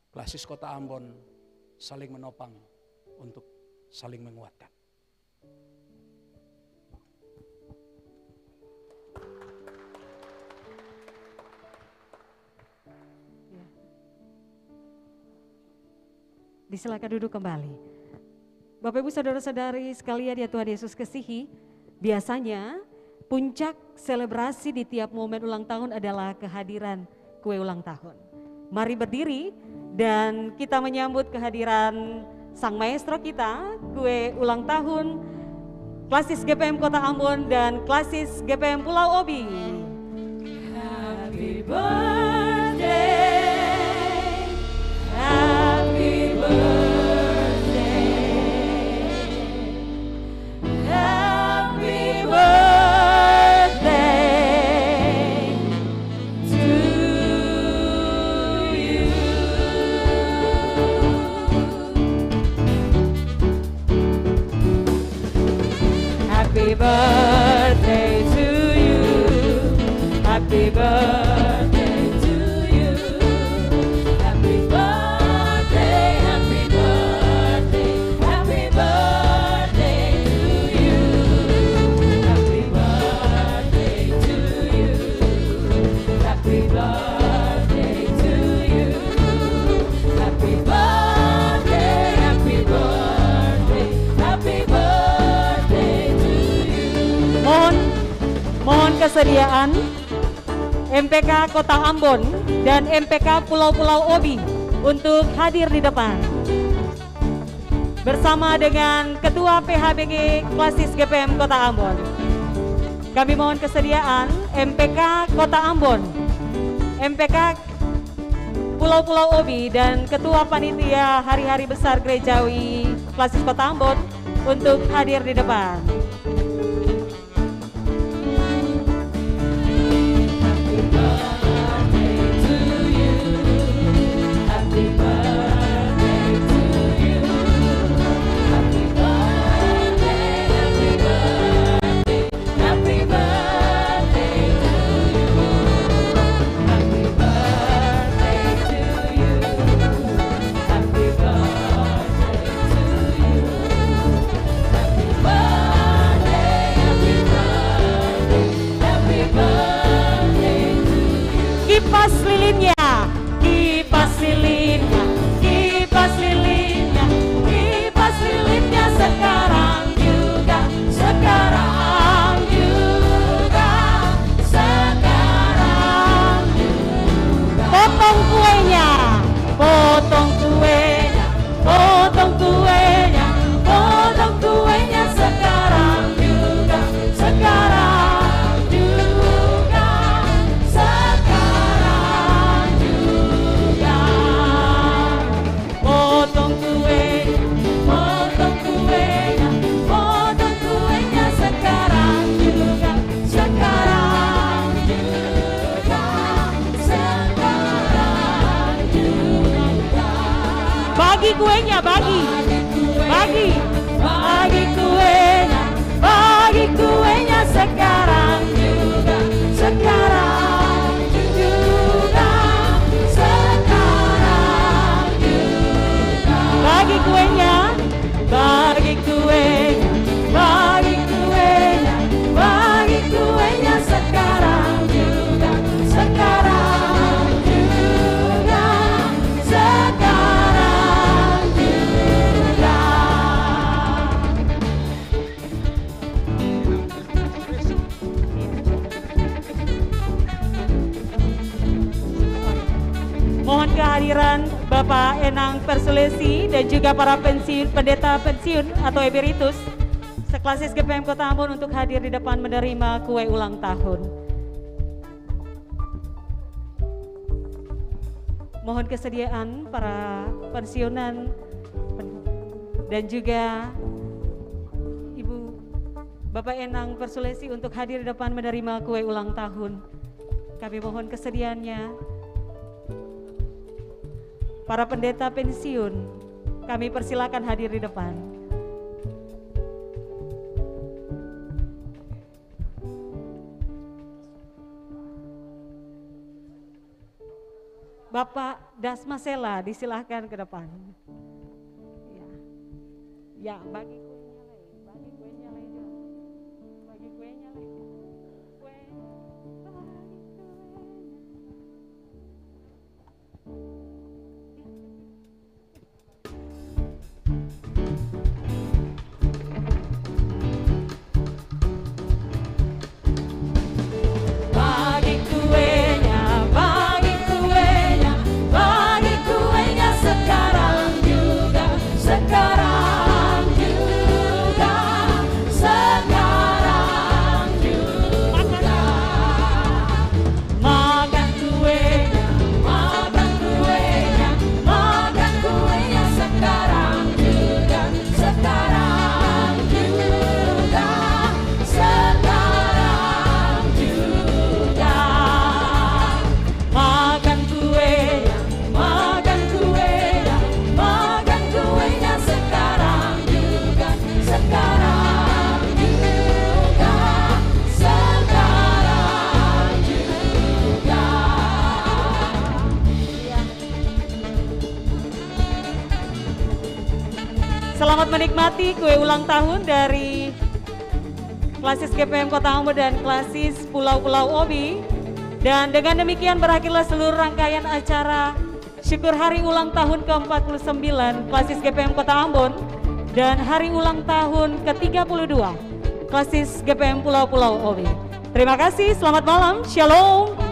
Klasis Kota Ambon saling menopang untuk saling menguatkan. Disilakan duduk kembali. Bapak Ibu Saudara-saudari sekalian yang Tuhan Yesus kasihi, biasanya puncak selebrasi di tiap momen ulang tahun adalah kehadiran kue ulang tahun. Mari berdiri dan kita menyambut kehadiran sang maestro kita, kue ulang tahun Klasis GPM Kota Ambon dan Klasis GPM Pulau Obi. Happy birthday, happy birthday, happy birthday to you. Happy birthday to you. Happy birthday to you. Happy birthday, happy birthday, happy birthday to you. Happy birthday to you. Happy birthday to you. Happy birthday, happy birthday, happy birthday to you. Mohon kesediaan MPK Kota Ambon dan MPK Pulau-Pulau Obi untuk hadir di depan bersama dengan Ketua PHBG Klasis GPM Kota Ambon. Kami mohon kesediaan MPK Kota Ambon, MPK Pulau-Pulau Obi dan Ketua Panitia Hari-Hari Besar Gerejawi Klasis Kota Ambon untuk hadir di depan. Kipas lilinnya, kipas lilinnya, kipas lilinnya, kipas lilinnya sekarang juga, sekarang juga, sekarang juga. Potong kuenya, potong kuenya, potong kuenya, potong kuenya sekarang juga, sekarang juga, sekarang juga. Potong kuenya, potong kuenya, potong kuenya sekarang juga, sekarang juga, sekarang juga. Bagi kuenya, bagi kuenya, bagi kuenya sekarang juga, sekarang juga, sekarang juga. Bagi kuenya, bagi kuenya, bagi kuenya, bagi kuenya sekarang juga, sekarang juga, sekarang juga. Mohon kehadiran Bapak Enang Persulesi dan juga para pendeta pensiun atau emeritus seklasis GPM Kota Ambon untuk hadir di depan menerima kue ulang tahun. Mohon kesediaan para pensiunan dan juga Ibu Bapak Enang Persulesi untuk hadir di depan menerima kue ulang tahun. Kami mohon kesediaannya. Para pendeta pensiun, kami persilakan hadir di depan. Bapak Dasma Sela disilahkan ke depan. Ya, bagi kuenya lagi. Bagi kuenya lagi. Bagi kuenya, bagi kuenya, bagi kuenya sekarang juga, sekarang juga, sekarang juga. Makan kuenya, makan kuenya, makan kuenya sekarang juga, sekarang juga, sekarang juga. Makan kuenya, makan kuenya, makan kuenya sekarang juga, sekarang juga, sekarang juga. Selamat menikmati kue ulang tahun dari Klasis GPM Kota Ambon dan Klasis Pulau-Pulau Obi. Dan dengan demikian berakhirlah seluruh rangkaian acara syukur hari ulang tahun ke-49 Klasis GPM Kota Ambon dan hari ulang tahun ke-32 Klasis GPM Pulau-Pulau Obi. Terima kasih, selamat malam, shalom.